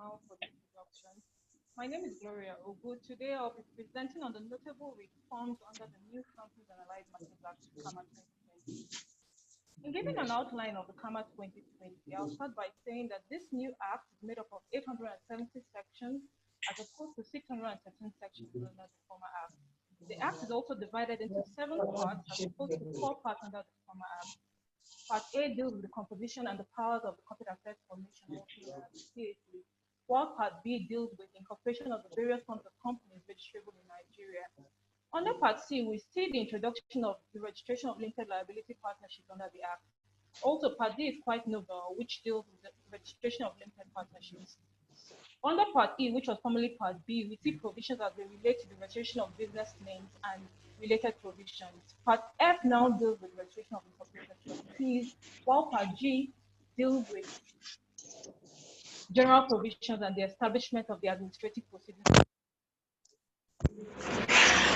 now for the introduction. My name is Gloria Ogwu. Today I'll be presenting on the notable reforms under the new Companies and Allied Matters Act, Cama 2020. In giving an outline of the Cama 2020, I'll start by saying that this new act is made up of 870 sections as opposed to 613 sections under the former act. The act is also divided into 7 parts as opposed to 4 parts under the former act. Part A deals with the composition and the powers of the Corporate Affairs Commission, CAC, while Part B deals with the incorporation of the various forms of companies registrable in Nigeria. Under Part C, we see the introduction of the registration of limited liability partnerships under the Act. Also, Part D is quite novel, which deals with the registration of limited partnerships. Under Part E, which was formerly Part B, we see provisions as they relate to the registration of business names and related provisions. Part F now deals with the registration of incorporated trustees, while Part G deals with general provisions and the establishment of the administrative proceedings.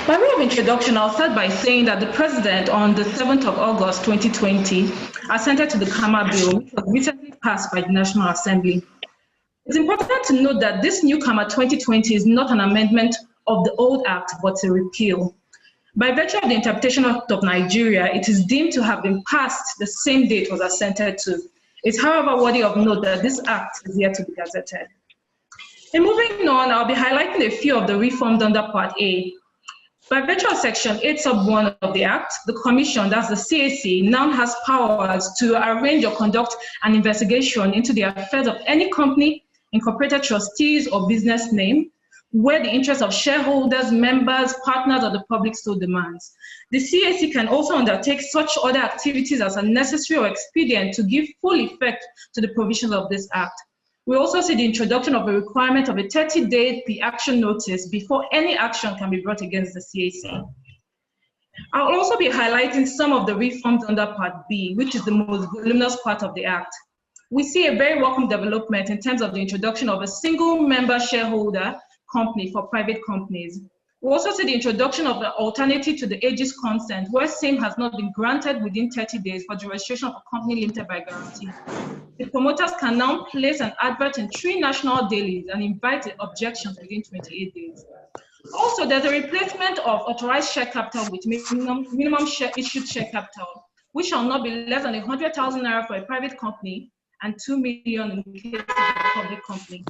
By way of introduction, I'll start by saying that the President on the 7th of August 2020 assented to the Cama bill, which was recently passed by the National Assembly. It's important to note that this new Cama 2020 is not an amendment of the old act, but a repeal. By virtue of the interpretation of Nigeria, it is deemed to have been passed the same day it was assented to. It's however worthy of note that this act is yet to be gazetted. In moving on, I'll be highlighting a few of the reforms under Part A. By virtue of Section 8 sub 1 of the Act, the Commission, that's the CAC, now has powers to arrange or conduct an investigation into the affairs of any company, incorporated trustees, or business name, where the interests of shareholders, members, partners, or the public so demands. The CAC can also undertake such other activities as are necessary or expedient to give full effect to the provisions of this Act. We also see the introduction of a requirement of a 30-day pre-action notice before any action can be brought against the CAC. I'll also be highlighting some of the reforms under Part B, which is the most voluminous part of the Act. We see a very welcome development in terms of the introduction of a single-member shareholder company for private companies. We also see the introduction of the alternative to the aegis consent, where same has not been granted within 30 days for the registration of a company limited by guarantee. The promoters can now place an advert in 3 national dailies and invite objections within 28 days. Also, there's a replacement of authorized share capital with minimum share issued share capital, which shall not be less than 100,000 naira for a private company and 2 million in the case of a public company.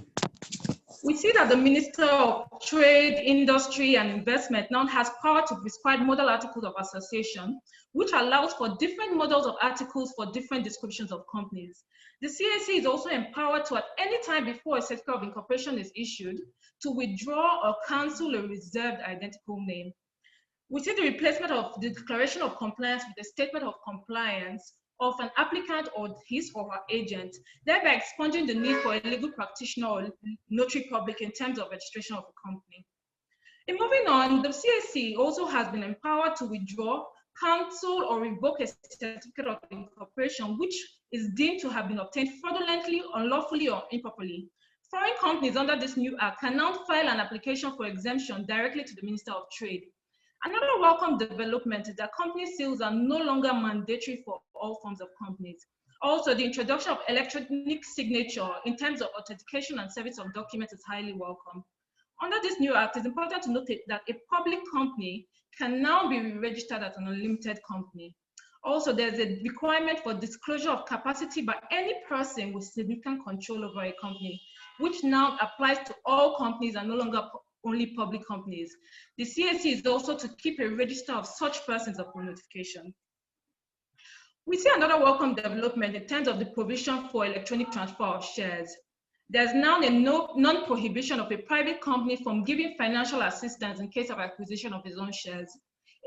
We see that the Minister of Trade, Industry and Investment now has power to prescribe model articles of association, which allows for different models of articles for different descriptions of companies. The CAC is also empowered to, at any time before a certificate of incorporation is issued, to withdraw or cancel a reserved identical name. We see the replacement of the declaration of compliance with a statement of compliance of an applicant or his or her agent, thereby expunging the need for a legal practitioner or notary public in terms of registration of a company. In moving on, the CAC also has been empowered to withdraw, cancel, or revoke a certificate of incorporation which is deemed to have been obtained fraudulently, unlawfully, or improperly. Foreign companies under this new act can now file an application for exemption directly to the Minister of Trade. Another welcome development is that company seals are no longer mandatory for all forms of companies. Also, the introduction of electronic signature in terms of authentication and service of documents is highly welcome. Under this new act, it's important to note that a public company can now be re-registered as an unlimited company. Also, there's a requirement for disclosure of capacity by any person with significant control over a company, which now applies to all companies and no longer only public companies. The CAC is also to keep a register of such persons upon notification. We see another welcome development in terms of the provision for electronic transfer of shares. There's now a non-prohibition of a private company from giving financial assistance in case of acquisition of its own shares.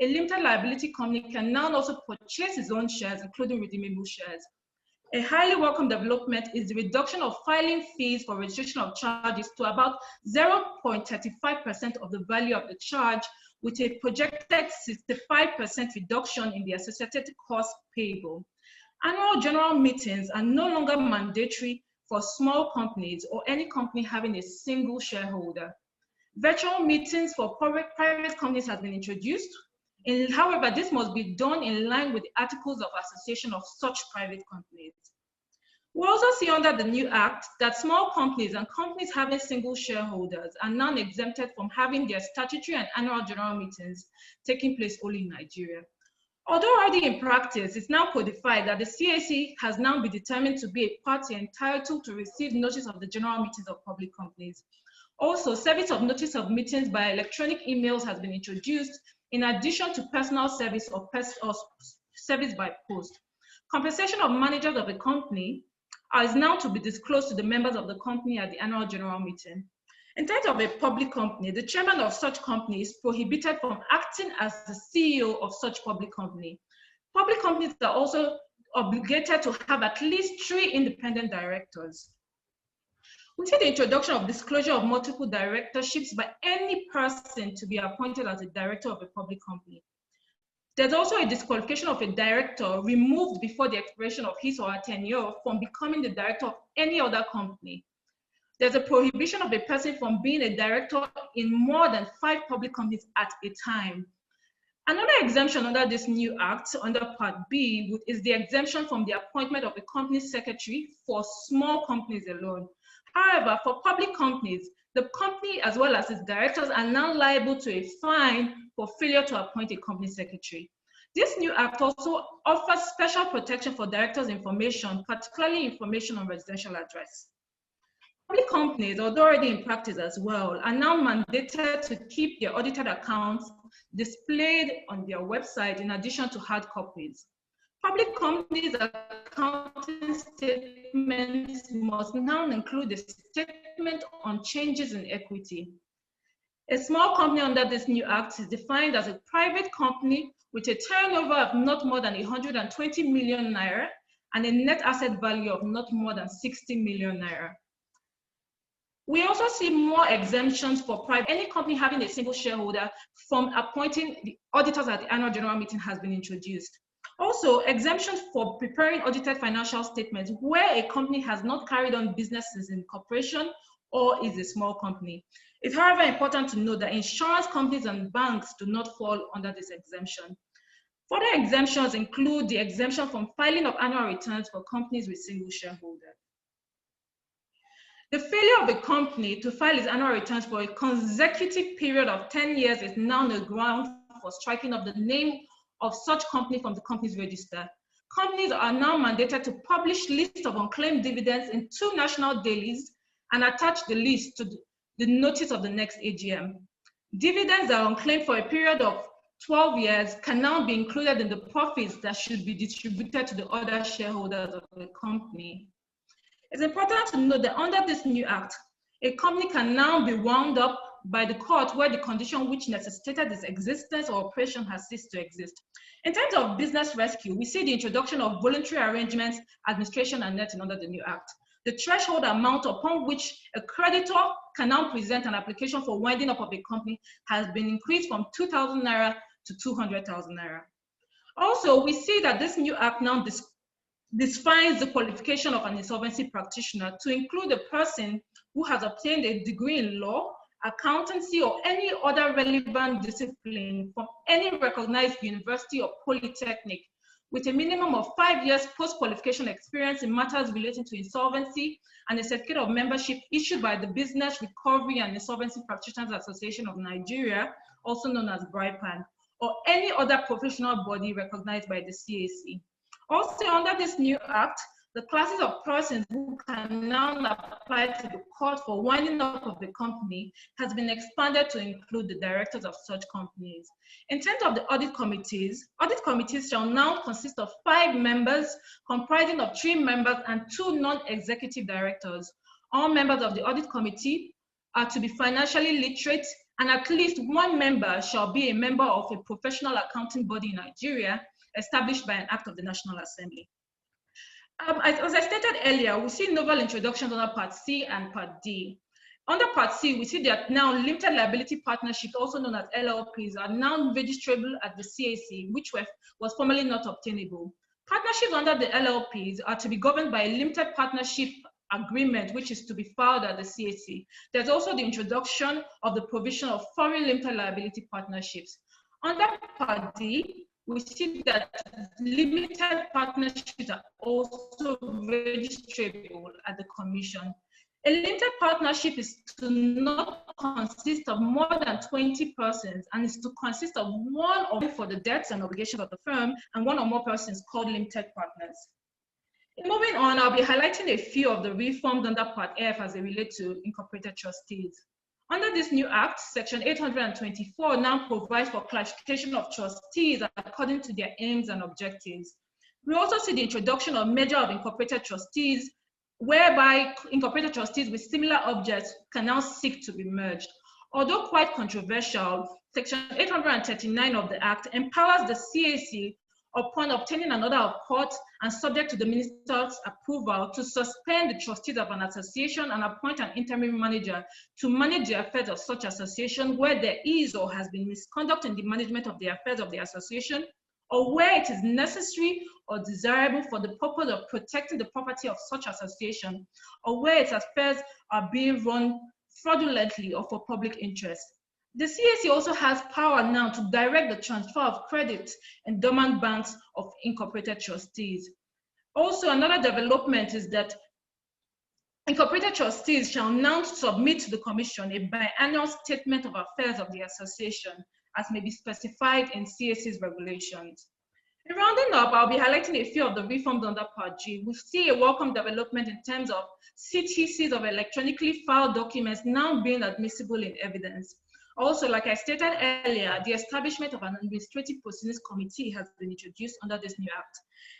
A limited liability company can now also purchase its own shares, including redeemable shares. A highly welcome development is the reduction of filing fees for registration of charges to about 0.35% of the value of the charge, with a projected 65% reduction in the associated costs payable. Annual general meetings are no longer mandatory for small companies or any company having a single shareholder. Virtual meetings for private companies have been introduced. However, this must be done in line with the articles of association of such private companies. We also see under the new act that small companies and companies having single shareholders are now exempted from having their statutory and annual general meetings taking place only in Nigeria. Although already in practice, it's now codified that the CAC has now been determined to be a party entitled to receive notice of the general meetings of public companies. Also, service of notice of meetings by electronic emails has been introduced in addition to personal service or service by post. Compensation of managers of a company is now to be disclosed to the members of the company at the annual general meeting. In terms of a public company, the chairman of such company is prohibited from acting as the CEO of such public company. Public companies are also obligated to have at least 3 independent directors. We see the introduction of disclosure of multiple directorships by any person to be appointed as a director of a public company. There's also a disqualification of a director removed before the expiration of his or her tenure from becoming the director of any other company. There's a prohibition of a person from being a director in more than 5 public companies at a time. Another exemption under this new act, under Part B, is the exemption from the appointment of a company secretary for small companies alone. However, for public companies, the company as well as its directors are now liable to a fine for failure to appoint a company secretary. This new act also offers special protection for directors' information, particularly information on residential address. Public companies, although already in practice as well, are now mandated to keep their audited accounts displayed on their website in addition to hard copies. Public companies' accounting statements must now include a statement on changes in equity. A small company under this new act is defined as a private company with a turnover of not more than 120 million naira and a net asset value of not more than 60 million naira. We also see more exemptions for any company having a single shareholder from appointing the auditors at the annual general meeting has been introduced. Also, exemptions for preparing audited financial statements where a company has not carried on businesses in corporation or is a small company. It's however important to note that insurance companies and banks do not fall under this exemption. Further exemptions include the exemption from filing of annual returns for companies with single shareholders. The failure of a company to file its annual returns for a consecutive period of 10 years is now the ground for striking of the name of such company from the company's register. Companies are now mandated to publish lists of unclaimed dividends in 2 national dailies and attach the list to the notice of the next AGM. Dividends that are unclaimed for a period of 12 years can now be included in the profits that should be distributed to the other shareholders of the company. It's important to note that under this new act, a company can now be wound up by the court where the condition which necessitated its existence or operation has ceased to exist. In terms of business rescue, we see the introduction of voluntary arrangements, administration, and netting under the new act. The threshold amount upon which a creditor can now present an application for winding up of a company has been increased from 2,000 naira to 200,000 naira. Also, we see that this new act now defines the qualification of an insolvency practitioner to include a person who has obtained a degree in law, accountancy, or any other relevant discipline from any recognized university or polytechnic with a minimum of 5 years post-qualification experience in matters relating to insolvency and a certificate of membership issued by the Business Recovery and Insolvency Practitioners Association of Nigeria, also known as BRIPAN, or any other professional body recognized by the CAC. Also, under this new act, the classes of persons who can now apply to the court for winding up of the company has been expanded to include the directors of such companies. In terms of the audit committees shall now consist of 5 members, comprising of 3 members and 2 non-executive directors. All members of the audit committee are to be financially literate, and at least 1 member shall be a member of a professional accounting body in Nigeria established by an act of the National Assembly. As I stated earlier, we see novel introductions under Part C and Part D. Under Part C, we see that now limited liability partnerships, also known as LLPs, are now registrable at the CAC, which was formerly not obtainable. Partnerships under the LLPs are to be governed by a limited partnership agreement, which is to be filed at the CAC. There's also the introduction of the provision of foreign limited liability partnerships. Under Part D, we see that limited partnerships are also registrable at the Commission. A limited partnership is to not consist of more than 20 persons and is to consist of one or more for the debts and obligations of the firm and one or more persons called limited partners. Moving on, I'll be highlighting a few of the reforms under Part F as they relate to incorporated trustees. Under this new act, Section 824 now provides for classification of trustees according to their aims and objectives. We also see the introduction of measure of incorporated trustees, whereby incorporated trustees with similar objects can now seek to be merged. Although quite controversial, Section 839 of the Act empowers the CAC upon obtaining an order of court and subject to the minister's approval to suspend the trustees of an association and appoint an interim manager to manage the affairs of such association where there is or has been misconduct in the management of the affairs of the association, or where it is necessary or desirable for the purpose of protecting the property of such association, or where its affairs are being run fraudulently or for public interest. The CAC also has power now to direct the transfer of credit in dormant banks of incorporated trustees. Also, another development is that incorporated trustees shall now submit to the Commission a biannual statement of affairs of the association, as may be specified in CAC's regulations. In rounding up, I'll be highlighting a few of the reforms under Part G. We see a welcome development in terms of CTCs of electronically filed documents now being admissible in evidence. Also, like I stated earlier, the establishment of an administrative proceedings committee has been introduced under this new act.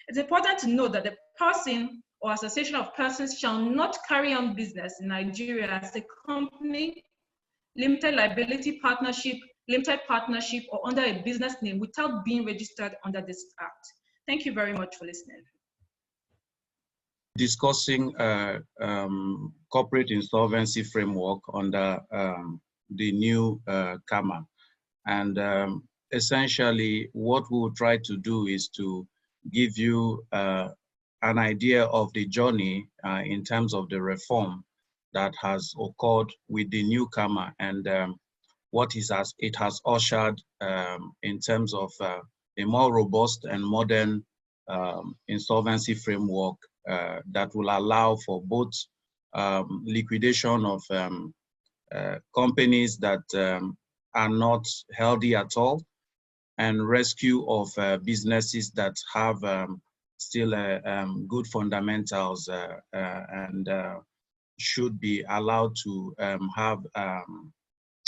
It's important to note that the person or association of persons shall not carry on business in Nigeria as a company, limited liability partnership, limited partnership, or under a business name without being registered under this act. Thank you very much for listening. Discussing corporate insolvency framework under the new Cama. And essentially what we will try to do is to give you an idea of the journey in terms of the reform that has occurred with the new Cama and what it has ushered in terms of a more robust and modern insolvency framework that will allow for both liquidation of companies that are not healthy at all and rescue of businesses that have still good fundamentals and should be allowed to have a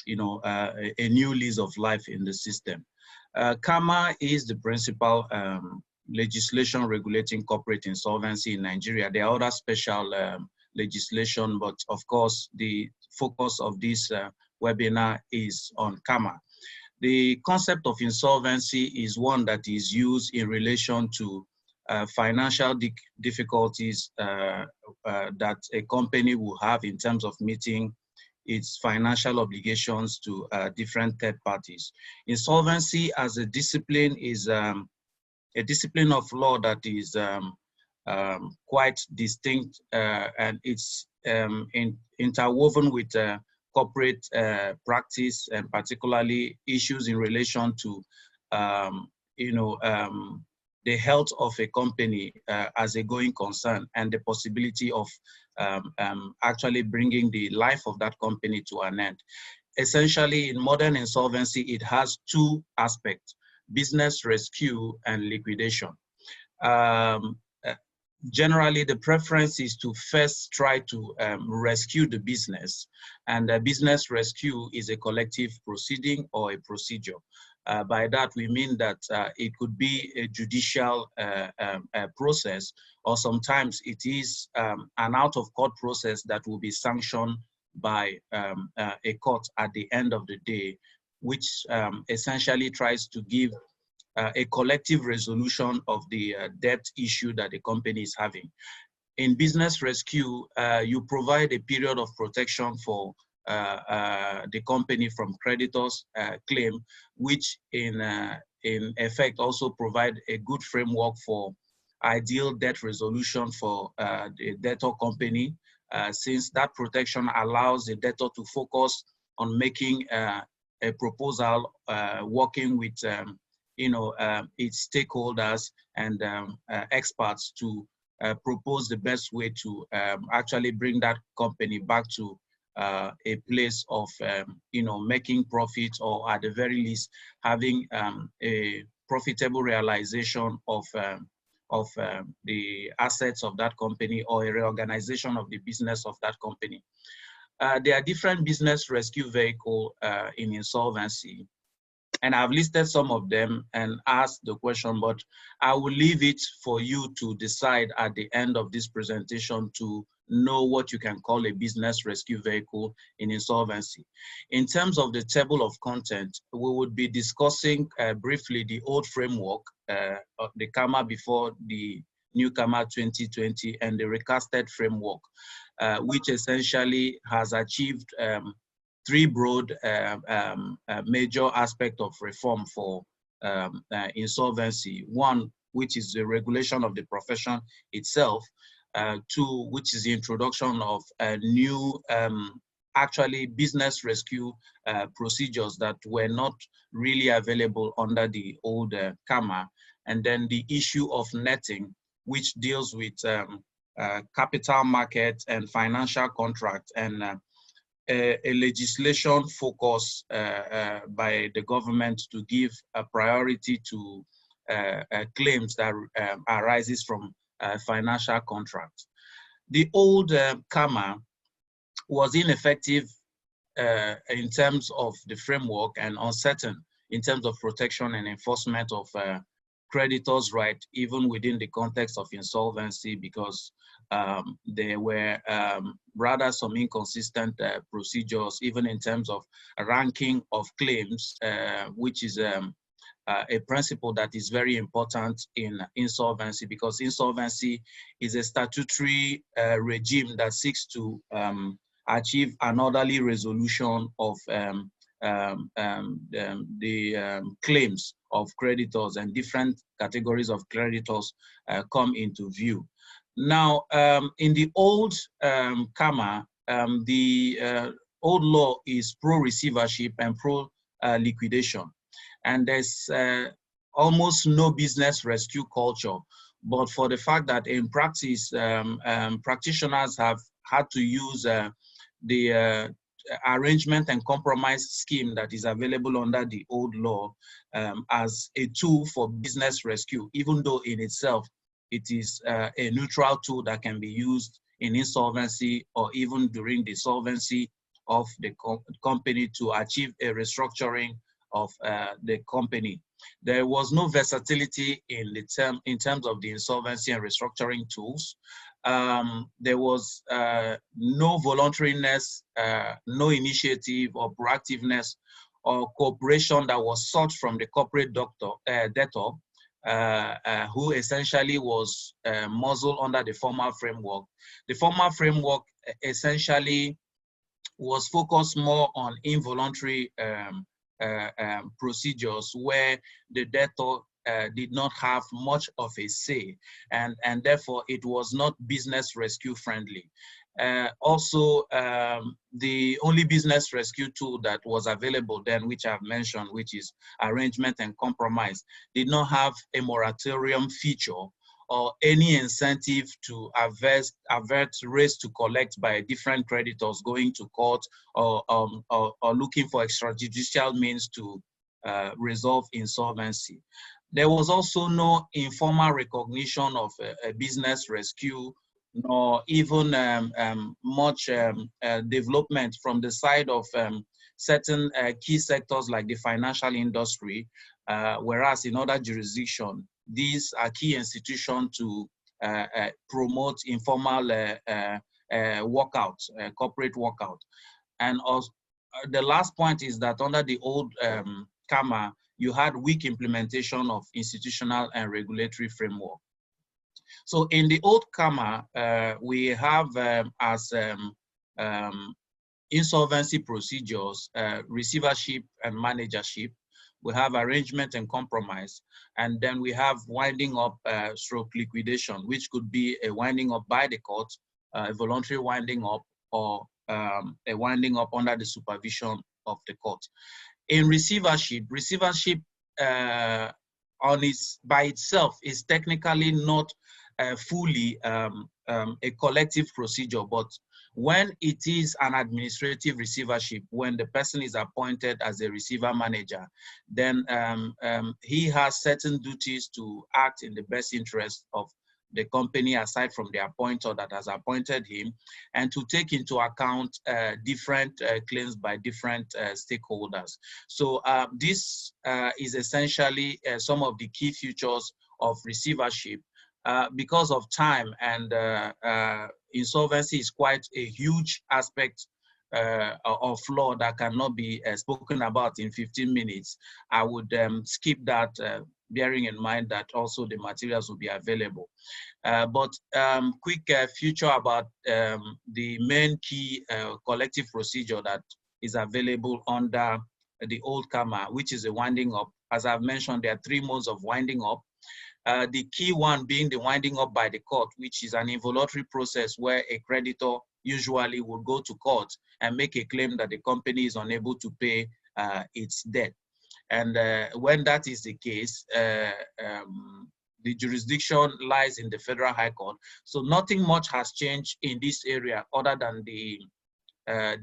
new lease of life in the system. Cama is the principal legislation regulating corporate insolvency in Nigeria. There are other special legislation, but of course the focus of this webinar is on Cama. The concept of insolvency is one that is used in relation to financial difficulties that a company will have in terms of meeting its financial obligations to different third parties. Insolvency as a discipline is a discipline of law that is quite distinct and it's interwoven with corporate practice and particularly issues in relation to the health of a company as a going concern and the possibility of actually bringing the life of that company to an end. Essentially, in modern insolvency, it has two aspects: business rescue and liquidation. Generally, the preference is to first try to rescue the business, and business rescue is a collective proceeding or a procedure. By that, we mean that it could be a judicial process, or sometimes it is an out-of-court process that will be sanctioned by a court at the end of the day, which essentially tries to give a collective resolution of the debt issue that the company is having. In business rescue, you provide a period of protection for the company from creditors' claim, which in effect also provide a good framework for ideal debt resolution for the debtor company, since that protection allows the debtor to focus on making a proposal, working with its stakeholders and experts to propose the best way to actually bring that company back to a place of making profits, or at the very least having a profitable realization of the assets of that company, or a reorganization of the business of that company. There are different business rescue vehicles in insolvency, and I've listed some of them and asked the question, but I will leave it for you to decide at the end of this presentation to know what you can call a business rescue vehicle in insolvency. In terms of the table of content, we would be discussing briefly the old framework, the Cama before the new Cama 2020, and the recasted framework, which essentially has achieved three broad major aspects of reform for insolvency. One, which is the regulation of the profession itself. Two, which is the introduction of new actually business rescue procedures that were not really available under the old Cama. And then the issue of netting, which deals with capital market and financial contract, and a legislation focus by the government to give a priority to claims that arises from financial contracts. The old Cama was ineffective in terms of the framework, and uncertain in terms of protection and enforcement of creditors' right, even within the context of insolvency, because there were rather some inconsistent procedures, even in terms of ranking of claims, which is a principle that is very important in insolvency, because insolvency is a statutory regime that seeks to achieve an orderly resolution of the claims of creditors, and different categories of creditors come into view. Now, in the old Cama, the old law is pro-receivership and pro-liquidation. And there's almost no business rescue culture, but for the fact that in practice, practitioners have had to use the arrangement and compromise scheme that is available under the old law as a tool for business rescue, even though in itself it is a neutral tool that can be used in insolvency or even during the solvency of the company to achieve a restructuring of the company. There was no versatility in terms of the insolvency and restructuring tools. There was no voluntariness, no initiative or proactiveness or cooperation that was sought from the corporate debtor, who essentially was muzzled under the former framework. The former framework essentially was focused more on involuntary procedures, where the debtor did not have much of a say, and therefore it was not business rescue friendly. Also, the only business rescue tool that was available then, which I've mentioned, which is arrangement and compromise, did not have a moratorium feature or any incentive to avert race to collect by different creditors going to court, or looking for extrajudicial means to resolve insolvency. There was also no informal recognition of a business rescue, nor even much development from the side of certain key sectors like the financial industry, whereas in other jurisdictions, these are key institutions to promote informal workouts, corporate workout. And also, the last point is that under the old Cama, you had weak implementation of institutional and regulatory framework. So in the old Cama, we have as insolvency procedures, receivership and managership. We have arrangement and compromise, and then we have winding up stroke liquidation, which could be a winding up by the court, a voluntary winding up, or a winding up under the supervision of the court. In receivership by itself is technically not fully a collective procedure, but when it is an administrative receivership, when the person is appointed as a receiver manager, then he has certain duties to act in the best interest of the company aside from the appointer that has appointed him, and to take into account different claims by different stakeholders. So this is essentially some of the key features of receivership. Because of time and insolvency is quite a huge aspect of law that cannot be spoken about in 15 minutes. I would skip that, bearing in mind that also the materials will be available. But quick feature about the main key collective procedure that is available under the old Cama, which is a winding up. As I've mentioned, there are 3 modes of winding up. The key one being the winding up by the court, which is an involuntary process where a creditor usually will go to court and make a claim that the company is unable to pay its debt. And when that is the case, the jurisdiction lies in the Federal High Court. So nothing much has changed in this area other than the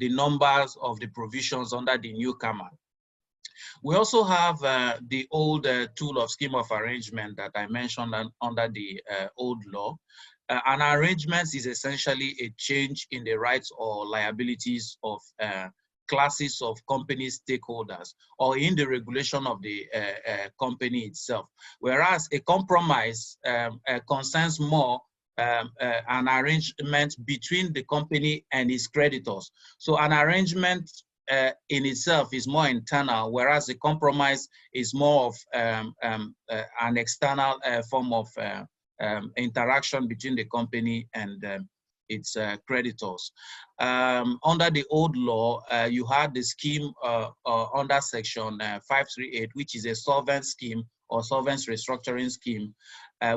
numbers of the provisions under the new Cama. We also have the old tool of scheme of arrangement that I mentioned under the old law. An arrangement is essentially a change in the rights or liabilities of classes of company stakeholders or in the regulation of the company itself. Whereas a compromise concerns more an arrangement between the company and its creditors. So an arrangement in itself is more internal, whereas the compromise is more of an external form of interaction between the company and its creditors. Under the old law, you had the scheme under section 538, which is a solvent scheme or solvent restructuring scheme,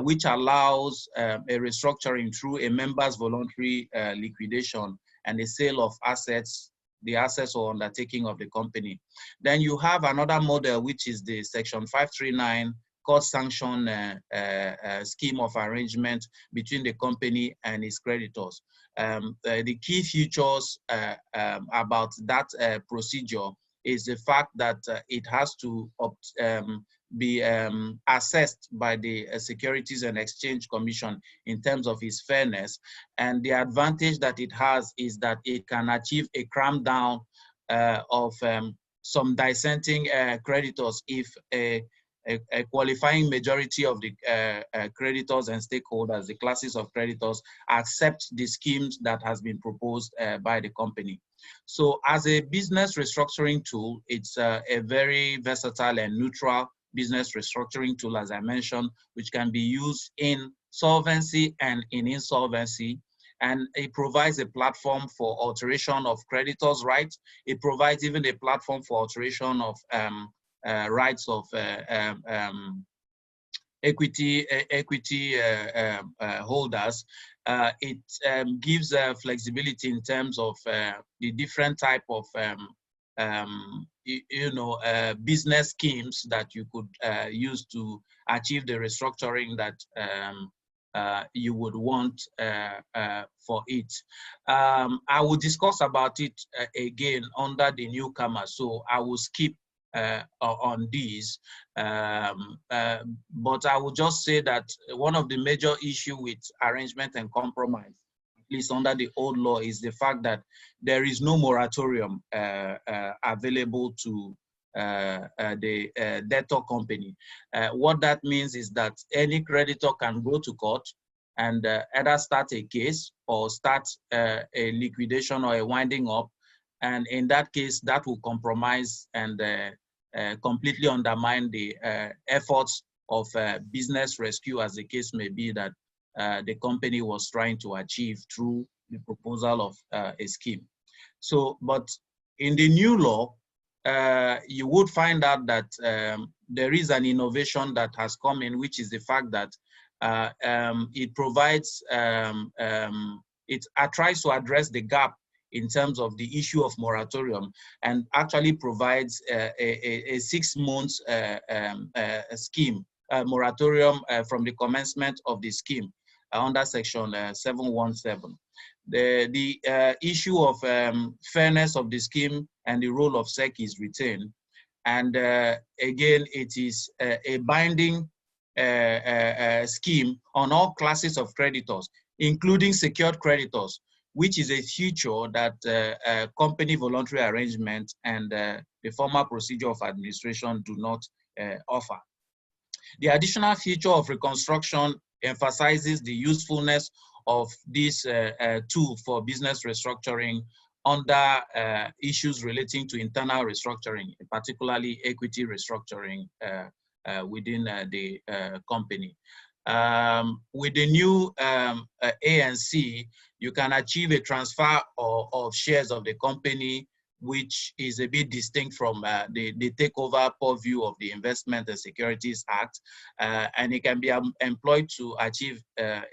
which allows a restructuring through a member's voluntary liquidation and the sale of assets, the assets or undertaking of the company. Then you have another model, which is the section 539 court sanction scheme of arrangement between the company and its creditors. The key features about that procedure is the fact that it has to be assessed by the Securities and Exchange Commission in terms of its fairness. And the advantage that it has is that it can achieve a cram down of some dissenting creditors if a qualifying majority of the creditors and stakeholders, the classes of creditors, accept the schemes that has been proposed by the company. So as a business restructuring tool, it's a very versatile and neutral business restructuring tool, as I mentioned, which can be used in solvency and in insolvency. And it provides a platform for alteration of creditors' rights. It provides even a platform for alteration of rights of equity holders. It gives flexibility in terms of the different type of business schemes that you could use to achieve the restructuring that you would want for it. I will discuss about it again under the new Cama, so I will skip on these, but I will just say that one of the major issues with arrangement and compromise, at least under the old law, is the fact that there is no moratorium available to the debtor company. What that means is that any creditor can go to court and either start a case or start a liquidation or a winding up, and in that case, that will compromise and completely undermine the efforts of business rescue, as the case may be, that the company was trying to achieve through the proposal of a scheme. So, but in the new law, you would find out that there is an innovation that has come in, which is the fact that it provides, it tries to address the gap in terms of the issue of moratorium, and actually provides a 6 months scheme moratorium from the commencement of the scheme under Section 717. The issue of fairness of the scheme and the role of SEC is retained. And again, it is a binding scheme on all classes of creditors, including secured creditors, which is a feature that company voluntary arrangement and the formal procedure of administration do not offer. The additional feature of reconstruction emphasizes the usefulness of this tool for business restructuring under issues relating to internal restructuring, particularly equity restructuring within the company. With the new ANC, you can achieve a transfer of shares of the company, which is a bit distinct from the takeover purview of the Investment and Securities Act, and it can be employed to achieve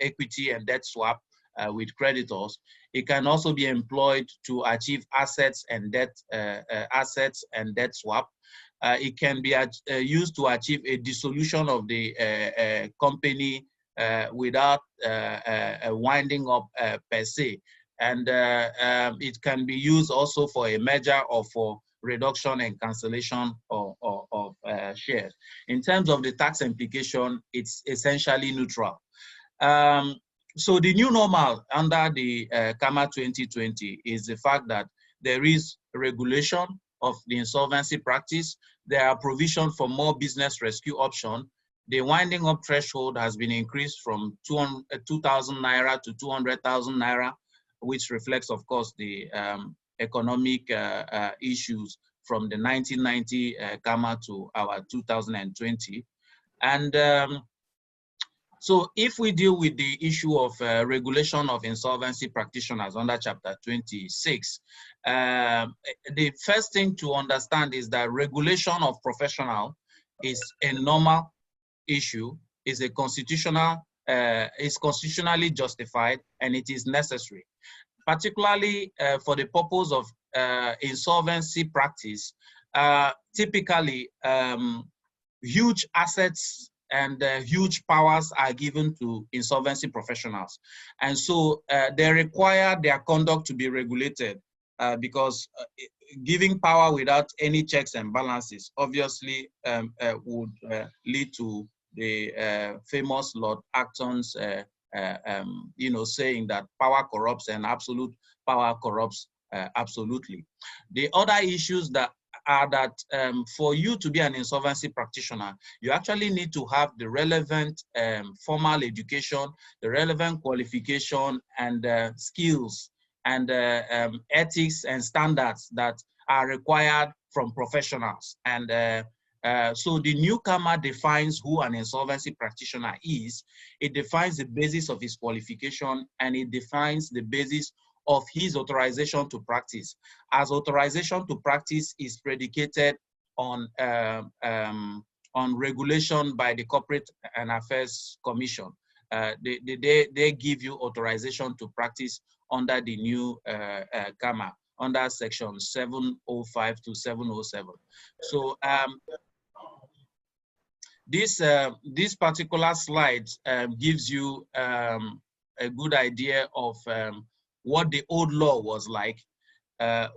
equity and debt swap with creditors. It can also be employed to achieve assets and debt swap. It can be used to achieve a dissolution of the company without winding up per se. And it can be used also for a merger or for reduction and cancellation of shares. In terms of the tax implication, it's essentially neutral. So the new normal under the Cama 2020 is the fact that there is regulation of the insolvency practice. There are provisions for more business rescue options. The winding up threshold has been increased from 2,000 Naira to 200,000 Naira, which reflects, of course, the economic issues from the 1990 Cama to our 2020. And so if we deal with the issue of regulation of insolvency practitioners under Chapter 26, the first thing to understand is that regulation of professional is a normal issue, is constitutionally justified, and it is necessary, particularly for the purpose of insolvency practice. Typically, huge assets and huge powers are given to insolvency professionals. And so they require their conduct to be regulated because giving power without any checks and balances obviously would lead to the famous Lord Acton's saying that power corrupts and absolute power corrupts absolutely. The other issues that are that for you to be an insolvency practitioner, you actually need to have the relevant formal education, the relevant qualification and skills and ethics and standards that are required from professionals. And so the new Cama defines who an insolvency practitioner is. It defines the basis of his qualification, and it defines the basis of his authorization to practice, as authorization to practice is predicated on regulation by the Corporate and Affairs Commission. They give you authorization to practice under the new Cama, under Section 705 to 707. So this particular slide gives you a good idea of what the old law was like,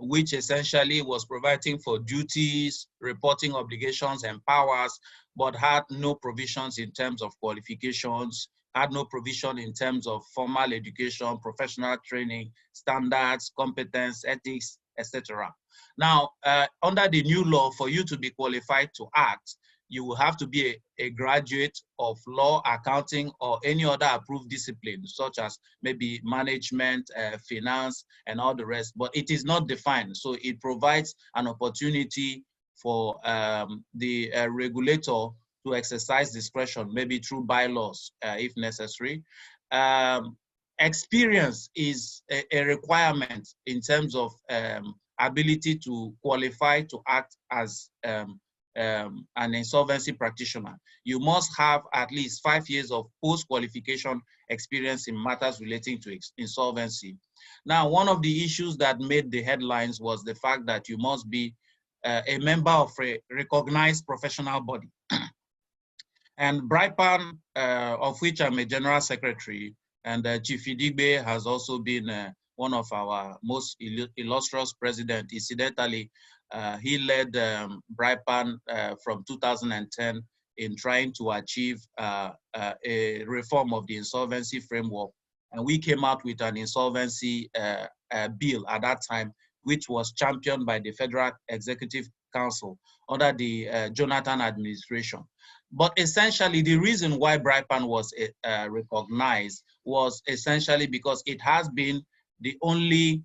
which essentially was providing for duties, reporting obligations and powers, but had no provisions in terms of qualifications, had no provision in terms of formal education, professional training, standards, competence, ethics, etc. Now, under the new law, for you to be qualified to act, you will have to be a graduate of law, accounting, or any other approved discipline, such as maybe management, finance, and all the rest, but it is not defined. So it provides an opportunity for the regulator to exercise discretion, maybe through bylaws, if necessary. Experience is a requirement in terms of ability to qualify to act as an insolvency practitioner. You must have at least 5 years of post-qualification experience in matters relating to insolvency. Now, one of the issues that made the headlines was the fact that you must be a member of a recognized professional body. And BRIPAN, of which I'm a general secretary, and Chief Idigbe has also been one of our most illustrious presidents. Incidentally, he led BRIPAN from 2010 in trying to achieve a reform of the insolvency framework. And we came out with an insolvency bill at that time, which was championed by the Federal Executive Council under the Jonathan administration. But essentially, the reason why BRIPAN was recognized was essentially because it has been the only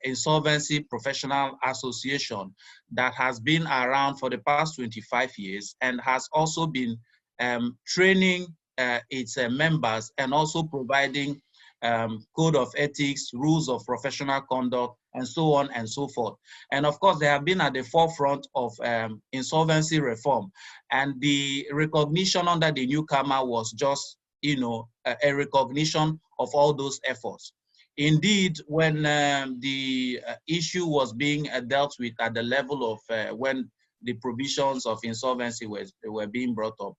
insolvency professional association that has been around for the past 25 years and has also been training its members and also providing code of ethics, rules of professional conduct, and so on and so forth. And of course, they have been at the forefront of insolvency reform. And the recognition under the new Cama was just, you know, a recognition of all those efforts. Indeed, when the issue was being dealt with at the level of when the provisions of insolvency were being brought up,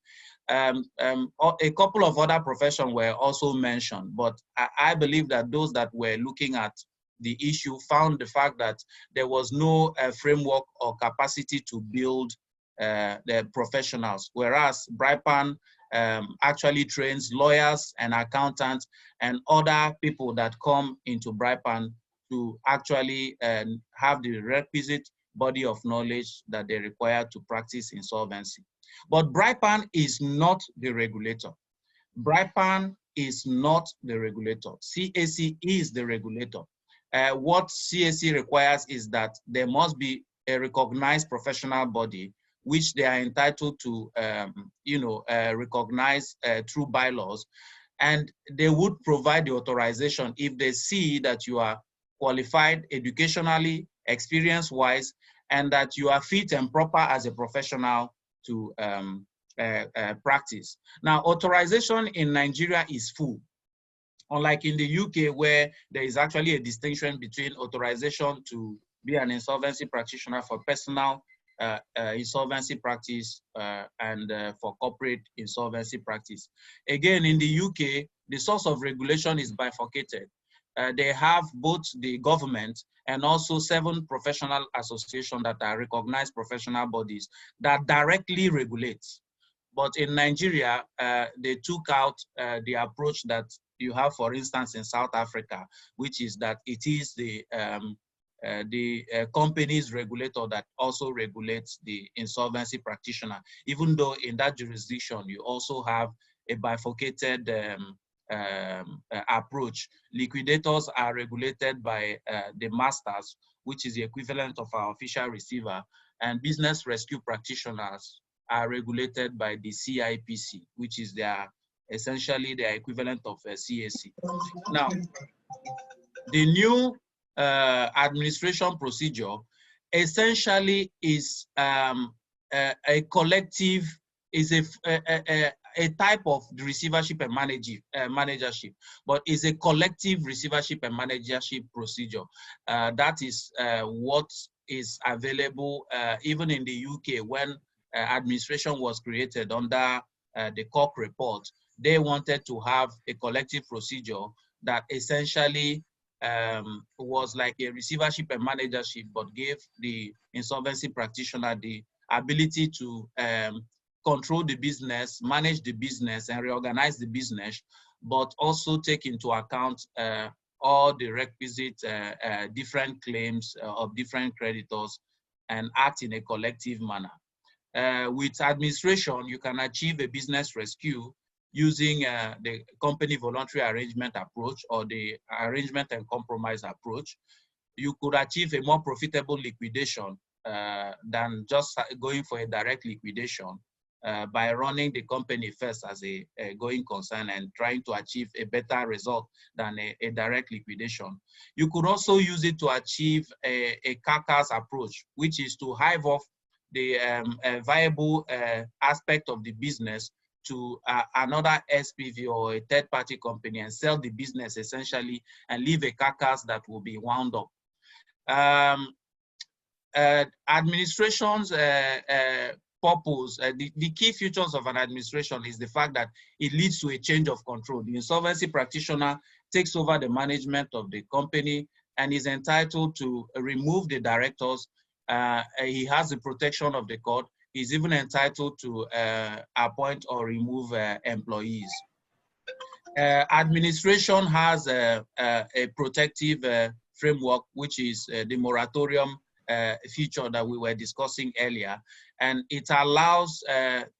a couple of other professions were also mentioned, but I believe that those that were looking at the issue found the fact that there was no framework or capacity to build the professionals, whereas BRIPAN actually trains lawyers and accountants and other people that come into BRIPAN to actually have the requisite body of knowledge that they require to practice insolvency. But BRIPAN is not the regulator. BRIPAN is not the regulator. CAC is the regulator. What CAC requires is that there must be a recognized professional body which they are entitled to, recognize through bylaws, and they would provide the authorization if they see that you are qualified educationally, experience-wise, and that you are fit and proper as a professional to practice. Now, authorization in Nigeria is full, unlike in the UK, where there is actually a distinction between authorization to be an insolvency practitioner for personal insolvency practice and for corporate insolvency practice. Again, in the UK, the source of regulation is bifurcated. They have both the government and also 7 professional associations that are recognized professional bodies that directly regulate. But in Nigeria, they took out the approach that you have, for instance, in South Africa, which is that it is the company's regulator that also regulates the insolvency practitioner, even though in that jurisdiction, you also have a bifurcated approach. Liquidators are regulated by the masters, which is the equivalent of our official receiver, and business rescue practitioners are regulated by the CIPC, which is essentially their equivalent of CAC. Now, the new administration procedure essentially is a collective, is a type of receivership and managership, but is a collective receivership and managership procedure. That is what is available even in the UK. When administration was created under the Koch report, they wanted to have a collective procedure that essentially was like a receivership and managership, but gave the insolvency practitioner the ability to control the business, manage the business, and reorganize the business, but also take into account all the requisite different claims of different creditors and act in a collective manner. With administration, you can achieve a business rescue using the company voluntary arrangement approach or the arrangement and compromise approach. You could achieve a more profitable liquidation than just going for a direct liquidation by running the company first as a going concern and trying to achieve a better result than a direct liquidation. You could also use it to achieve a carcass approach, which is to hive off the viable aspect of the business to another SPV or a third-party company and sell the business essentially and leave a carcass that will be wound up. Administration's purpose, the key features of an administration is the fact that it leads to a change of control. The insolvency practitioner takes over the management of the company and is entitled to remove the directors. He has the protection of the court. He's even entitled to appoint or remove employees. Administration has a protective framework, which is the moratorium feature that we were discussing earlier. And it allows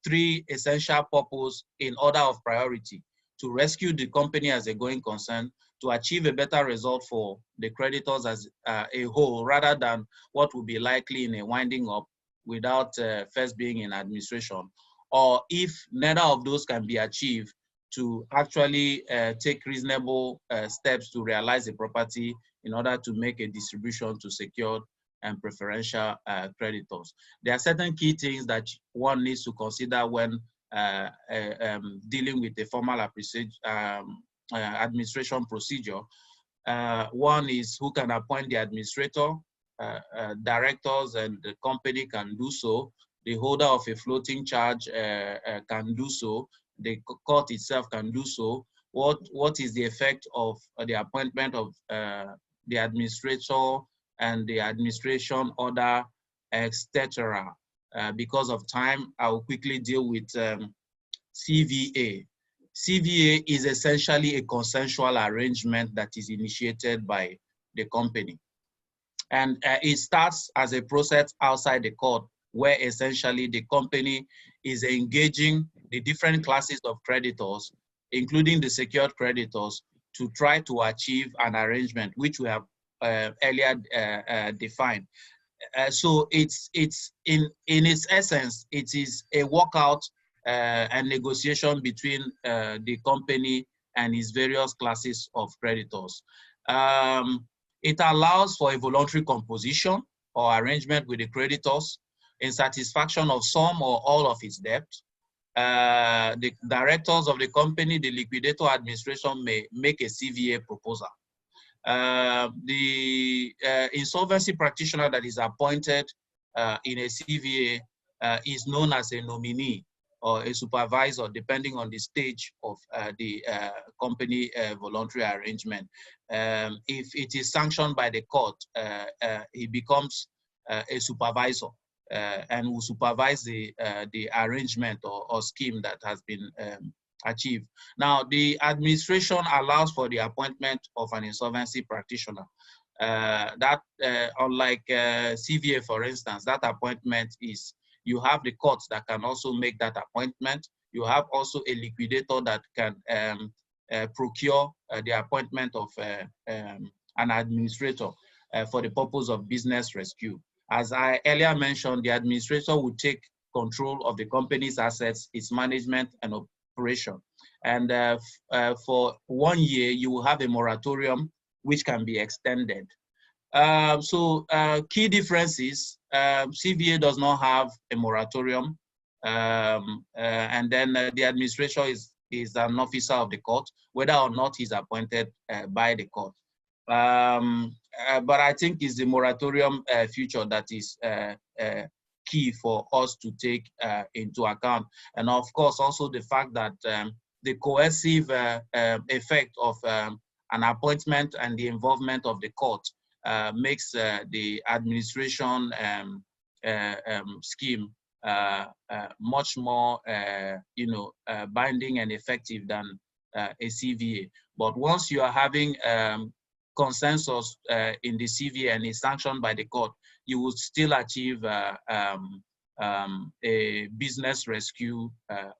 three essential purposes in order of priority: to rescue the company as a going concern, to achieve a better result for the creditors as a whole, rather than what would be likely in a winding up without first being in administration, or if neither of those can be achieved, to actually take reasonable steps to realize the property in order to make a distribution to secured and preferential creditors. There are certain key things that one needs to consider when dealing with a formal administration procedure. One is who can appoint the administrator. Directors and the company can do so. The holder of a floating charge can do so. The court itself can do so. What is the effect of the appointment of the administrator and the administration order, etc. Because of time, I will quickly deal with CVA. CVA is essentially a consensual arrangement that is initiated by the company. And it starts as a process outside the court, where essentially the company is engaging the different classes of creditors, including the secured creditors, to try to achieve an arrangement, which we have earlier defined. So it's in its essence, it is a workout and negotiation between the company and its various classes of creditors. It allows for a voluntary composition or arrangement with the creditors in satisfaction of some or all of its debt. The directors of the company, the liquidator administration, may make a CVA proposal. The insolvency practitioner that is appointed in a CVA is known as a nominee or a supervisor, depending on the stage of the company voluntary arrangement. If it is sanctioned by the court, he becomes a supervisor and will supervise the arrangement or scheme that has been achieved. Now, the administration allows for the appointment of an insolvency practitioner. That, unlike CVA, for instance, that appointment is, you have the courts that can also make that appointment. You have also a liquidator that can procure the appointment of an administrator for the purpose of business rescue. As I earlier mentioned, the administrator will take control of the company's assets, its management and operation. And for 1 year, you will have a moratorium which can be extended. Key differences: CVA does not have a moratorium, and then the administrator is an officer of the court, whether or not he's appointed by the court. But I think it's the moratorium feature that is key for us to take into account. And of course, also the fact that the coercive effect of an appointment and the involvement of the court makes the administration scheme much more, binding and effective than a CVA. But once you are having consensus in the CVA and is sanctioned by the court, you will still achieve a business rescue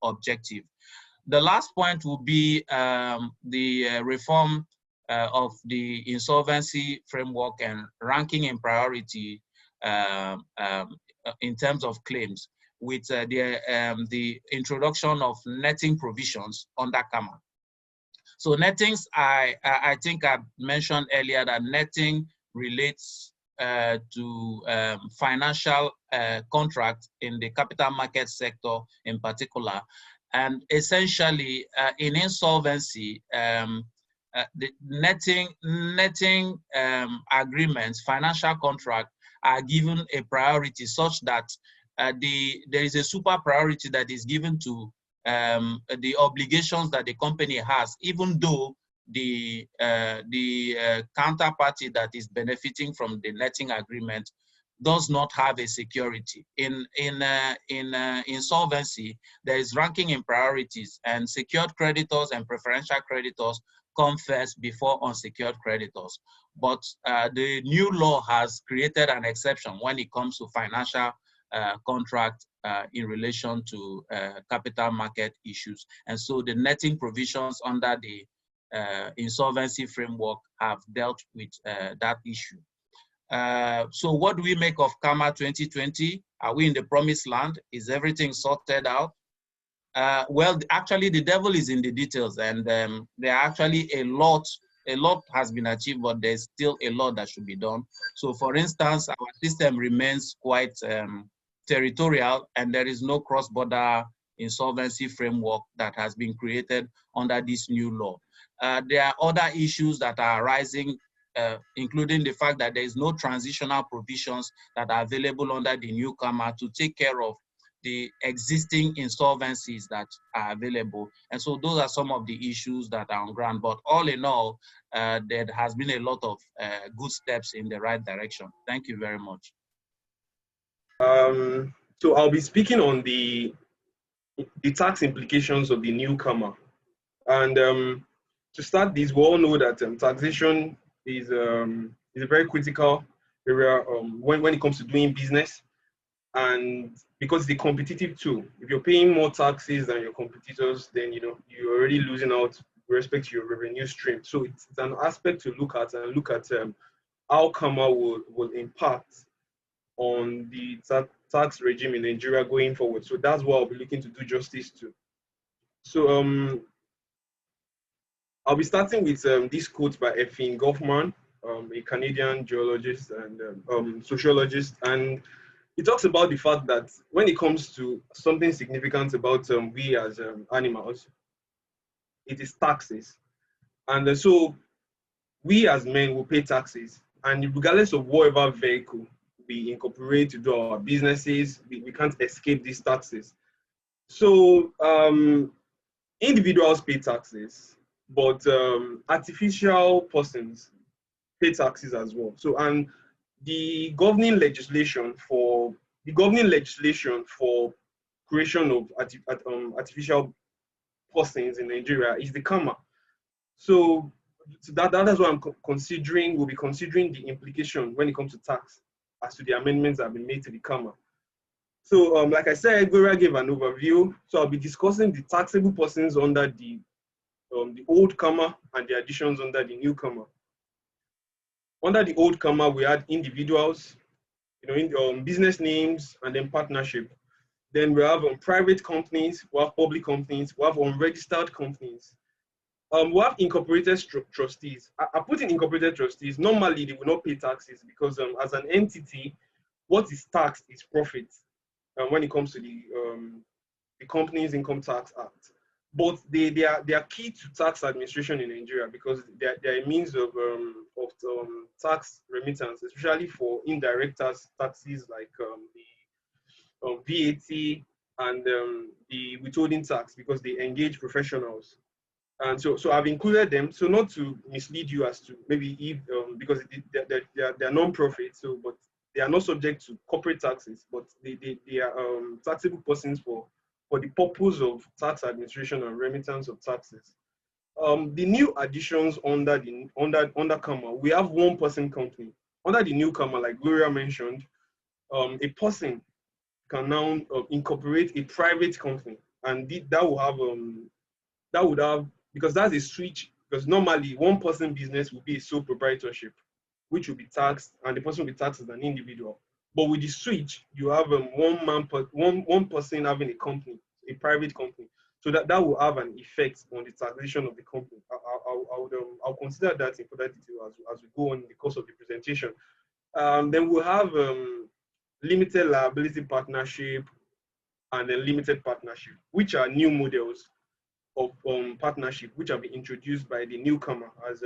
objective. The last point will be the reform of the insolvency framework and ranking in priority in terms of claims, with the introduction of netting provisions under Cama. So nettings, I think I mentioned earlier that netting relates to financial contracts in the capital market sector in particular. And essentially, in insolvency, the netting agreements, financial contracts, are given a priority such that there is a super priority that is given to the obligations that the company has, even though the counterparty that is benefiting from the letting agreement does not have a security. In insolvency, there is ranking in priorities, and secured creditors and preferential creditors come first before unsecured creditors. But the new law has created an exception when it comes to financial contract in relation to capital market issues. And so the netting provisions under the insolvency framework have dealt with that issue. So what do we make of Cama 2020? Are we in the promised land? Is everything sorted out? Well, actually, the devil is in the details, and there are actually a lot has been achieved, but there's still a lot that should be done. So, for instance, our system remains quite territorial, and there is no cross-border insolvency framework that has been created under this new law. There are other issues that are arising, including the fact that there is no transitional provisions that are available under the new Cama to take care of the existing insolvencies that are available. And so those are some of the issues that are on ground. But all in all, there has been a lot of good steps in the right direction. Thank you very much. So I'll be speaking on the tax implications of the new Cama. And to start this, we all know that taxation is a very critical area when it comes to doing business. And because it's a competitive tool, if you're paying more taxes than your competitors, then you're already losing out with respect to your revenue stream. So it's an aspect to look at, and look at how Cama will impact on the tax regime in Nigeria going forward. So that's what I'll be looking to do justice to. So I'll be starting with this quote by Effin Goffman, a Canadian geologist and sociologist, and he talks about the fact that when it comes to something significant about we as animals, it is taxes. And so we as men will pay taxes, and regardless of whatever vehicle we incorporate to do our businesses, we can't escape these taxes. So individuals pay taxes, but artificial persons pay taxes as well. So, and the governing legislation for creation of artificial persons in Nigeria is the Cama. So that is what I'm considering. We'll be considering the implication when it comes to tax as to the amendments that have been made to the Cama. So like I said, Gloria gave an overview. So I'll be discussing the taxable persons under the old Cama and the additions under the new Cama. Under the old Cama, we had individuals, business names, and then partnership. Then we have private companies, we have public companies, we have unregistered companies. We have incorporated trustees. I put in incorporated trustees. Normally, they will not pay taxes because as an entity, what is taxed is profit when it comes to the Companies Income Tax Act. But they are key to tax administration in Nigeria because they are a means of tax remittance, especially for indirect taxes like the VAT and the withholding tax, because they engage professionals. And so I've included them, so not to mislead you as to maybe if because they're non-profit, so but they are not subject to corporate taxes, but they are taxable persons for the purpose of tax administration and remittance of taxes. The new additions under Cama, we have one-person company. Under the new Cama, like Gloria mentioned, a person can now incorporate a private company, and that would have because that's a switch. Because normally one-person business would be a sole proprietorship, which will be taxed, and the person will be taxed as an individual. But with the switch, you have one person having a company, a private company. So that will have an effect on the taxation of the company. I'll consider that in further detail as we go on in the course of the presentation. Then we'll have limited liability partnership and then limited partnership, which are new models of partnership, which have been introduced by the new Cama, as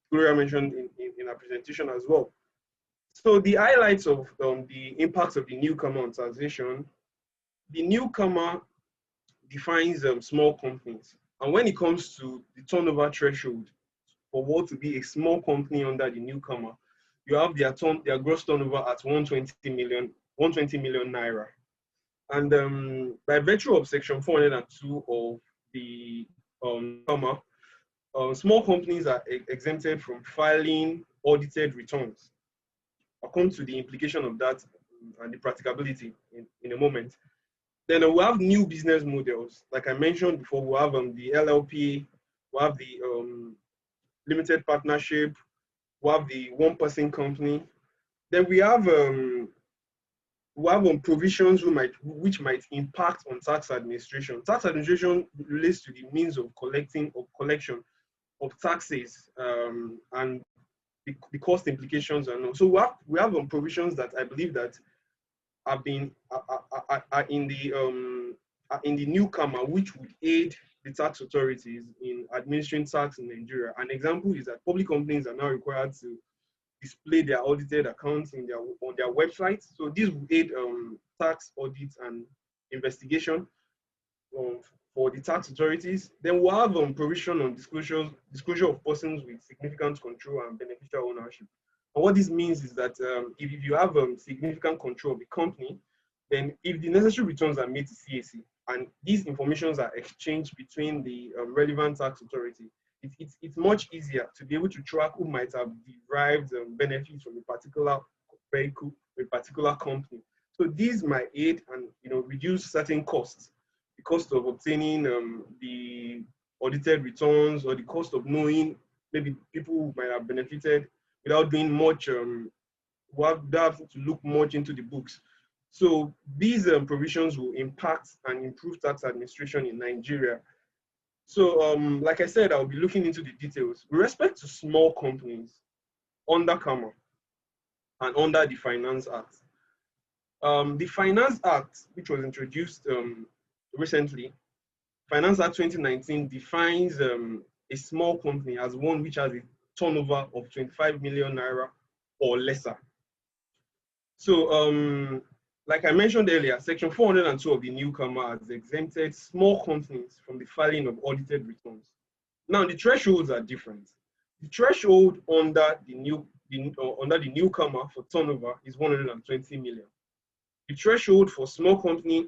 Gloria mentioned in our presentation as well. So the highlights of the impacts of the newcomer on taxation. The newcomer defines small companies. And when it comes to the turnover threshold for what to be a small company under the newcomer, you have their gross turnover at 120 million naira. And by virtue of section 402 of the Cama, small companies are exempted from filing audited returns. I'll come to the implication of that and the practicability in a moment. Then we have new business models. Like I mentioned before, we have the LLP, we have the limited partnership, we have the one-person company. Then we have provisions which might impact on tax administration. Tax administration relates to the means of collection of taxes and the cost implications and all. So we have provisions that I believe that have been are in the newcomer, which would aid the tax authorities in administering tax in Nigeria. An example is that public companies are now required to display their audited accounts on their websites. So this will aid tax audit and investigation for the tax authorities. Then we'll have provision on disclosure of persons with significant control and beneficial ownership. And what this means is that if you have significant control of the company, then if the necessary returns are made to CAC and these informations are exchanged between the relevant tax authority, it's much easier to be able to track who might have derived benefits from a particular vehicle, a particular company. So these might aid and reduce certain costs, the cost of obtaining the audited returns or the cost of knowing maybe people who might have benefited without doing much, without having to look much into the books. So these provisions will impact and improve tax administration in Nigeria. So like I said, I'll be looking into the details. With respect to small companies under Cama and under the Finance Act. The Finance Act, which was introduced recently, Finance Act 2019 defines a small company as one which has a turnover of 25 million naira or lesser. So like I mentioned earlier, section 402 of the newcomer has exempted small companies from the filing of audited returns. Now the thresholds are different. The threshold under the newcomer for turnover is 120 million. The threshold for small companies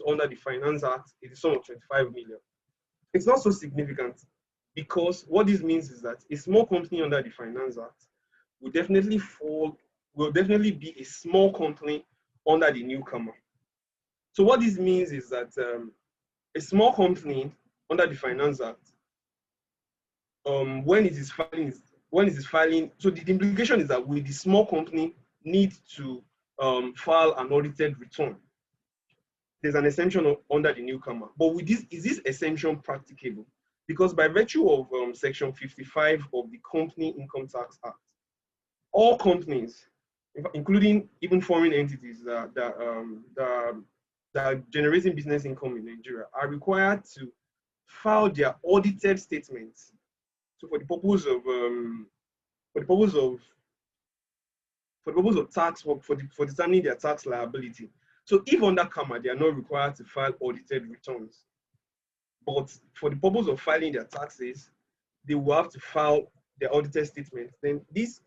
under the Finance Act is the sum of 25 million. It's not so significant because what this means is that a small company under the Finance Act will definitely be a small company under the newcomer. So what this means is that a small company under the Finance Act, when it is filing, so the implication is that will the small company need to file an audited return? There's an exemption under the newcomer, but with this, is this exemption practicable? Because by virtue of section 55 of the Company Income Tax Act, all companies, including even foreign entities that are generating business income in Nigeria, are required to file their audited statements. So for the purpose of tax, for determining their tax liability. So if under Cama, they are not required to file audited returns, but for the purpose of filing their taxes, they will have to file their audited statements. Then this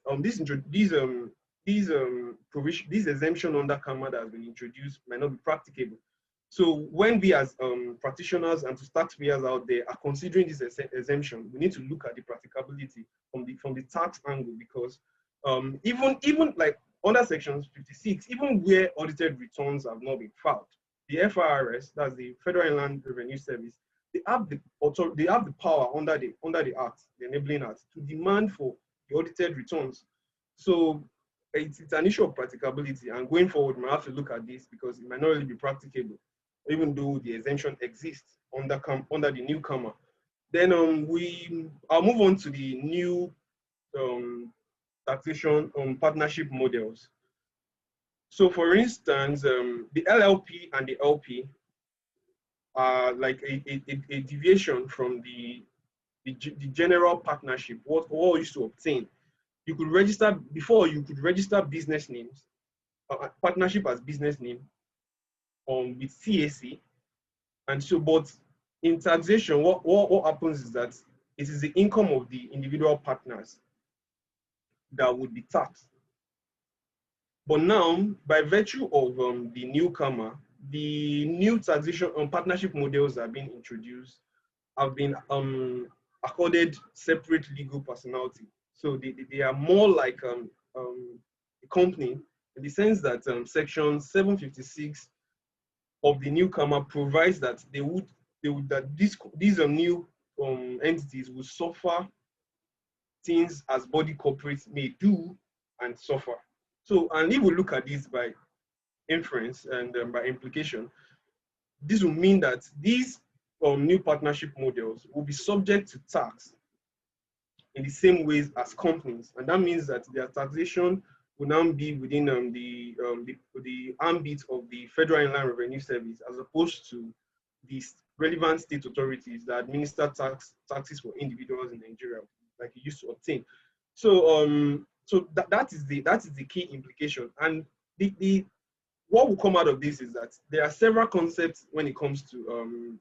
exemption under Cama that has been introduced might not be practicable. So when we as practitioners and to taxpayers out there are considering this exemption, we need to look at the practicability from the tax angle, because even like under section 56, even where audited returns have not been filed, the FIRS, that's the Federal Inland Revenue Service, they have the power under the Act, the Enabling Act, to demand for the audited returns. So it's an issue of practicability, and going forward, we might have to look at this because it might not really be practicable, even though the exemption exists under the newcomer. Then I'll move on to the new taxation partnership models. So for instance, the LLP and the LP are like a deviation from the general partnership, what all used to obtain. you could register, before you could register business names, partnership as business name with CAC. And so, but in taxation, what happens is that it is the income of the individual partners that would be taxed. But now, by virtue of the new Cama, the new taxation partnership models that are being introduced have been accorded separate legal personality. So they are more like a company, in the sense that section 756 of the new Cama provides that these new entities will suffer things as body corporates may do and suffer. So, and if we look at this by inference and by implication, this will mean that these new partnership models will be subject to tax in the same ways as companies, and that means that their taxation will now be within the ambit of the Federal Inland Revenue Service, as opposed to the relevant state authorities that administer taxes for individuals in Nigeria, like it used to obtain. So that is the key implication. And what will come out of this is that there are several concepts when it comes to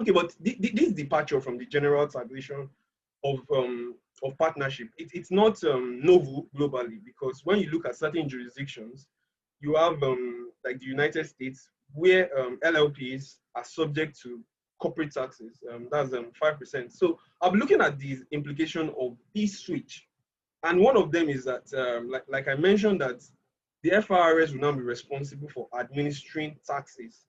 okay, but this departure from the general taxation of partnership, it's not novel globally, because when you look at certain jurisdictions, you have like the United States, where LLPs are subject to corporate taxes. That's 5%. So I'll be looking at the implication of this switch, and one of them is that like I mentioned, that the FRS will now be responsible for administering taxes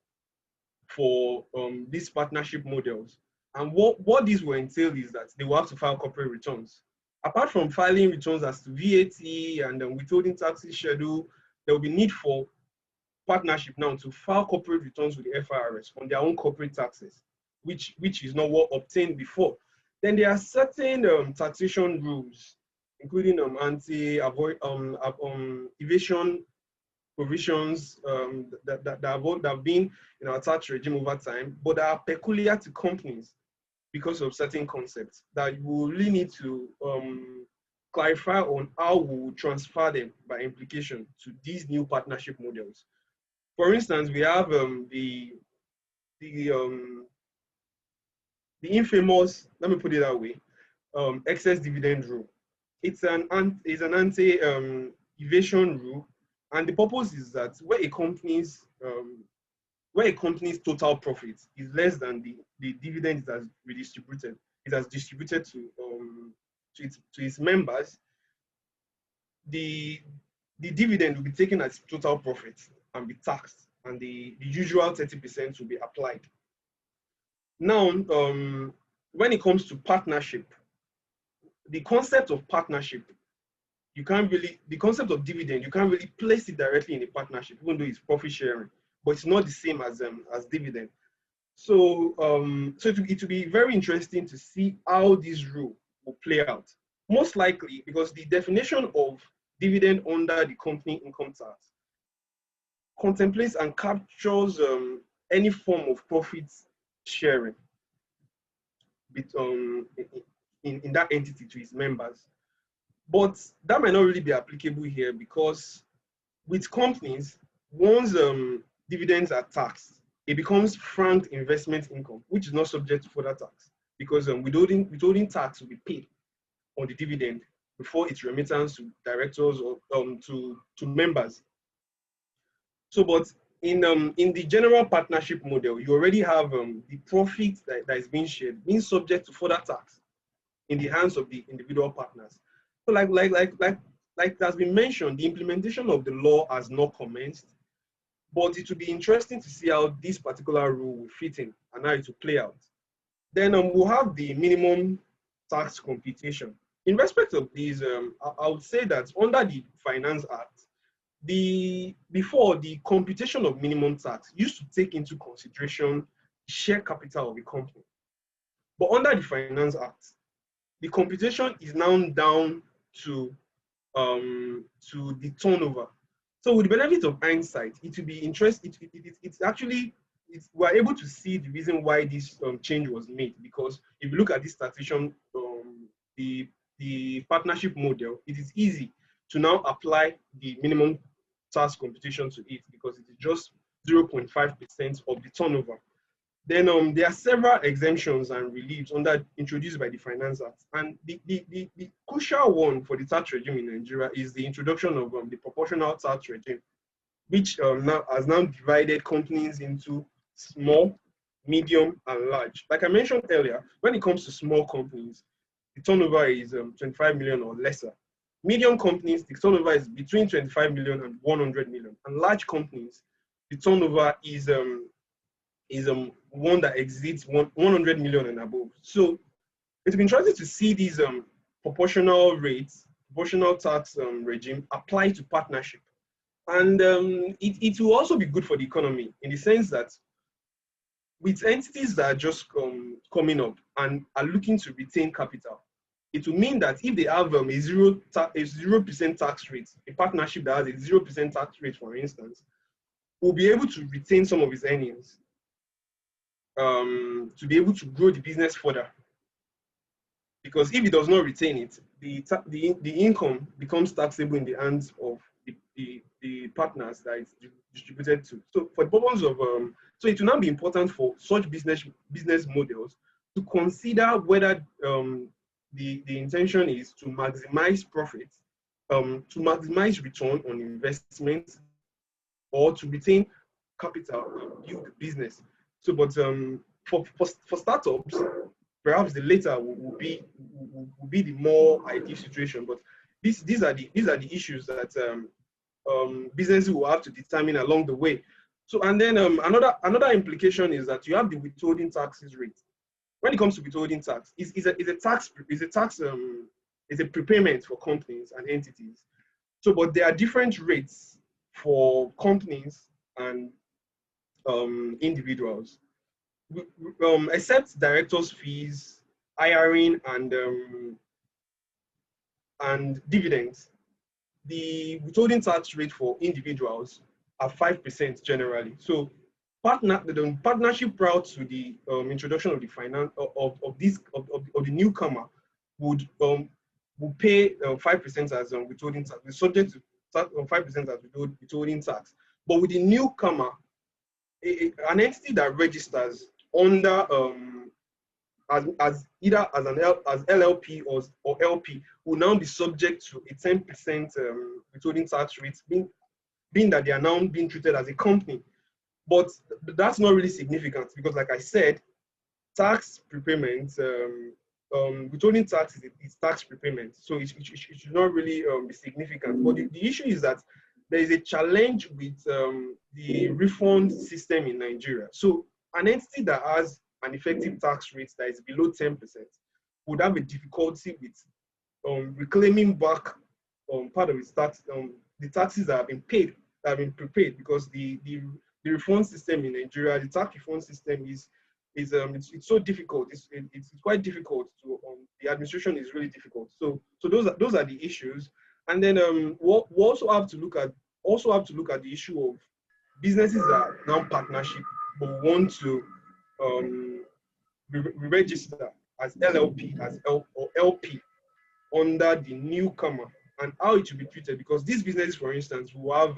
for these partnership models. And what this will entail is that they will have to file corporate returns. Apart from filing returns as to VAT and withholding taxes schedule, there will be need for partnership now to file corporate returns with the FRS on their own corporate taxes, which is not what obtained before. Then there are certain taxation rules, including evasion provisions that have been in our tax regime over time, but that are peculiar to companies because of certain concepts that you will really need to clarify on how we will transfer them by implication to these new partnership models. For instance, we have the infamous, let me put it that way, excess dividend rule. It's an anti-evasion rule, and the purpose is that where a company's total profit is less than the dividend it has redistributed, it has distributed to its members, the dividend will be taken as total profit and be taxed, and the usual 30% will be applied. Now, when it comes to partnership, the concept of partnership, the concept of dividend, you can't really place it directly in a partnership, even though it's profit sharing, but it's not the same as dividend. So, it will be very interesting to see how this rule will play out. Most likely, because the definition of dividend under the company income tax contemplates and captures any form of profit sharing in that entity to its members. But that might not really be applicable here, because with companies, once dividends are taxed, it becomes franked investment income, which is not subject to further tax, because withholding tax will be paid on the dividend before its remittance to directors or to members. So, but in the general partnership model, you already have the profit that is being shared being subject to further tax in the hands of the individual partners. So, like has been mentioned, the implementation of the law has not commenced, but it will be interesting to see how this particular rule will fit in and how it will play out. Then we'll have the minimum tax computation. In respect of these, I would say that under the Finance Act, before the computation of minimum tax used to take into consideration the share capital of a company. But under the Finance Act, the computation is now down to the turnover. So with the benefit of hindsight, it will be interesting. We're able to see the reason why this change was made, because if you look at this taxation, the the partnership model, it is easy to now apply the minimum tax computation to it because it is just 0.5% of the turnover. Then there are several exemptions and reliefs introduced by the Finance Act. And the crucial one for the tax regime in Nigeria is the introduction of the proportional tax regime, which has now divided companies into small, medium, and large. Like I mentioned earlier, when it comes to small companies, the turnover is 25 million or lesser. Medium companies, the turnover is between 25 million and 100 million. And large companies, the turnover is one that exceeds 100 million and above. So it's been interesting to see these proportional rates, proportional tax regime apply to partnership. And it will also be good for the economy in the sense that with entities that are just coming up and are looking to retain capital, it will mean that if they have a 0% tax rate, a partnership that has a 0% tax rate, for instance, will be able to retain some of its earnings to be able to grow the business further. Because if it does not retain it, the income becomes taxable in the hands of the partners that it's distributed to. So for the purpose of, so it will now be important for such business models to consider whether the intention is to maximize profits, to maximize return on investment, or to retain capital and build the business. So, but for startups, perhaps the latter will be the more ideal situation. But these are the issues that businesses will have to determine along the way. So, and then another implication is that you have the withholding taxes rate. When it comes to withholding tax, it's a prepayment for companies and entities. So, but there are different rates for companies and individuals. Except directors' fees, hiring, and dividends, the withholding tax rate for individuals are 5% generally. So, the partnership prior to the introduction of the finance of the newcomer would pay 5% as withholding tax. We're subject to 5% as withholding tax. But with the newcomer, an entity that registers under as either as LLP or LP will now be subject to a 10% withholding tax rate, being that they are now being treated as a company. But that's not really significant because, like I said, tax prepayment, withholding tax is tax prepayment, so it should not really be significant. But the issue is that there is a challenge with the refund system in Nigeria. So an entity that has an effective tax rate that is below 10% would have a difficulty with reclaiming back part of its tax, the taxes that have been paid, that have been prepaid, because the refund system in Nigeria, the tax refund system is it's so difficult. It's quite difficult to the administration is really difficult. So those are the issues. And then we also have to look at the issue of businesses that are now partnership but want to re-register as LLP or LP under the newcomer, and how it should be treated, because these businesses, for instance, will have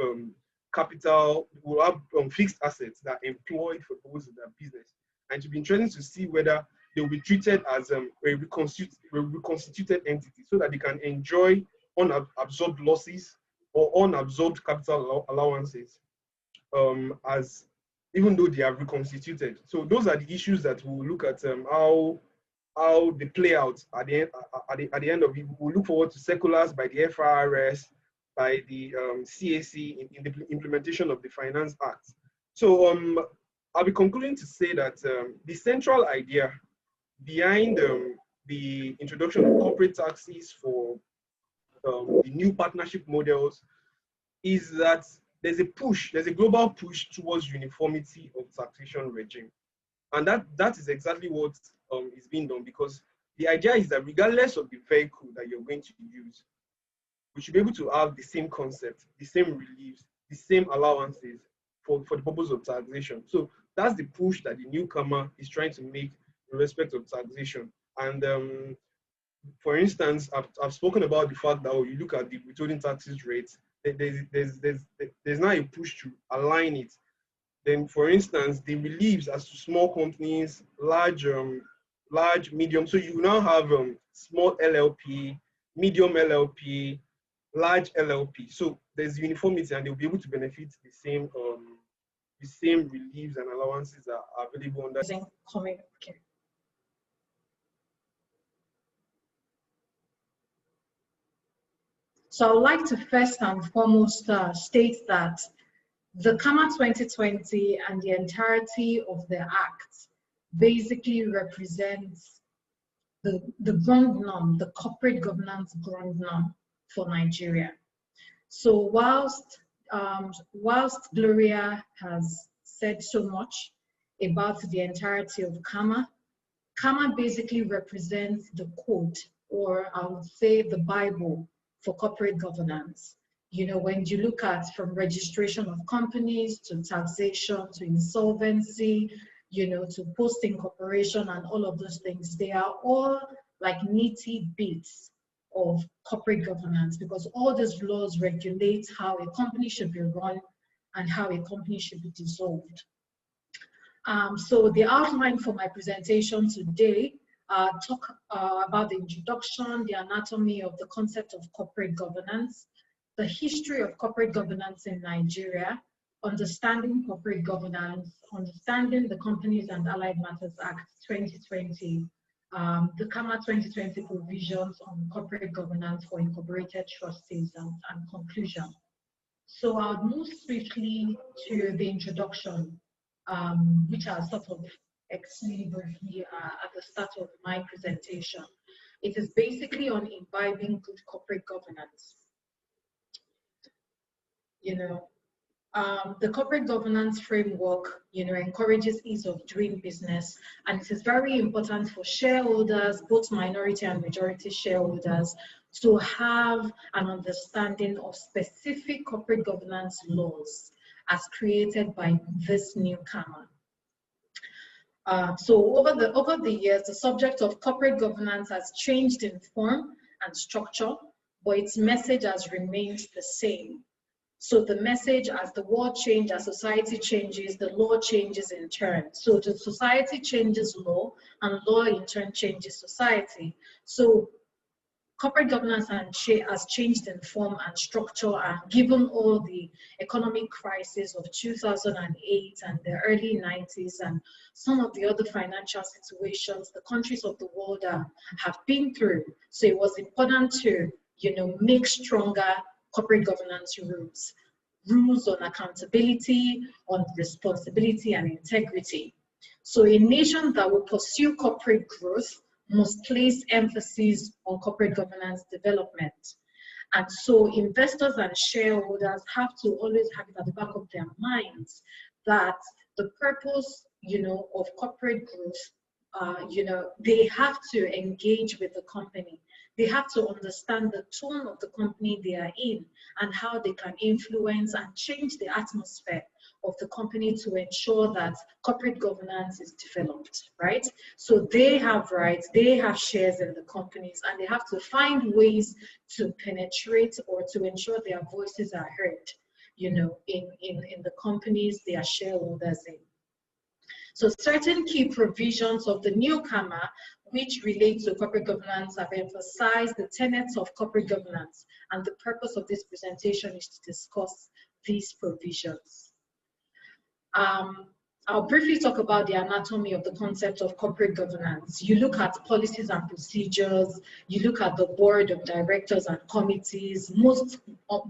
capital, will have fixed assets that are employed for those in their business, and it will be interesting to see whether they will be treated as a reconstituted entity so that they can enjoy unabsorbed losses or unabsorbed capital allowances as even though they are reconstituted. So those are the issues that we'll look at how they play out at the end of it. We'll look forward to circulars by the FRS, by the CAC in the implementation of the Finance Act. So I'll be concluding to say that the central idea behind the introduction of corporate taxes for the new partnership models is that there's a global push towards uniformity of taxation regime. And that is exactly what is being done, because the idea is that regardless of the vehicle that you're going to use, we should be able to have the same concept, the same reliefs, the same allowances for the purpose of taxation. So that's the push that the newcomer is trying to make in respect of taxation. And For instance, I've spoken about the fact that you look at the withholding taxes rates, there's now a push to align it. Then, for instance, the reliefs as to small companies, large, medium. So you now have small LLP, medium LLP, large LLP. So there's uniformity, and they'll be able to benefit the same reliefs and allowances that are available under. Okay. So I would like to first and foremost state that the Cama 2020 and the entirety of the Act basically represents the ground norm, the corporate governance ground norm for Nigeria. So whilst Gloria has said so much about the entirety of Cama, Cama basically represents the code, or I would say the Bible, for corporate governance. You know, when you look at from registration of companies to taxation to insolvency, you know, to post incorporation and all of those things, they are all like nitty bits of corporate governance, because all these laws regulate how a company should be run and how a company should be dissolved. So the outline for my presentation today talk about the introduction, the anatomy of the concept of corporate governance, the history of corporate governance in Nigeria, understanding corporate governance, understanding the Companies and Allied Matters Act 2020, the Cama 2020 provisions on corporate governance for incorporated trustees, and conclusion. So I'll move swiftly to the introduction, which I'll sort of explain briefly at the start of my presentation. It is basically on imbibing good corporate governance. You know, the corporate governance framework, you know, encourages ease of doing business, and it is very important for shareholders, both minority and majority shareholders, to have an understanding of specific corporate governance laws as created by this new Cama. So over the years, the subject of corporate governance has changed in form and structure, but its message has remained the same. So the message, as the world changes, as society changes, the law changes in turn. So the society changes law, and law in turn changes society. So corporate governance has changed in form and structure, and given all the economic crisis of 2008 and the early 90s and some of the other financial situations the countries of the world have been through. So it was important to, you know, make stronger corporate governance rules on accountability, on responsibility and integrity. So a nation that will pursue corporate growth must place emphasis on corporate governance development. And so investors and shareholders have to always have it at the back of their minds that the purpose, you know, of corporate growth, you know, they have to engage with the company. They have to understand the tone of the company they are in and how they can influence and change the atmosphere of the company to ensure that corporate governance is developed, right? So they have rights, they have shares in the companies, and they have to find ways to penetrate or to ensure their voices are heard, you know, in the companies they are shareholders in. So certain key provisions of the new Cama, which relate to corporate governance, have emphasized the tenets of corporate governance, and the purpose of this presentation is to discuss these provisions. I'll briefly talk about the anatomy of the concept of corporate governance. You look at policies and procedures, you look at the board of directors and committees. Most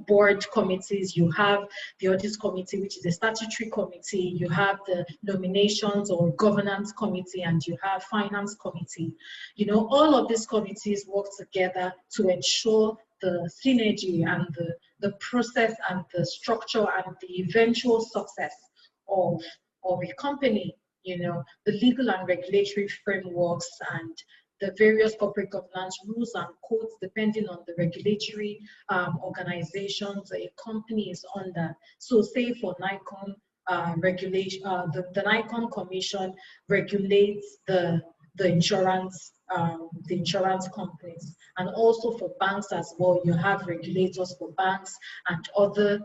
board committees, you have the audit committee, which is a statutory committee, you have the nominations or governance committee, and you have finance committee. You know, all of these committees work together to ensure the synergy and the process and the structure and the eventual success of a company, you know, the legal and regulatory frameworks and the various corporate governance rules and codes depending on the regulatory organizations a company is under. So say for NICOM regulation, the NICOM Commission regulates the the insurance companies, and also for banks as well. You have regulators for banks and other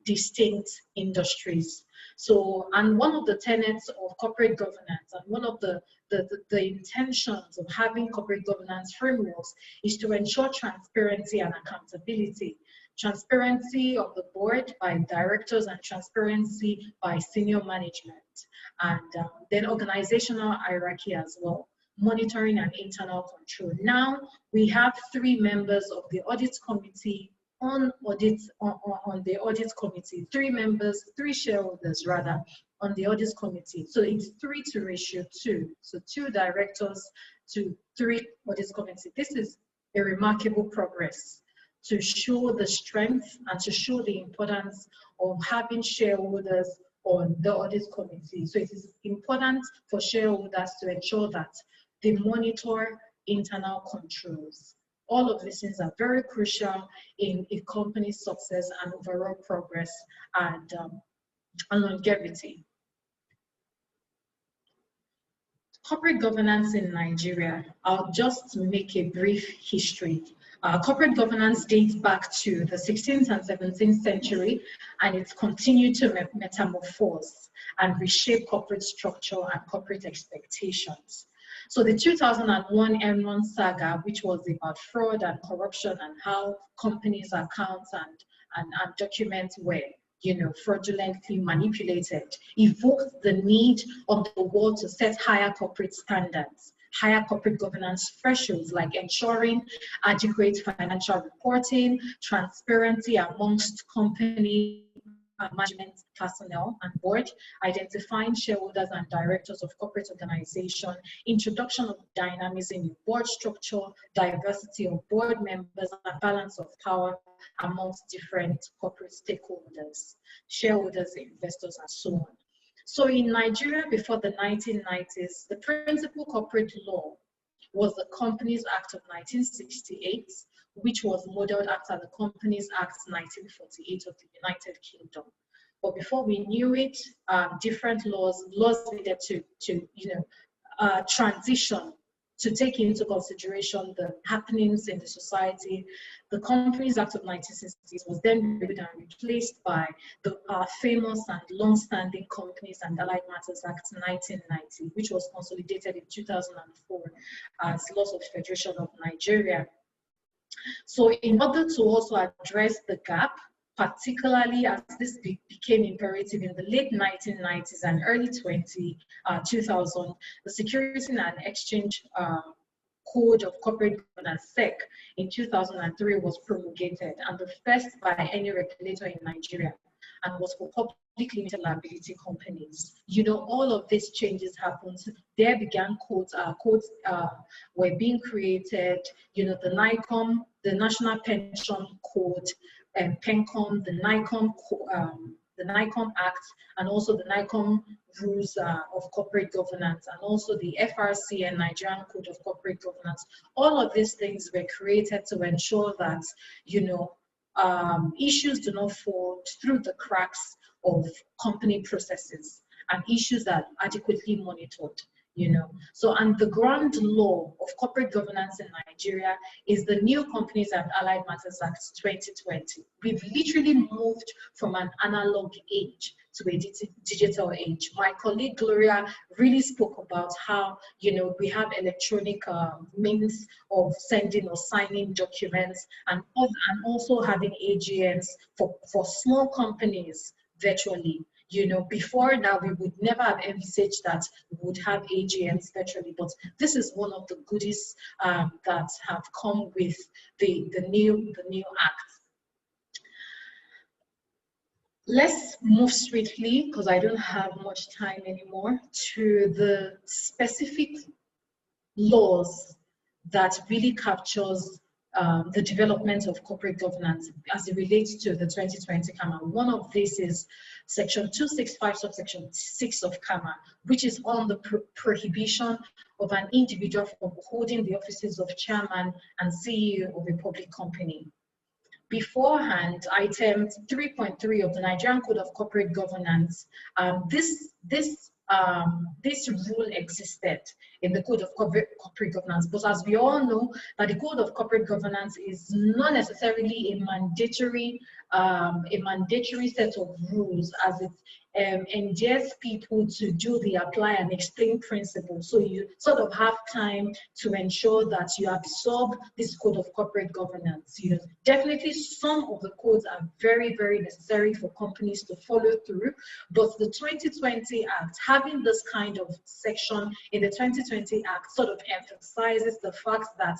distinct industries. So, and one of the tenets of corporate governance, and one of the intentions of having corporate governance frameworks, is to ensure transparency and accountability. Transparency of the board by directors and transparency by senior management, and then organizational hierarchy as well, monitoring and internal control. Now we have 3 members of the audit committee on the audit committee, 3 members, 3 shareholders rather, on the audit committee. So it's 3:2. So 2 directors to 3 audit committee. This is a remarkable progress to show the strength and to show the importance of having shareholders on the audit committee. So it is important for shareholders to ensure that they monitor internal controls. All of these things are very crucial in a company's success and overall progress and longevity. Corporate governance in Nigeria. I'll just make a brief history. Corporate governance dates back to the 16th and 17th century, and it's continued to metamorphose and reshape corporate structure and corporate expectations. So the 2001 Enron saga, which was about fraud and corruption and how companies' accounts and documents were fraudulently manipulated, evoked the need of the world to set higher corporate standards, higher corporate governance thresholds, like ensuring adequate financial reporting, transparency amongst company management personnel and board, identifying shareholders and directors of corporate organization, introduction of dynamism in board structure, diversity of board members, and balance of power amongst different corporate stakeholders, shareholders, investors, and so on. So in Nigeria before the 1990s, the principal corporate law was the Companies Act of 1968, which was modeled after the Companies Act 1948 of the United Kingdom. But before we knew it, different laws needed to transition to take into consideration the happenings in the society. The Companies Act of 1960 was then reviewed and replaced by the famous and long-standing Companies and Allied Matters Act 1990, which was consolidated in 2004 as Laws of Federation of Nigeria. So in order to also address the gap, particularly as this became imperative in the late 1990s and early 2000, the Securities and Exchange Code of Corporate Governance, SEC, in 2003 was promulgated, and the first by any regulator in Nigeria, and was for public limited liability companies. All of these changes happened. There began codes were being created, the NICOM, the National Pension Code, and PENCOM, the NICOM Act, and also the NICOM Rules of Corporate Governance, and also the FRC and Nigerian Code of Corporate Governance. All of these things were created to ensure that, issues do not fall through the cracks of company processes, and issues are adequately monitored. So, and the ground law of corporate governance in Nigeria is the new Companies and Allied Matters Act 2020. We've literally moved from an analog age to a digital age. My colleague Gloria really spoke about how, we have electronic means of sending or signing documents, and also having AGMs for small companies virtually. Before now, we would never have envisaged that we would have AGMs virtually, but this is one of the goodies that have come with the new act. Let's move swiftly, because I don't have much time anymore, to the specific laws that really captures the development of corporate governance as it relates to the 2020 Cama. One of these is Section 265, subsection 6 of Cama, which is on the prohibition of an individual from holding the offices of chairman and CEO of a public company. Beforehand, item 3.3 of the Nigerian Code of Corporate Governance, this this rule existed in the Code of Corporate Governance, but as we all know, that the Code of Corporate Governance is not necessarily a mandatory set of rules, as it endears people to do the apply and explain principle. So you sort of have time to ensure that you absorb this Code of Corporate Governance. You know, definitely some of the codes are very, very necessary for companies to follow through, but the 2020 Act, having this kind of section in the 2020 Act sort of emphasizes the fact that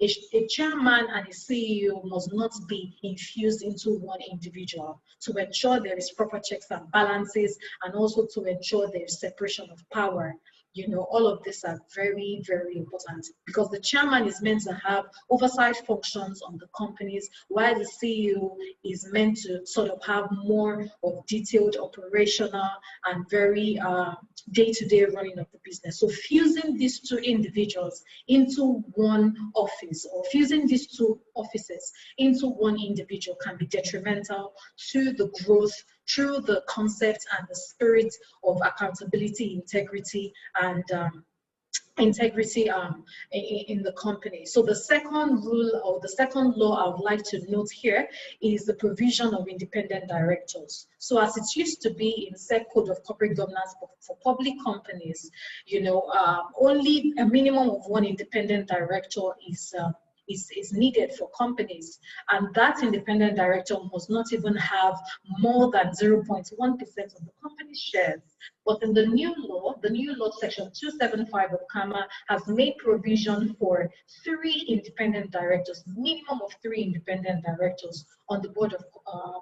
a chairman and a CEO must not be infused into one individual, to ensure there is proper checks and balances, and also to ensure there is separation of power. You know, all of these are very, very important, because the chairman is meant to have oversight functions on the companies, while the CEO is meant to sort of have more of detailed operational and very day-to-day running of the business. So fusing these two individuals into one office, or fusing these two offices into one individual, can be detrimental to the growth through the concept and the spirit of accountability, integrity, and integrity in the company. So the second rule, or the second law I would like to note here, is the provision of independent directors. So as it used to be in said Code of Corporate Governance for public companies, you know, only a minimum of one independent director is needed for companies, and that independent director must not even have more than 0.1% of the company's shares. But in the new law section 275 of Cama has made provision for 3 independent directors, minimum of 3 independent directors on the board of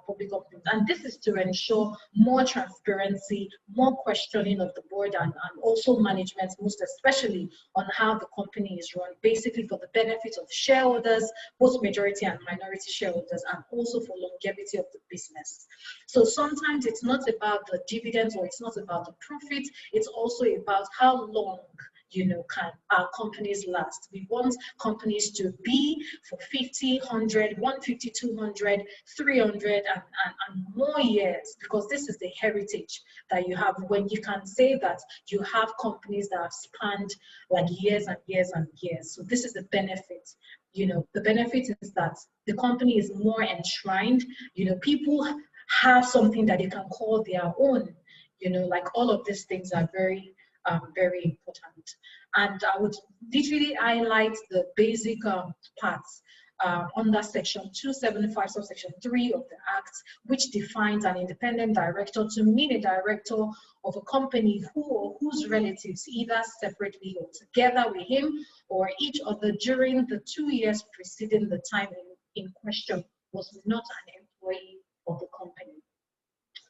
public companies. And this is to ensure more transparency, more questioning of the board, and also management, most especially on how the company is run, basically for the benefit of shareholders, both majority and minority shareholders, and also for longevity of the business. So sometimes it's not about the dividends, or it's not about the profit, it's also about how long, you know, can our companies last. We want companies to be for 50, 100, 150, 200, 300, and more years, because this is the heritage that you have when you can say that you have companies that have spanned like years and years and years. So this is the benefit. You know, the benefit is that the company is more enshrined. You know, people have something that they can call their own. You know, like all of these things are very, very important. And I would literally highlight the basic parts under section 275, subsection 3 of the Act, which defines an independent director to mean a director of a company who or whose relatives, either separately or together with him or each other during the 2 years preceding the time in question, was not an employee of the company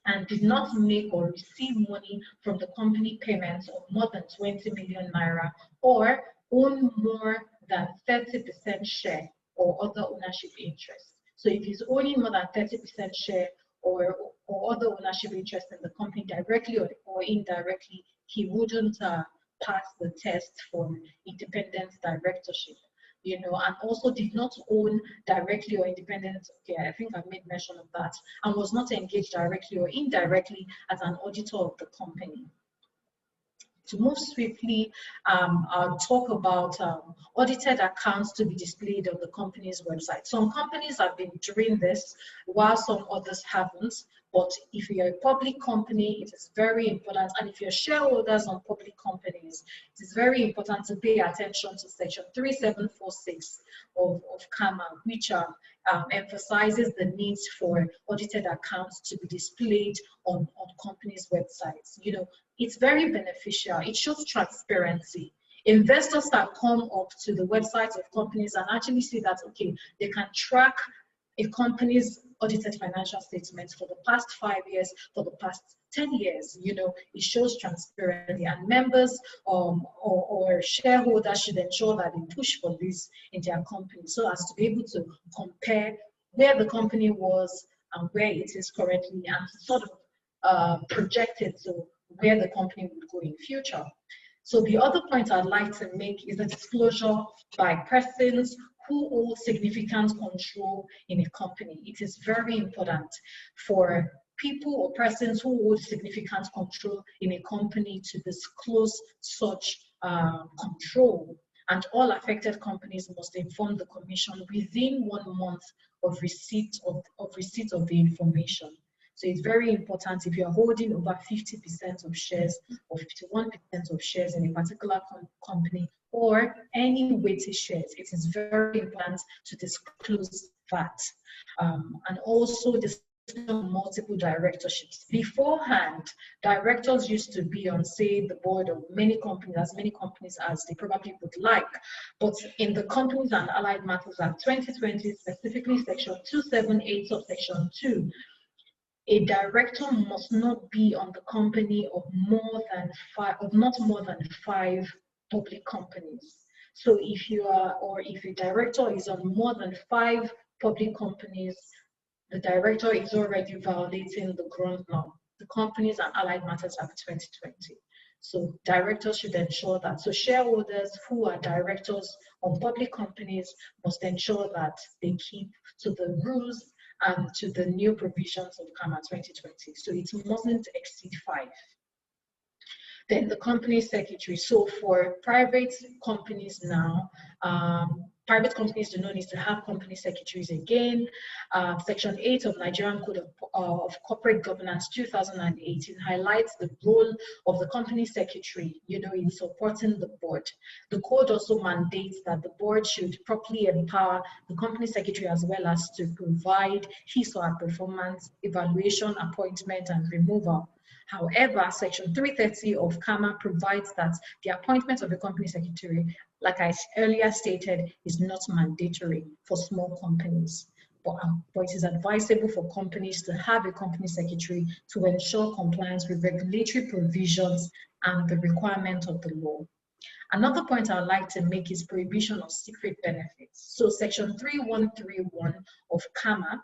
and did not make or receive money from the company payments of more than 20 million naira, or own more than 30% share or other ownership interest. So if he's owning more than 30% share or other ownership interest in the company directly or indirectly, he wouldn't pass the test for independent directorship. You know, and also did not own directly or independently, okay, I think I made mention of that, and was not engaged directly or indirectly as an auditor of the company. To move swiftly, I'll talk about audited accounts to be displayed on the company's website. Some companies have been doing this, while some others haven't. But if you're a public company, it is very important. And if you're shareholders on public companies, it is very important to pay attention to section 3746 of Cama, which emphasizes the needs for audited accounts to be displayed on companies' websites. You know, it's very beneficial. It shows transparency. Investors can come up to the websites of companies and actually see that, okay, they can track a company's audited financial statements for the past 5 years, for the past 10 years. You know, it shows transparency, and members or shareholders should ensure that they push for this in their company, so as to be able to compare where the company was and where it is currently, and sort of project it to where the company would go in future. So the other point I'd like to make is the disclosure by persons who hold significant control in a company. It is very important for people or persons who hold significant control in a company to disclose such control. And all affected companies must inform the Commission within 1 month of receipt of the information. So it's very important if you're holding over 50% of shares or 51% of shares in a particular company or any weighted shares, it is very important to disclose that. And also multiple directorships. Beforehand, directors used to be on, say, the board of many companies as they probably would like. But in the Companies and Allied Matters Act 2020, specifically Section 278 of Section 2, a director must not be on the company of not more than 5 public companies. So if a director is on more than 5 public companies, the director is already violating the ground law, the Companies and Allied Matters Act 2020. So directors should ensure that. So shareholders who are directors of public companies must ensure that they keep to the rules and to the new provisions of Cama 2020. So it mustn't exceed 5. Then the company secretary. So for private companies now, private companies do not need to have company secretaries again. Section 8 of Nigerian Code of Corporate Governance 2018 highlights the role of the company secretary, in supporting the board. The code also mandates that the board should properly empower the company secretary as well as to provide his or her performance evaluation, appointment, and removal. However, Section 330 of Cama provides that the appointment of a company secretary, like I earlier stated, is not mandatory for small companies. But it is advisable for companies to have a company secretary to ensure compliance with regulatory provisions and the requirement of the law. Another point I would like to make is prohibition of secret benefits. So Section 3131 of Cama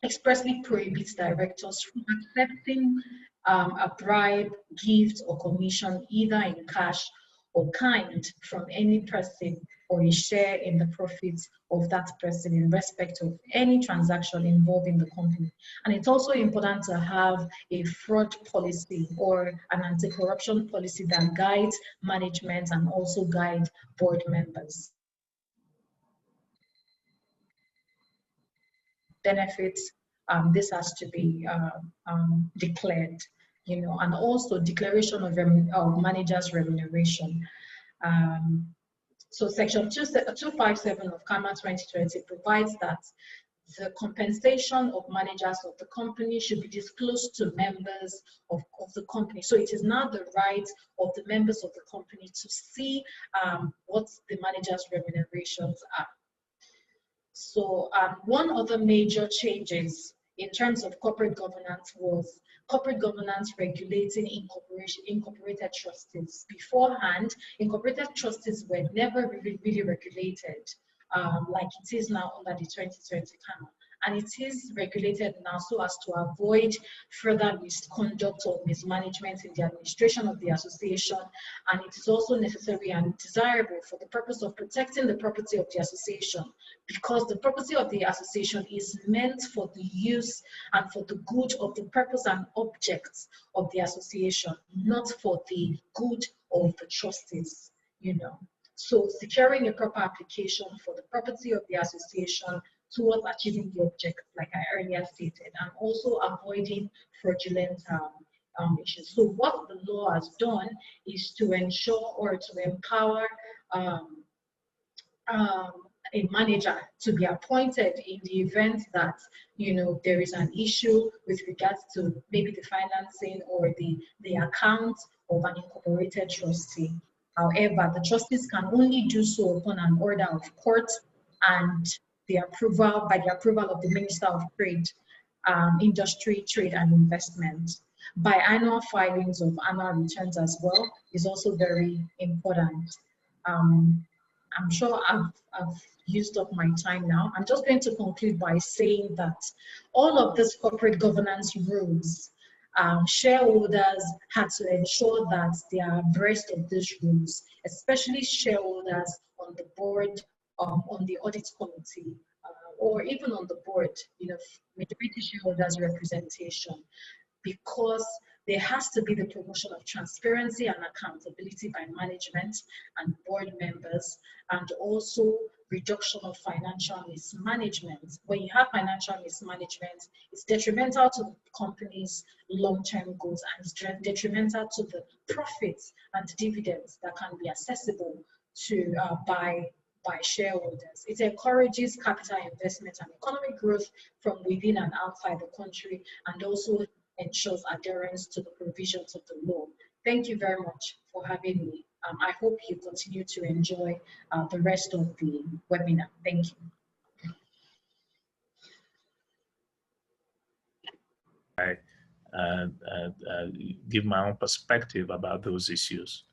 expressly prohibits directors from accepting a bribe, gift, or commission, either in cash or kind, from any person or a share in the profits of that person in respect of any transaction involving the company. And it's also important to have a fraud policy or an anti-corruption policy that guides management and also guide board members. Benefits, this has to be declared, and also declaration of managers' remuneration. So Section 257 of Cama 2020 provides that the compensation of managers of the company should be disclosed to members of the company. So it is now the right of the members of the company to see what the managers' remunerations are. So one other major changes in terms of corporate governance was corporate governance regulating incorporated trustees. Beforehand, incorporated trustees were never really regulated like it is now under the 2020 Cama. And it is regulated now so as to avoid further misconduct or mismanagement in the administration of the association. And it is also necessary and desirable for the purpose of protecting the property of the association, because the property of the association is meant for the use and for the good of the purpose and objects of the association, not for the good of the trustees, So securing a proper application for the property of the association towards achieving the object, like I earlier stated, and also avoiding fraudulent issues. So what the law has done is to ensure or to empower a manager to be appointed in the event that there is an issue with regards to maybe the financing or the account of an incorporated trustee. However, the trustees can only do so upon an order of court and the approval of the Minister of Trade, Industry, Trade and Investment. Biannual filings of annual returns as well is also very important. I'm sure I've used up my time now. I'm just going to conclude by saying that all of these corporate governance rules, shareholders had to ensure that they are abreast of these rules, especially shareholders on the board, on the audit committee, or even on the board, majority shareholders representation, because there has to be the promotion of transparency and accountability by management and board members, and also reduction of financial mismanagement. When you have financial mismanagement, it's detrimental to the company's long-term goals, and it's detrimental to the profits and dividends that can be accessible to by shareholders. It encourages capital investment and economic growth from within and outside the country, and also ensures adherence to the provisions of the law. Thank you very much for having me. I hope you continue to enjoy the rest of the webinar. Thank you. I give my own perspective about those issues.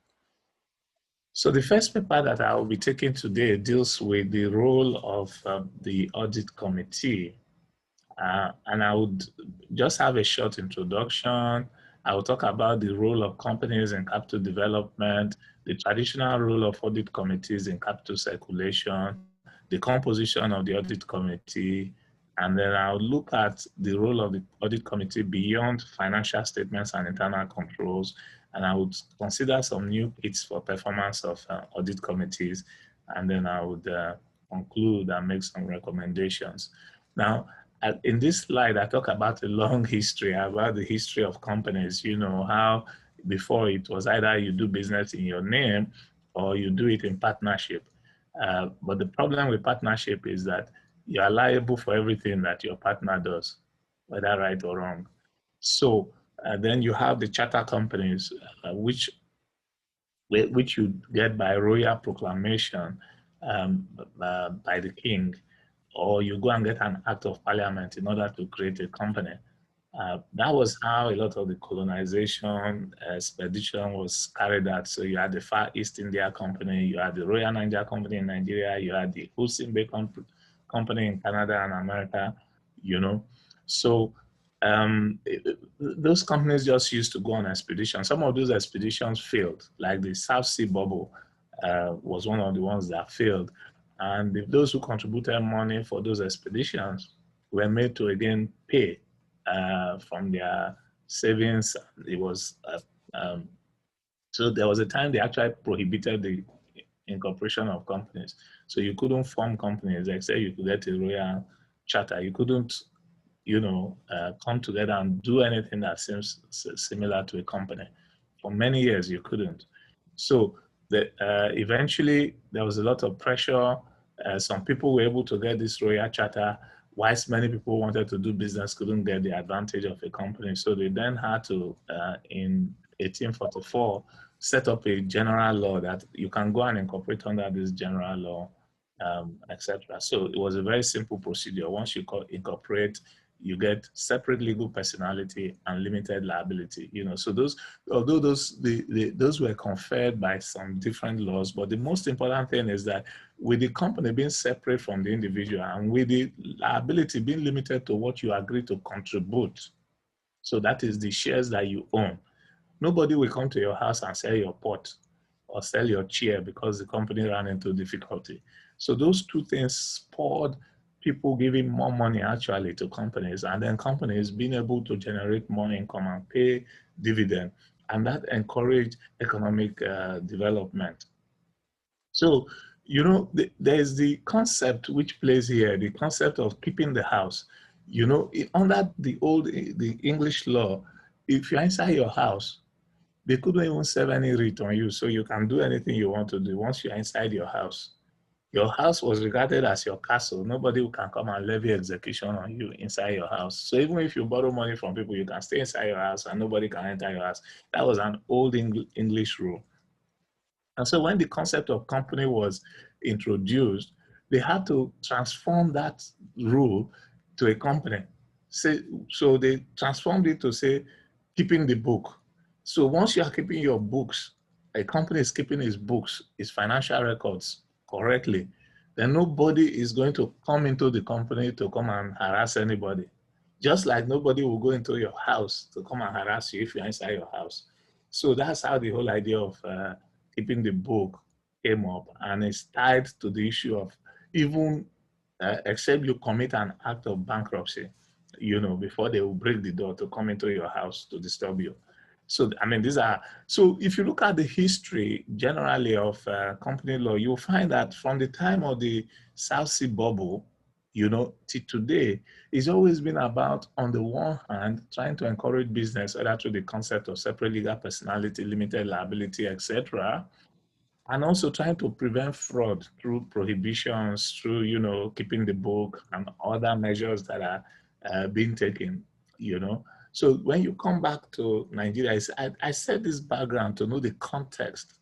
So the first paper that I will be taking today deals with the role of the audit committee. And I would just have a short introduction. I will talk about the role of companies in capital development, the traditional role of audit committees in capital circulation, the composition of the audit committee, and then I'll look at the role of the audit committee beyond financial statements and internal controls, and I would consider some new pits for performance of audit committees, and then I would conclude and make some recommendations. Now, in this slide, I talk about a long history, about the history of companies, how before it was either you do business in your name or you do it in partnership. But the problem with partnership is that you are liable for everything that your partner does, whether right or wrong. So then you have the charter companies, which you get by royal proclamation by the king, or you go and get an act of parliament in order to create a company. That was how a lot of the colonization expedition was carried out. So you had the Far East India Company, you had the Royal Niger Company in Nigeria, you had the Hudson Bay Company in Canada and America, So those companies just used to go on expeditions. Some of those expeditions failed, like the South Sea Bubble was one of the ones that failed. And if those who contributed money for those expeditions were made to again pay from their savings, it was so there was a time they actually prohibited the incorporation of companies. So you couldn't form companies except you could get a royal charter. You couldn't, come together and do anything that seems similar to a company. For many years, you couldn't. So eventually, there was a lot of pressure. Some people were able to get this royal charter, whilst many people wanted to do business couldn't get the advantage of a company. So they then had to, in 1844, set up a general law that you can go and incorporate under this general law, etc. So it was a very simple procedure. Once you incorporate, you get separate legal personality and limited liability. So although those were conferred by some different laws, but the most important thing is that with the company being separate from the individual and with the liability being limited to what you agree to contribute, so that is the shares that you own. Nobody will come to your house and sell your pot or sell your chair because the company ran into difficulty. So those two things spurred people giving more money actually to companies, and then companies being able to generate more income and pay dividend, and that encouraged economic development. So, there's the concept which plays here, the concept of keeping the house. Under the English law, if you're inside your house, they couldn't even serve any writ on you, so you can do anything you want to do once you're inside your house. Your house was regarded as your castle. Nobody can come and levy execution on you inside your house. So even if you borrow money from people, you can stay inside your house and nobody can enter your house. That was an old English rule. And so when the concept of company was introduced, they had to transform that rule to a company. So they transformed it to say, keeping the book. So once you are keeping your books, a company is keeping its books, its financial records correctly, then nobody is going to come into the company to come and harass anybody. Just like nobody will go into your house to come and harass you if you're inside your house. So that's how the whole idea of keeping the book came up, and it's tied to the issue of even except you commit an act of bankruptcy, you know, before they will break the door to come into your house to disturb you. So, I mean, so if you look at the history generally of company law, you'll find that from the time of the South Sea bubble, you know, to today, it's always been about, on the one hand, trying to encourage business, either through the concept of separate legal personality, limited liability, etc., and also trying to prevent fraud through prohibitions, through, you know, keeping the book and other measures that are being taken, you know. So when you come back to Nigeria, I set this background to know the context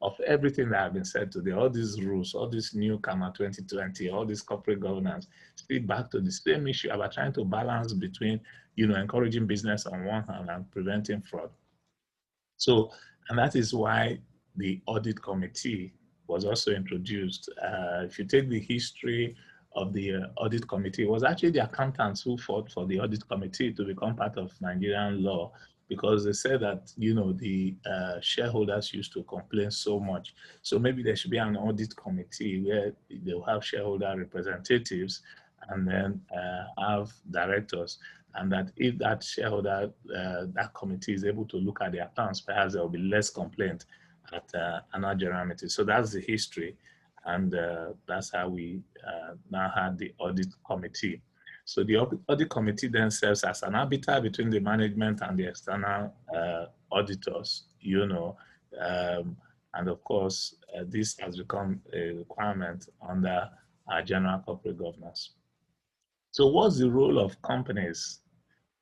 of everything that have been said today, all these rules, all this new Cama 2020, all this corporate governance, speak back to the same issue about trying to balance between, you know, encouraging business on one hand and preventing fraud. So, and that is why the audit committee was also introduced. If you take the history of the audit committee, it was actually the accountants who fought for the audit committee to become part of Nigerian law, because they said that, you know, the shareholders used to complain so much. So maybe there should be an audit committee where they'll have shareholder representatives and then have directors. And that if that shareholder, that committee is able to look at the accounts, perhaps there will be less complaint at annual general meeting. So that's the history. And that's how we now had the audit committee. So the audit committee then serves as an arbiter between the management and the external auditors, you know. And of course, this has become a requirement under our general corporate governance. So what's the role of companies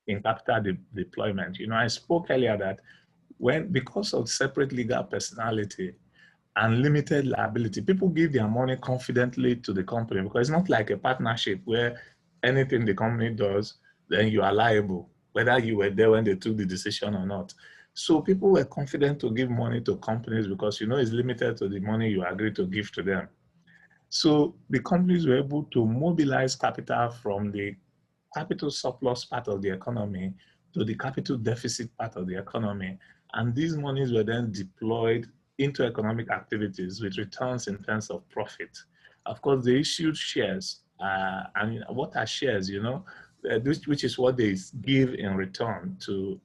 in capital deployment? You know, I spoke earlier that because of separate legal personality and limited liability, people give their money confidently to the company, because it's not like a partnership where anything the company does, then you are liable, whether you were there when they took the decision or not. So people were confident to give money to companies because, you know, it's limited to the money you agree to give to them. So the companies were able to mobilize capital from the capital surplus part of the economy to the capital deficit part of the economy. And these monies were then deployed into economic activities with returns in terms of profit. Of course, they issued shares. And what are shares, you know, which is what they give in return to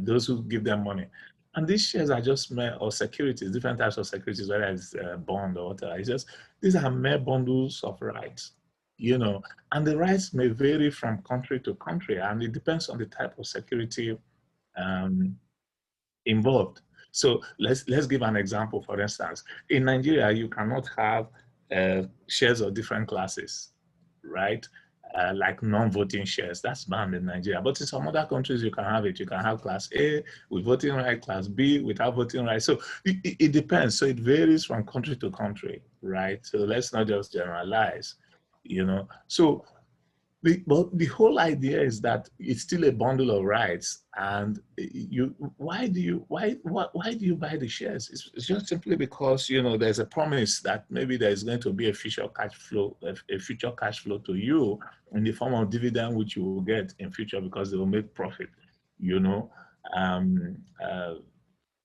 those who give them money. And these shares are just mere, or securities, different types of securities, whether it's bond or whatever. It's just, these are mere bundles of rights, you know, and the rights may vary from country to country, and it depends on the type of security involved. So let's give an example. For instance, in Nigeria, you cannot have shares of different classes, right? Like non-voting shares, that's banned in Nigeria. But in some other countries, you can have it. You can have class A with voting right, class B without voting right. So it depends. So it varies from country to country, right? So let's not just generalize, you know. So but the whole idea is that it's still a bundle of rights, and why do you buy the shares? It's just simply because, you know, there's a promise that maybe there's going to be a future cash flow to you in the form of dividend, which you will get in future because they will make profit, you know.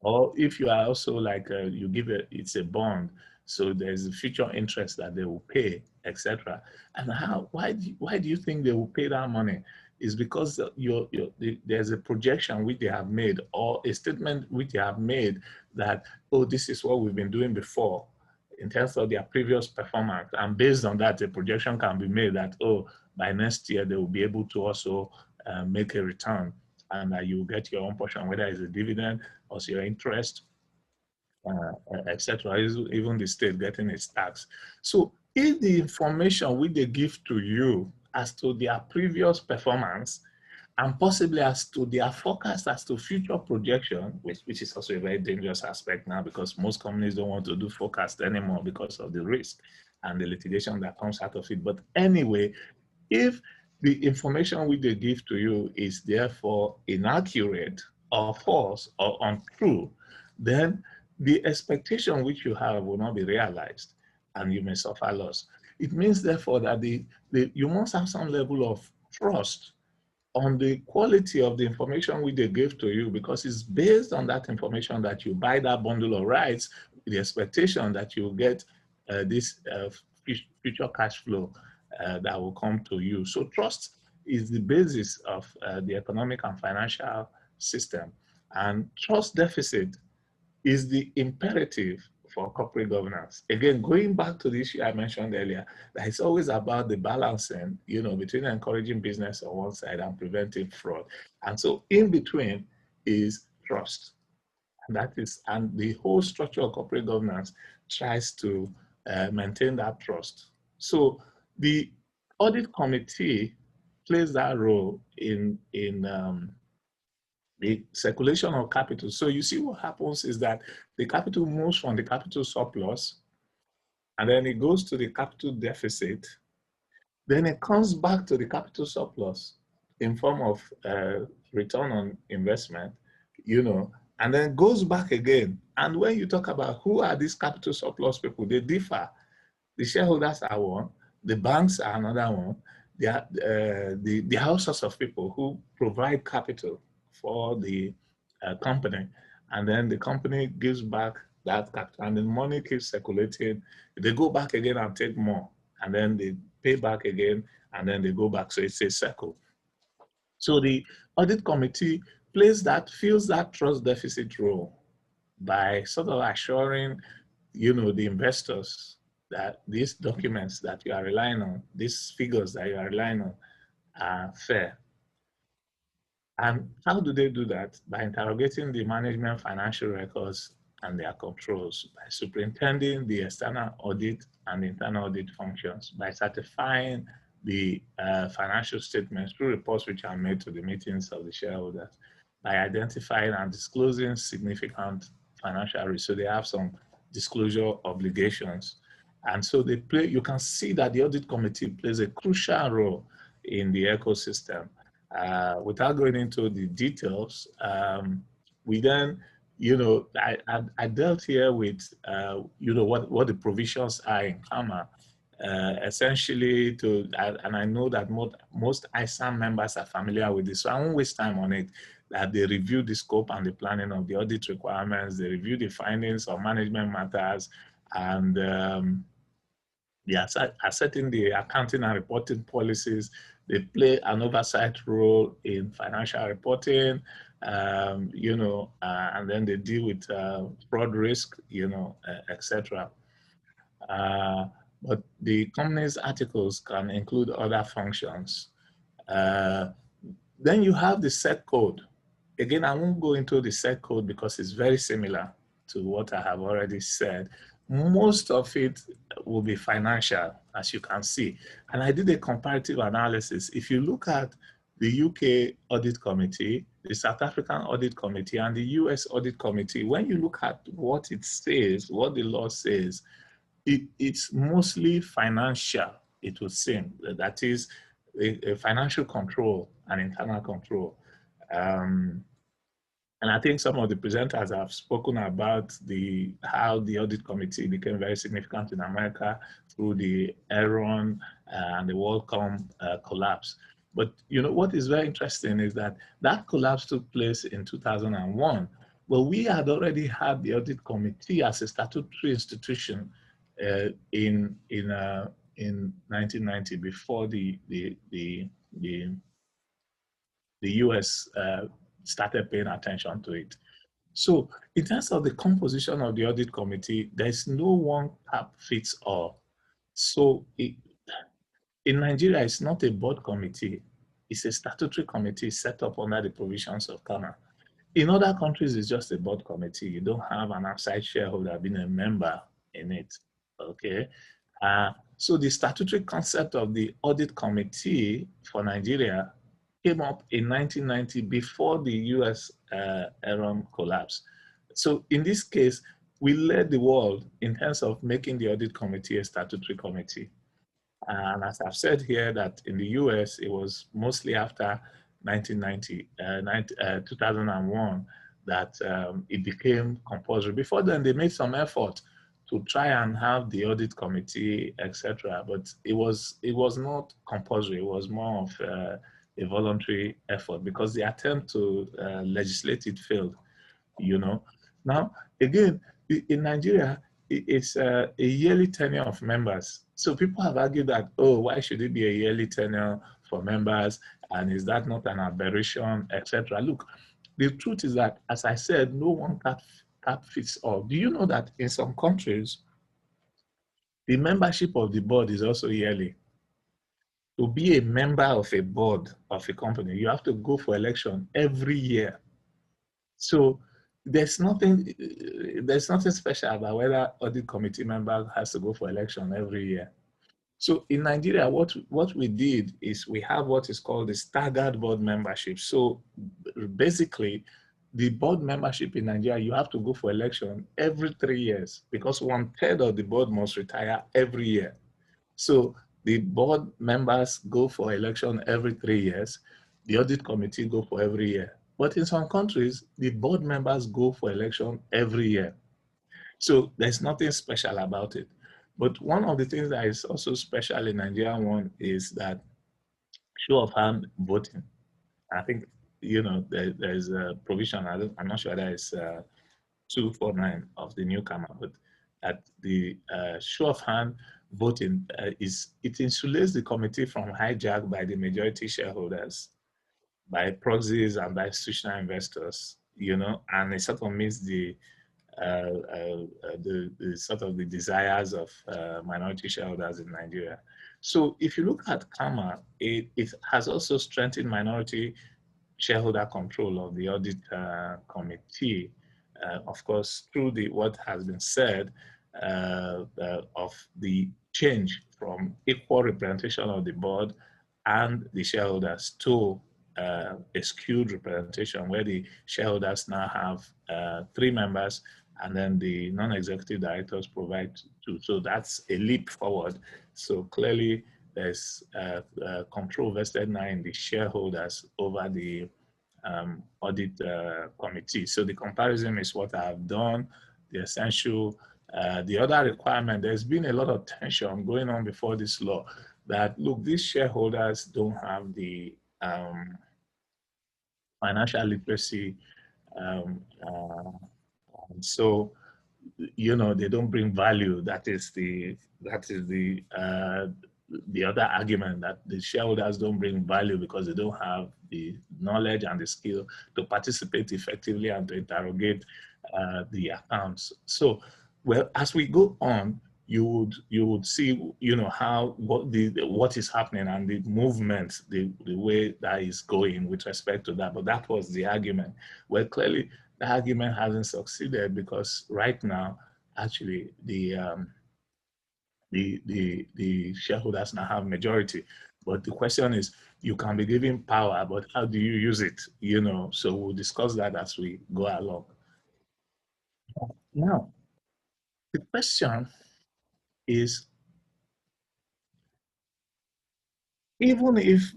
Or if you are also like you give it's a bond, so there's a future interest that they will pay, etc. And why do you think they will pay that money? Is because there's a projection which they have made, or a statement which they have made that, oh, this is what we've been doing before in terms of their previous performance, and based on that, a projection can be made that, oh, by next year they will be able to also make a return, and that you get your own portion, whether it's a dividend or your interest, etc. Even the state getting its tax. So if the information which they give to you as to their previous performance, and possibly as to their forecast as to future projection, which is also a very dangerous aspect now, because most companies don't want to do forecast anymore because of the risk and the litigation that comes out of it. But anyway, if the information which they give to you is therefore inaccurate or false or untrue, then the expectation which you have will not be realized, and you may suffer loss. It means therefore that you must have some level of trust on the quality of the information which they gave to you, because it's based on that information that you buy that bundle of rights, the expectation that you get this future cash flow that will come to you. So trust is the basis of the economic and financial system. And trust deficit is the imperative for corporate governance. Again, going back to the issue I mentioned earlier, that it's always about the balancing, between encouraging business on one side and preventing fraud. And so in between is trust. And the whole structure of corporate governance tries to maintain that trust. So the audit committee plays that role in the circulation of capital. So you see what happens is that the capital moves from the capital surplus, and then it goes to the capital deficit. Then it comes back to the capital surplus in form of return on investment, and then goes back again. And when you talk about who are these capital surplus people, they differ. The shareholders are one, the banks are another one. They are the houses of people who provide capital for the company, and then the company gives back that capital, and the money keeps circulating. They go back again and take more, and then they pay back again, and then they go back. So it's a circle. So the audit committee fills that trust deficit role by sort of assuring, the investors that these documents that you are relying on, these figures that you are relying on, are fair. And how do they do that? By interrogating the management financial records and their controls, by superintending the external audit and internal audit functions, by certifying the financial statements through reports which are made to the meetings of the shareholders, by identifying and disclosing significant financial risks. So they have some disclosure obligations. And so you can see that the audit committee plays a crucial role in the ecosystem. Without going into the details, we then, I dealt here with, what the provisions are in Cama, essentially and I know that most ISAM members are familiar with this, so I won't waste time on it, that they review the scope and the planning of the audit requirements, they review the findings of management matters, and they are setting the accounting and reporting policies. They play an oversight role in financial reporting, and then they deal with fraud risk, etc. But the company's articles can include other functions. Then you have the set code. Again, I won't go into the set code because it's very similar to what I have already said. Most of it will be financial, as you can see. And I did a comparative analysis. If you look at the UK Audit Committee, the South African Audit Committee, and the US Audit Committee, when you look at what it says, what the law says, it's mostly financial, it would seem. That is a financial control and internal control. And I think some of the presenters have spoken about how the audit committee became very significant in America through the Enron and the WorldCom collapse. But what is very interesting is that collapse took place in 2001. Well, we had already had the audit committee as a statutory institution in 1990, before the US started paying attention to it. So in terms of the composition of the audit committee, there's no one cap fits all. So in Nigeria, it's not a board committee. It's a statutory committee set up under the provisions of Cama. In other countries, it's just a board committee. You don't have an outside shareholder being a member in it, okay? So the statutory concept of the audit committee for Nigeria came up in 1990 before the US Enron collapse. So in this case, we led the world in terms of making the audit committee a statutory committee. And as I've said here, that in the US, it was mostly after 2001 that it became compulsory. Before then, they made some effort to try and have the audit committee, etc. But it was not compulsory. It was more of a voluntary effort, because the attempt to legislate it failed, Now, again, in Nigeria, it's a yearly tenure of members So people have argued that, oh, why should it be a yearly tenure for members? And is that not an aberration, etc.? Look, the truth is that, as I said, no one cap fits all. Do you know that in some countries, the membership of the board is also yearly? To be a member of a board of a company, you have to go for election every year. So there's nothing special about whether audit committee member has to go for election every year. So in Nigeria, what we did is we have what is called the staggered board membership. So basically, the board membership in Nigeria, you have to go for election every 3 years because 1/3 of the board must retire every year. So the board members go for election every 3 years. The audit committee go for every year. But in some countries, the board members go for election every year. So there's nothing special about it. But one of the things that is also special in Nigeria one is that show of hand voting. I think, there's a provision, I'm not sure that it's 249 of the new Cama, but at the show of hand voting it insulates the committee from hijack by the majority shareholders, by proxies and by institutional investors, and it sort of meets the sort of the desires of minority shareholders in Nigeria. So if you look at Cama, it has also strengthened minority shareholder control of the audit committee, of course, through what has been said of the change from equal representation of the board and the shareholders to a skewed representation where the shareholders now have 3 members and then the non-executive directors provide 2. So that's a leap forward. So clearly there's control vested now in the shareholders over the audit committee. So the comparison is what I have done, the essential. The other requirement, there's been a lot of tension going on before this law that, look, these shareholders don't have the financial literacy. So, they don't bring value. That is the other argument, that the shareholders don't bring value because they don't have the knowledge and the skill to participate effectively and to interrogate the accounts. So, well, as we go on, you would see, how what is happening and the movement, the way that is going with respect to that. But that was the argument. Well, clearly the argument hasn't succeeded because right now, actually, the shareholders now have majority. But the question is, you can be given power, but how do you use it? So we'll discuss that as we go along. Now, the question is, even if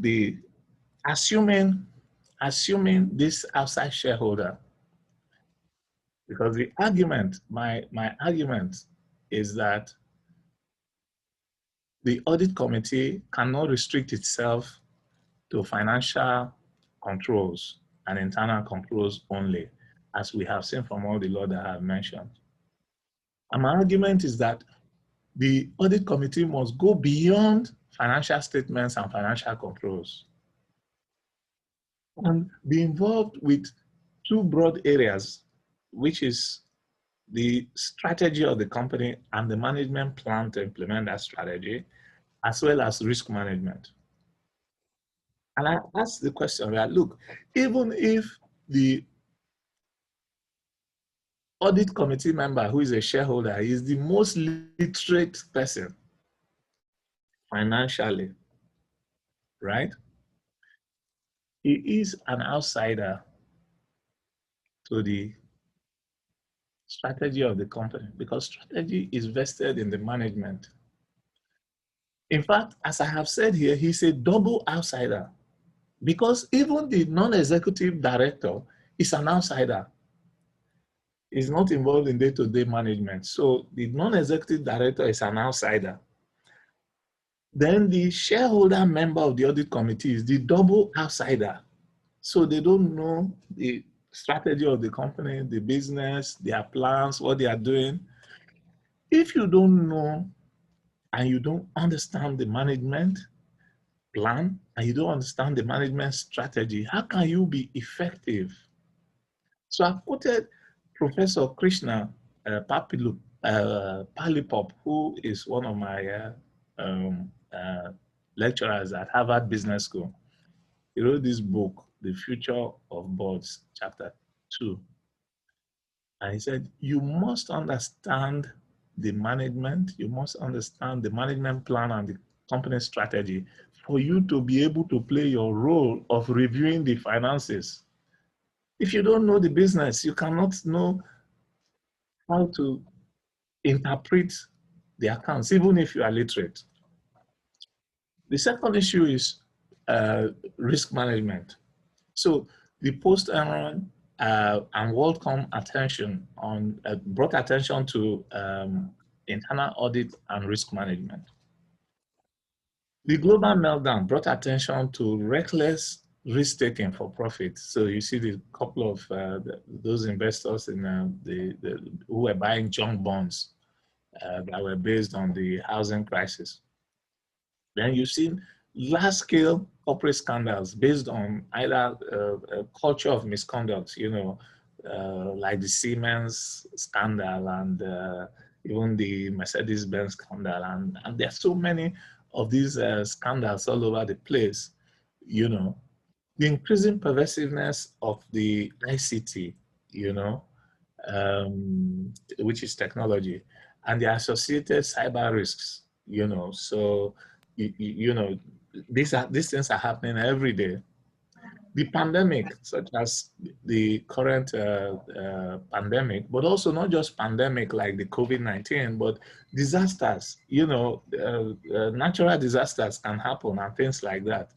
assuming this outside shareholder, because the argument, my argument is that the audit committee cannot restrict itself to financial controls and internal controls only, as we have seen from all the law that I have mentioned. And my argument is that the audit committee must go beyond financial statements and financial controls and be involved with 2 broad areas, which is the strategy of the company and the management plan to implement that strategy, as well as risk management. And I asked the question that, look, even if the audit committee member who is a shareholder is the most literate person financially, right? He is an outsider to the strategy of the company because strategy is vested in the management. In fact, as I have said here, he's a double outsider because even the non-executive director is an outsider. He's not involved in day-to-day management. So the non-executive director is an outsider. Then the shareholder member of the audit committee is the double outsider. So they don't know the strategy of the company, the business, their plans, what they are doing. If you don't know and you don't understand the management plan, and you don't understand the management strategy, how can you be effective? So I've quoted Professor Krishna Palipop, who is one of my lecturers at Harvard Business School. He wrote this book, The Future of Boards, chapter 2. And he said, you must understand the management, you must understand the management plan and the company strategy for you to be able to play your role of reviewing the finances. If you don't know the business, you cannot know how to interpret the accounts, even if you are literate. The second issue is risk management. So the post-Enron and WorldCom attention on brought attention to internal audit and risk management. The global meltdown brought attention to reckless risk-taking for profit. So you see the couple of those investors in who were buying junk bonds that were based on the housing crisis. Then you've seen large-scale corporate scandals based on either a culture of misconduct, you know, like the Siemens scandal and even the Mercedes-Benz scandal. And there are so many of these scandals all over the place, you know. The increasing pervasiveness of the ICT, you know, which is technology, and the associated cyber risks, you know. So, you know, these things are happening every day. The pandemic, such as the current pandemic, but also not just pandemic like the COVID-19, but disasters, you know, natural disasters can happen and things like that.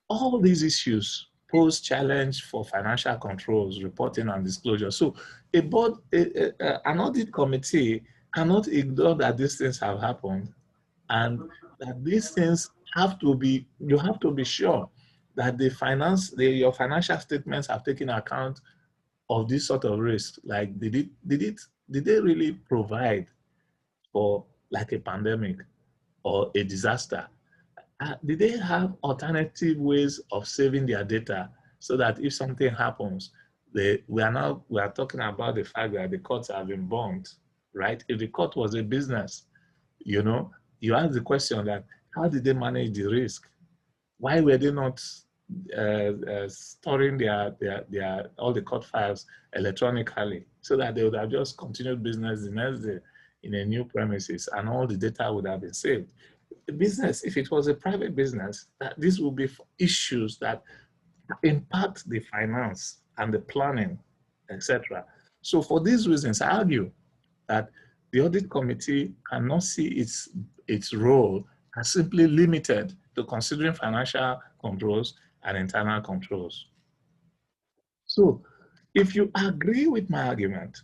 All these issues pose challenge for financial controls, reporting, and disclosure. So a board, an audit committee cannot ignore that these things have happened, and that these things have to be, you have to be sure that your financial statements have taken account of this sort of risk. Like, did they really provide for like a pandemic or a disaster? Did they have alternative ways of saving their data so that if something happens, we are talking about the fact that the courts have been bombed, right? If the court was a business, you know, you ask the question that how did they manage the risk? Why were they not storing their all the court files electronically so that they would have just continued business the next day in a new premises and all the data would have been saved? A business, if it was a private business, that these will be issues that impact the finance and the planning, etc. So for these reasons, I argue that the audit committee cannot see its role as simply limited to considering financial controls and internal controls. So if you agree with my argument,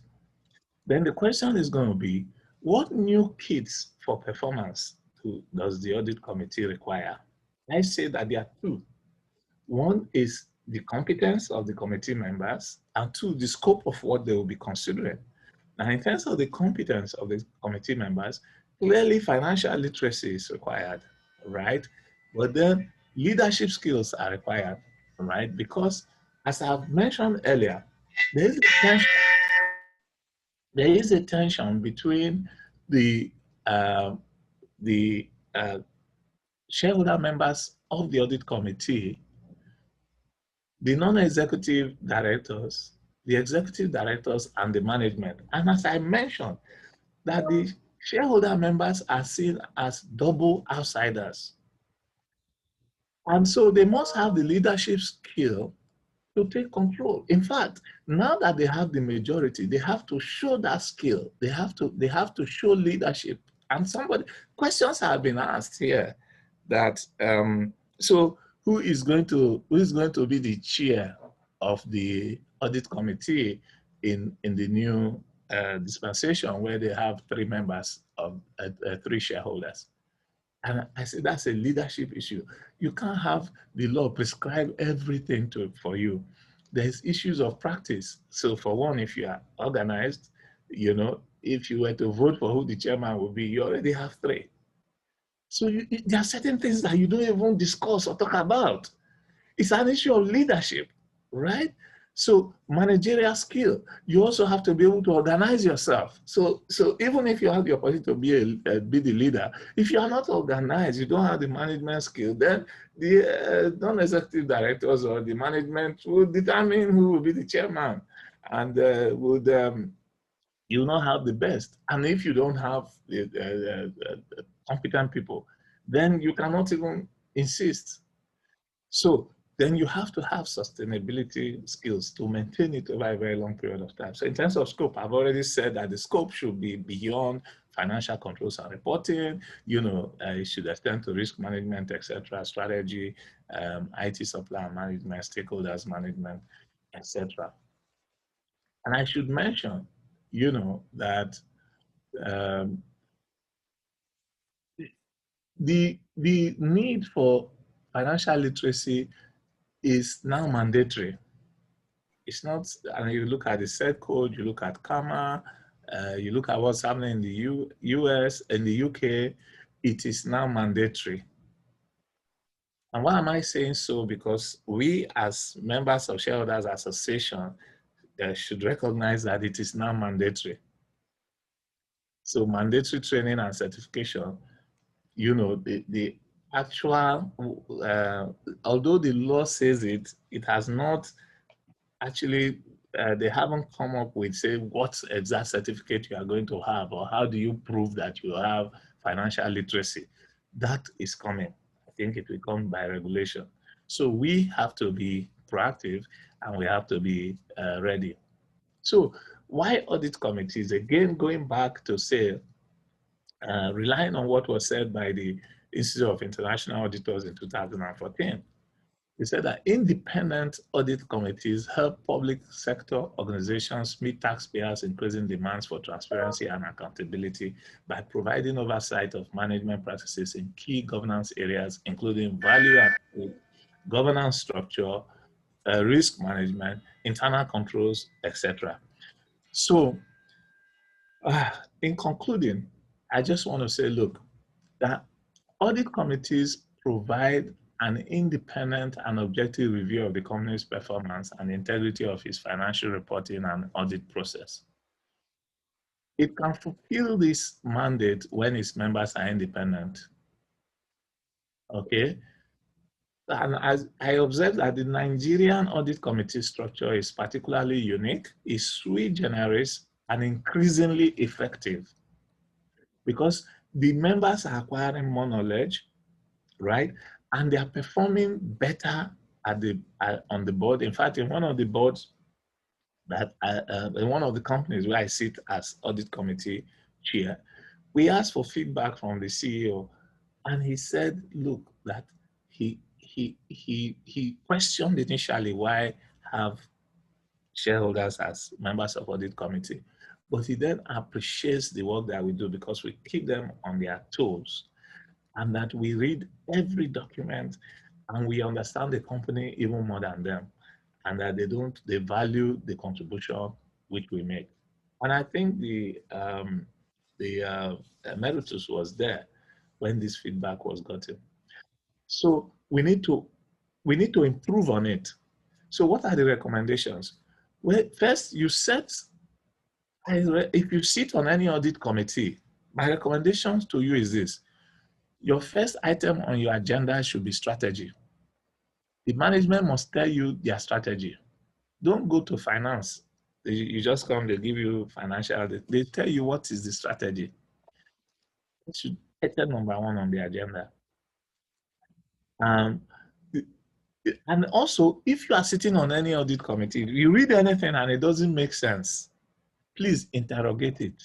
then the question is going to be, what new kits for performance does the audit committee require? I say that there are two. One is the competence of the committee members, and two, the scope of what they will be considering. Now, in terms of the competence of the committee members, clearly financial literacy is required, right? But then leadership skills are required, right? Because as I've mentioned earlier, there is a tension between the shareholder members of the audit committee, the non-executive directors, the executive directors, and the management. And as I mentioned, that the shareholder members are seen as double outsiders. And so they must have the leadership skill to take control. In fact, now that they have the majority, they have to show that skill. They have to show leadership. And questions have been asked here that so who is going to be the chair of the audit committee in the new dispensation where they have 3 members of 3 shareholders? And I say that's a leadership issue. You can't have the law prescribe everything for you. There's issues of practice. So for one, if you are organized, you know, if you were to vote for who the chairman will be, you already have 3. So there are certain things that you don't even discuss or talk about. It's an issue of leadership, right? So managerial skill, you also have to be able to organize yourself. So even if you have the opportunity to be the leader, if you are not organized, you don't have the management skill, then the non-executive directors or the management will determine who will be the chairman, and you will not have the best. And if you don't have competent people, then you cannot even insist. So then you have to have sustainability skills to maintain it over a very long period of time. So in terms of scope, I've already said that the scope should be beyond financial controls and reporting. It should extend to risk management, etc., strategy, IT supply management, stakeholders management, etc. And I should mention, that the need for financial literacy is now mandatory. It's not, and you look at the set code, you look at Cama, you look at what's happening in the US, in the UK, it is now mandatory. And why am I saying so? Because we as members of Shareholders Association should recognize that it is now mandatory. So mandatory training and certification, the actual, although the law says it has not actually, they haven't come up with, say, what exact certificate you are going to have, or how do you prove that you have financial literacy. That is coming. I think it will come by regulation. So we have to be proactive, and we have to be ready. So why audit committees? Again, going back to say, relying on what was said by the Institute of International Auditors in 2014, he said that independent audit committees help public sector organizations meet taxpayers' increasing demands for transparency and accountability by providing oversight of management practices in key governance areas, including value and governance structure, risk management, internal controls, etc. So, in concluding, I just want to say, look, that audit committees provide an independent and objective review of the company's performance and integrity of its financial reporting and audit process. It can fulfill this mandate when its members are independent. Okay? And as I observed that the Nigerian audit committee structure is particularly unique, is sui generis, and increasingly effective, because the members are acquiring more knowledge, right? And they are performing better on the board. In fact, in one of the boards that in one of the companies where I sit as audit committee chair, we asked for feedback from the CEO, and he said, look, that he questioned initially why have shareholders as members of audit committee, but he then appreciates the work that we do because we keep them on their toes, and that we read every document and we understand the company even more than them, and that they value the contribution which we make. And I think the emeritus was there when this feedback was gotten. So we need to improve on it. So what are the recommendations? Well, first, if you sit on any audit committee, my recommendations to you is this. Your first item on your agenda should be strategy. The management must tell you their strategy. Don't go to finance. You just come, they give you financial, they tell you what is the strategy. It should be item number one on the agenda. And also, if you are sitting on any audit committee, you read anything and it doesn't make sense, please interrogate it.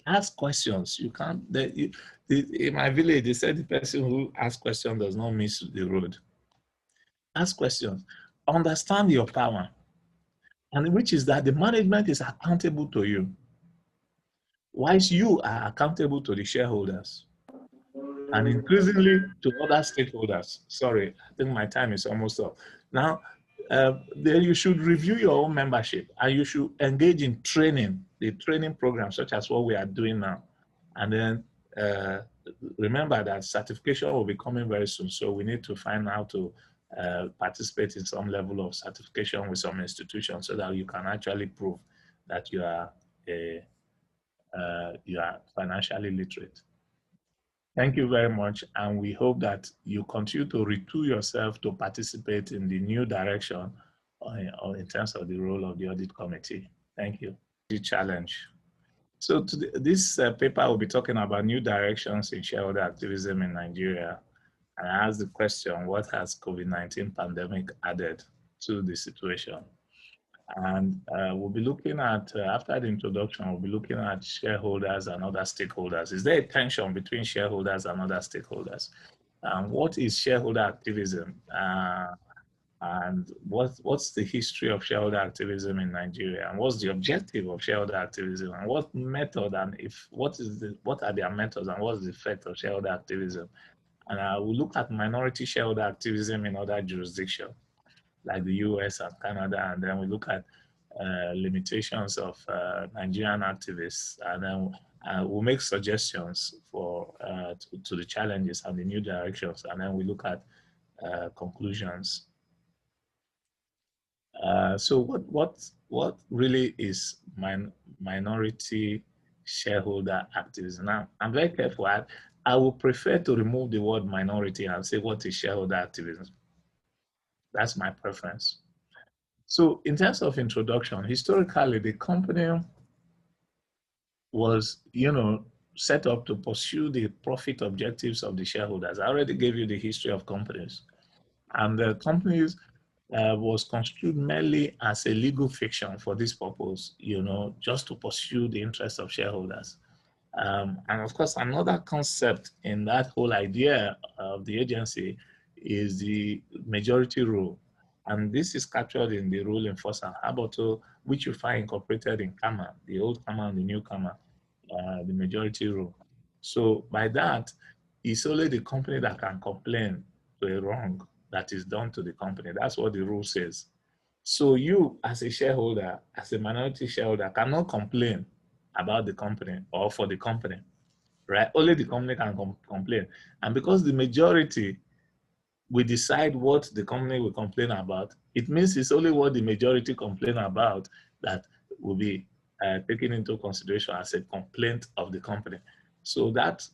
Ask questions. You can't, in my village, they said the person who asks questions does not miss the road. Ask questions. Understand your power, and which is that the management is accountable to you, whilst you are accountable to the shareholders and increasingly to other stakeholders. Sorry, I think my time is almost up. Now, then you should review your own membership, and you should engage in training, the training program such as what we are doing now. And then remember that certification will be coming very soon. So we need to find out to participate in some level of certification with some institutions so that you can actually prove that you are financially literate. Thank you very much, and we hope that you continue to retool yourself to participate in the new direction or in terms of the role of the audit committee. Thank you. The challenge. So today, this paper will be talking about new directions in shareholder activism in Nigeria. And I asked the question, what has COVID-19 pandemic added to the situation? And we'll be looking at, after the introduction, we'll be looking at shareholders and other stakeholders. Is there a tension between shareholders and other stakeholders? What is shareholder activism? And what's the history of shareholder activism in Nigeria? And what's the objective of shareholder activism? And what method and what are their methods and what's the effect of shareholder activism? And we'll look at minority shareholder activism in other jurisdictions, like the US and Canada, and then we look at limitations of Nigerian activists, and then we'll make suggestions for to the challenges and the new directions, and then we look at conclusions. So what really is minority shareholder activism? Now, I'm very careful. I would prefer to remove the word minority and say what is shareholder activism. That's my preference. So in terms of introduction, historically, the company was, set up to pursue the profit objectives of the shareholders. I already gave you the history of companies. And the companies was construed merely as a legal fiction for this purpose, just to pursue the interests of shareholders. And of course, another concept in that whole idea of the agency is the majority rule. And this is captured in the rule in Force and Haboto, which you find incorporated in Cama, the old Cama and the new Cama, the majority rule. So by that, it's only the company that can complain to a wrong that is done to the company. That's what the rule says. So you, as a shareholder, as a minority shareholder, cannot complain about the company or for the company, right? Only the company can complain. And because the majority will decide what the company will complain about, it means it's only what the majority complain about that will be taken into consideration as a complaint of the company. So that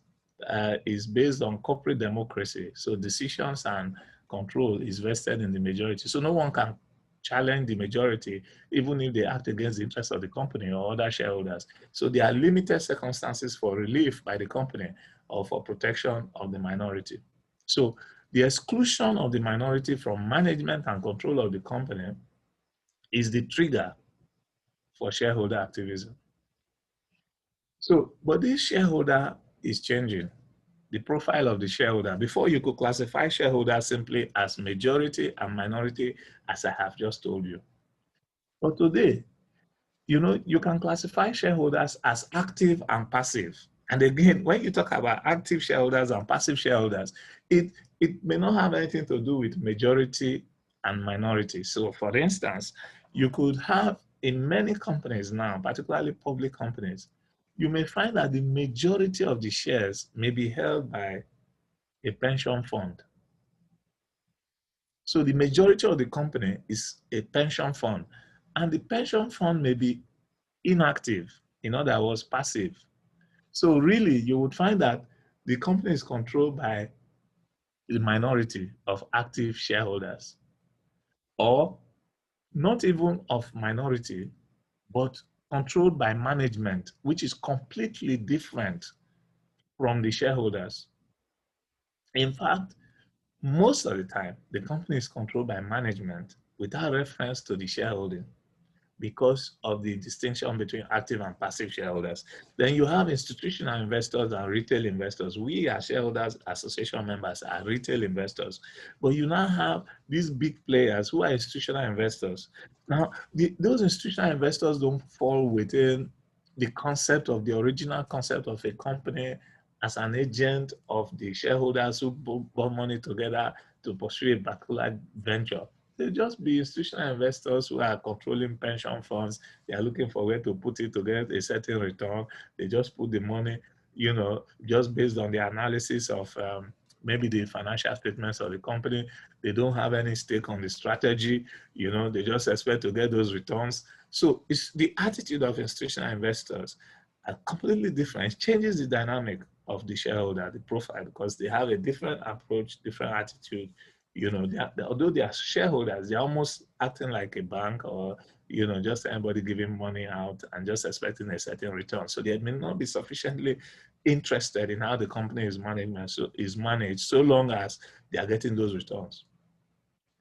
is based on corporate democracy. So decisions and control is vested in the majority. So no one can challenge the majority, even if they act against the interests of the company or other shareholders. So there are limited circumstances for relief by the company or for protection of the minority. So the exclusion of the minority from management and control of the company is the trigger for shareholder activism. So, but this shareholder is changing. The profile of the shareholder. Before, you could classify shareholders simply as majority and minority, as I have just told you. But today, you can classify shareholders as active and passive. And again, when you talk about active shareholders and passive shareholders, it may not have anything to do with majority and minority. So for instance, you could have in many companies now, particularly public companies, you may find that the majority of the shares may be held by a pension fund. So the majority of the company is a pension fund, and the pension fund may be inactive, in other words, passive. So really, you would find that the company is controlled by the minority of active shareholders, or not even of minority, but controlled by management, which is completely different from the shareholders. In fact, most of the time, the company is controlled by management without reference to the shareholding, because of the distinction between active and passive shareholders. Then you have institutional investors and retail investors. We as shareholders association members are retail investors, but you now have these big players who are institutional investors. Now, those institutional investors don't fall within the concept of the original concept of a company as an agent of the shareholders who put money together to pursue a particular venture. They just be institutional investors who are controlling pension funds. They are looking for where to put it to get a certain return. They just put the money. you know, just based on the analysis of maybe the financial statements of the company. They don't have any stake on the strategy, you know, they just expect to get those returns. So it's the attitude of institutional investors are completely different. It changes the dynamic of the shareholder, the profile, because they have a different approach, different attitude. You know, although they are shareholders, they're almost acting like a bank, or, you know, just anybody giving money out and just expecting a certain return. So they may not be sufficiently interested in how the company is managed, so long as they are getting those returns.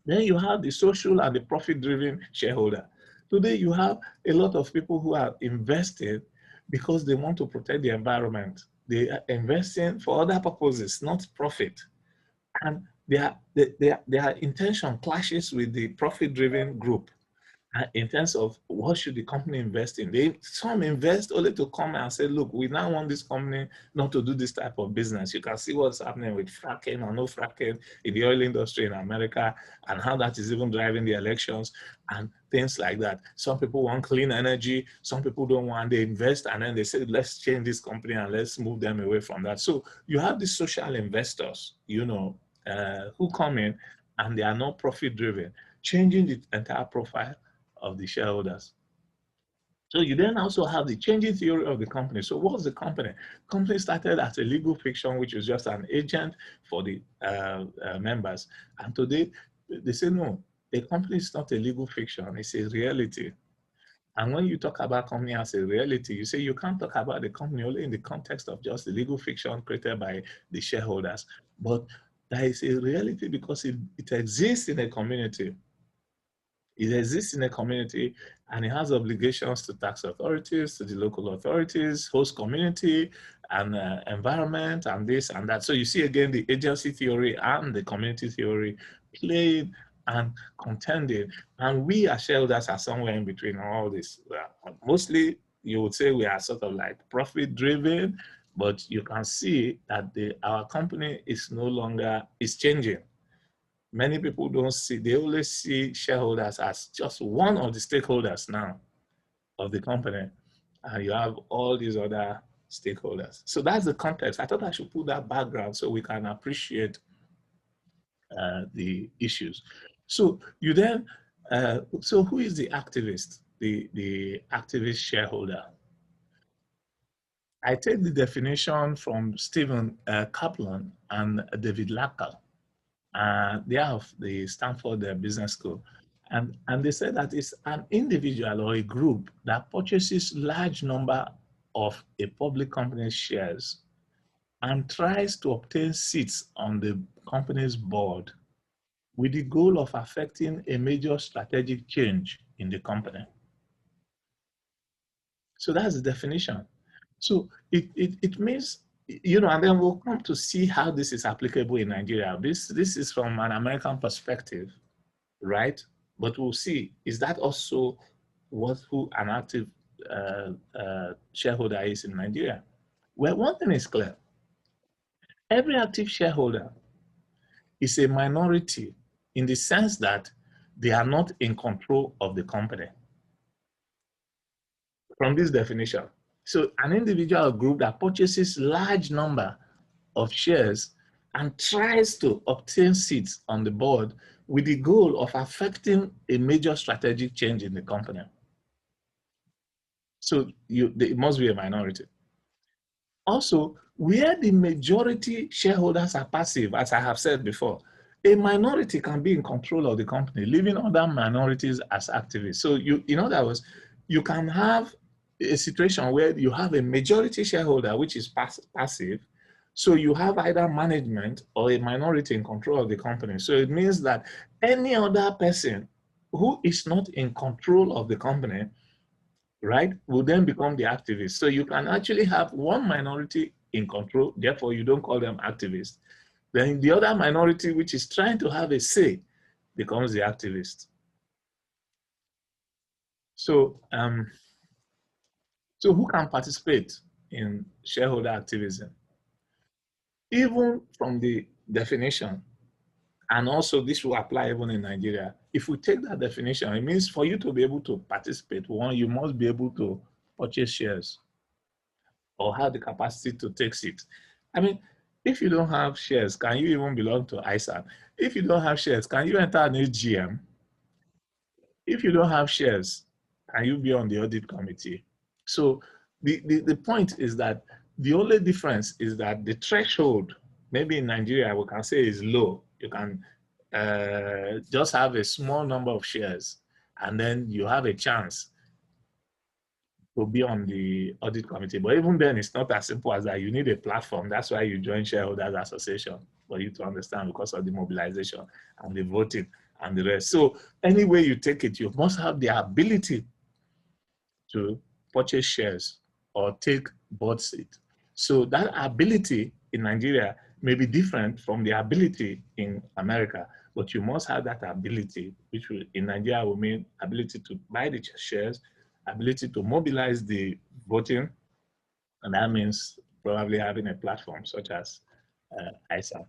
Then you have the social and the profit-driven shareholder. Today, you have a lot of people who are invested because they want to protect the environment. They are investing for other purposes, not profit. And their intention clashes with the profit-driven group in terms of what should the company invest in. Some invest only to come and say, look, we now want this company not to do this type of business. You can see what's happening with fracking or no fracking in the oil industry in America, and how that is even driving the elections and things like that. Some people want clean energy, some people don't want. They invest and then they say, let's change this company and let's move them away from that. So you have the social investors, you know, who come in and they are not profit driven, changing the entire profile of the shareholders. So you then also have the changing theory of the company. So what's the company? Company started as a legal fiction, which is just an agent for the members. And today they say, no, a company is not a legal fiction, it's a reality. And when you talk about company as a reality, you say you can't talk about the company only in the context of just the legal fiction created by the shareholders, but there is a reality because it exists in a community. It exists in a community and it has obligations to tax authorities, to the local authorities, host community, and environment, and this and that. So you see again the agency theory and the community theory playing and contending. And we as shareholders are somewhere in between all this. Mostly you would say we are sort of like profit driven, but you can see that our company is no longer, is changing. Many people don't see, they only see shareholders as just one of the stakeholders now of the company. And you have all these other stakeholders. So that's the context. I thought I should put that background so we can appreciate the issues. So you then, so who is the activist, the activist shareholder? I take the definition from Stephen Kaplan and David Lacker. They are of the Stanford Business School. And they said that it's an individual or a group that purchases large number of a public company's shares and tries to obtain seats on the company's board with the goal of affecting a major strategic change in the company. So that's the definition. So it means, you know, and then we'll come to see how this is applicable in Nigeria. This is from an American perspective, right? But we'll see, is that also who an active shareholder is in Nigeria? Well, one thing is clear. Every active shareholder is a minority in the sense that they are not in control of the company. From this definition. So an individual group that purchases large number of shares and tries to obtain seats on the board with the goal of affecting a major strategic change in the company. So it must be a minority. Also, where the majority shareholders are passive, as I have said before, a minority can be in control of the company, leaving other minorities as activists. So in other words, you can have a situation where you have a majority shareholder, which is passive. So you have either management or a minority in control of the company. So it means that any other person who is not in control of the company, right, will then become the activist. So you can actually have one minority in control, therefore you don't call them activists. Then the other minority, which is trying to have a say, becomes the activist. So, so who can participate in shareholder activism? Even from the definition, and also this will apply even in Nigeria, if we take that definition, it means for you to be able to participate, one, you must be able to purchase shares or have the capacity to take seats. I mean, if you don't have shares, can you even belong to ISAN? If you don't have shares, can you enter an AGM? If you don't have shares, can you be on the audit committee? So the point is that the only difference is that the threshold, maybe in Nigeria, we can say is low. You can just have a small number of shares, and then you have a chance to be on the audit committee. But even then, it's not as simple as that. You need a platform. That's why you join Shareholders Association, for you to understand, because of the mobilization and the voting and the rest. So any way you take it, you must have the ability to purchase shares or take board seat. So that ability in Nigeria may be different from the ability in America, but you must have that ability, which will, in Nigeria will mean ability to buy the shares, ability to mobilize the voting, and that means probably having a platform such as ISA.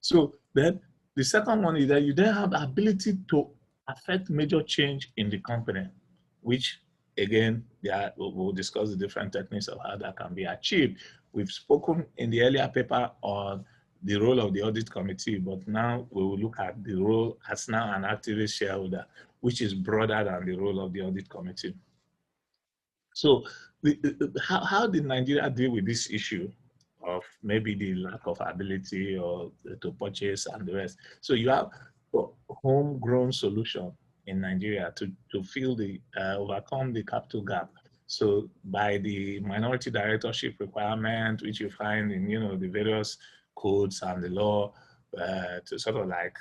So then the second one is that you then have the ability to affect major change in the company, which again, we'll discuss the different techniques of how that can be achieved. We've spoken in the earlier paper on the role of the audit committee, but now we will look at the role as now an activist shareholder, which is broader than the role of the audit committee. So how did Nigeria deal with this issue of maybe the lack of ability or to purchase and the rest? So you have a homegrown solution in Nigeria to fill the, overcome the capital gap. So by the minority directorship requirement, which you find in, the various codes and the law, to sort of like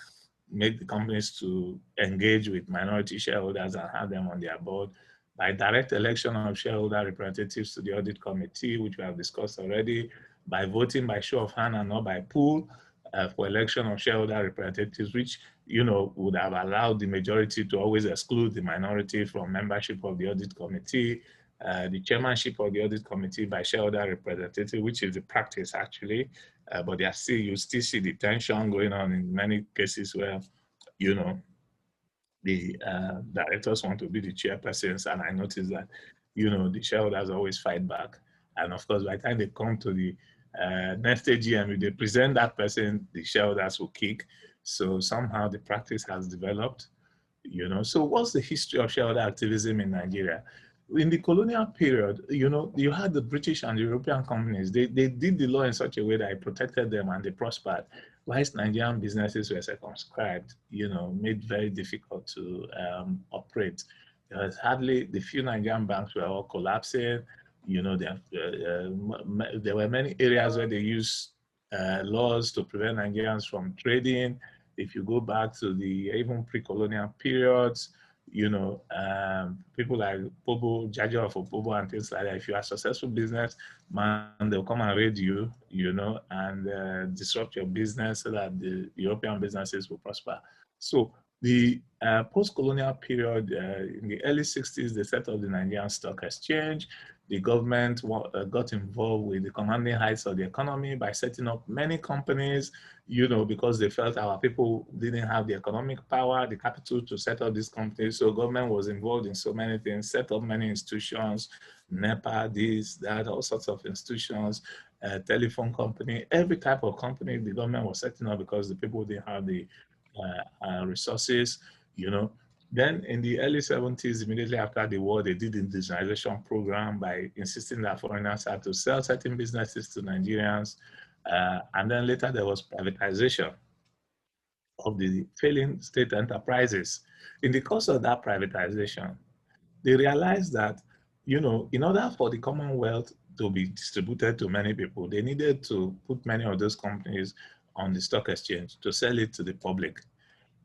make the companies to engage with minority shareholders and have them on their board, by direct election of shareholder representatives to the audit committee, which we have discussed already, by voting by show of hand and not by pool for election of shareholder representatives, which would have allowed the majority to always exclude the minority from membership of the audit committee, the chairmanship of the audit committee by shareholder representative, which is the practice actually, but you still see the tension going on in many cases where the directors want to be the chairpersons, and I noticed that, the shareholders always fight back. And of course, by the time they come to the next AGM, if they present that person, the shareholders will kick. So somehow the practice has developed, So what's the history of shareholder activism in Nigeria? In the colonial period, you had the British and European companies. They did the law in such a way that it protected them and they prospered. Whilst Nigerian businesses were circumscribed, made very difficult to operate. There was hardly, the few Nigerian banks were all collapsing. There were many areas where they used laws to prevent Nigerians from trading. If you go back to the even pre-colonial periods, people like Pobo, Jaja of Pobo and things like that. If you are a successful business man, they'll come and raid you, and disrupt your business so that the European businesses will prosper. So the post-colonial period, in the early 60s, they set up the Nigerian Stock Exchange. The government got involved with the commanding heights of the economy by setting up many companies, because they felt our people didn't have the economic power, the capital to set up these companies. So government was involved in so many things, set up many institutions, NEPA, this, that, all sorts of institutions, telephone company, every type of company the government was setting up because the people didn't have the resources, Then in the early 70s, immediately after the war, they did the indigenization program by insisting that foreigners had to sell certain businesses to Nigerians. And then later there was privatization of the failing state enterprises. In the course of that privatization, they realized that, in order for the Commonwealth to be distributed to many people, they needed to put many of those companies on the stock exchange to sell it to the public.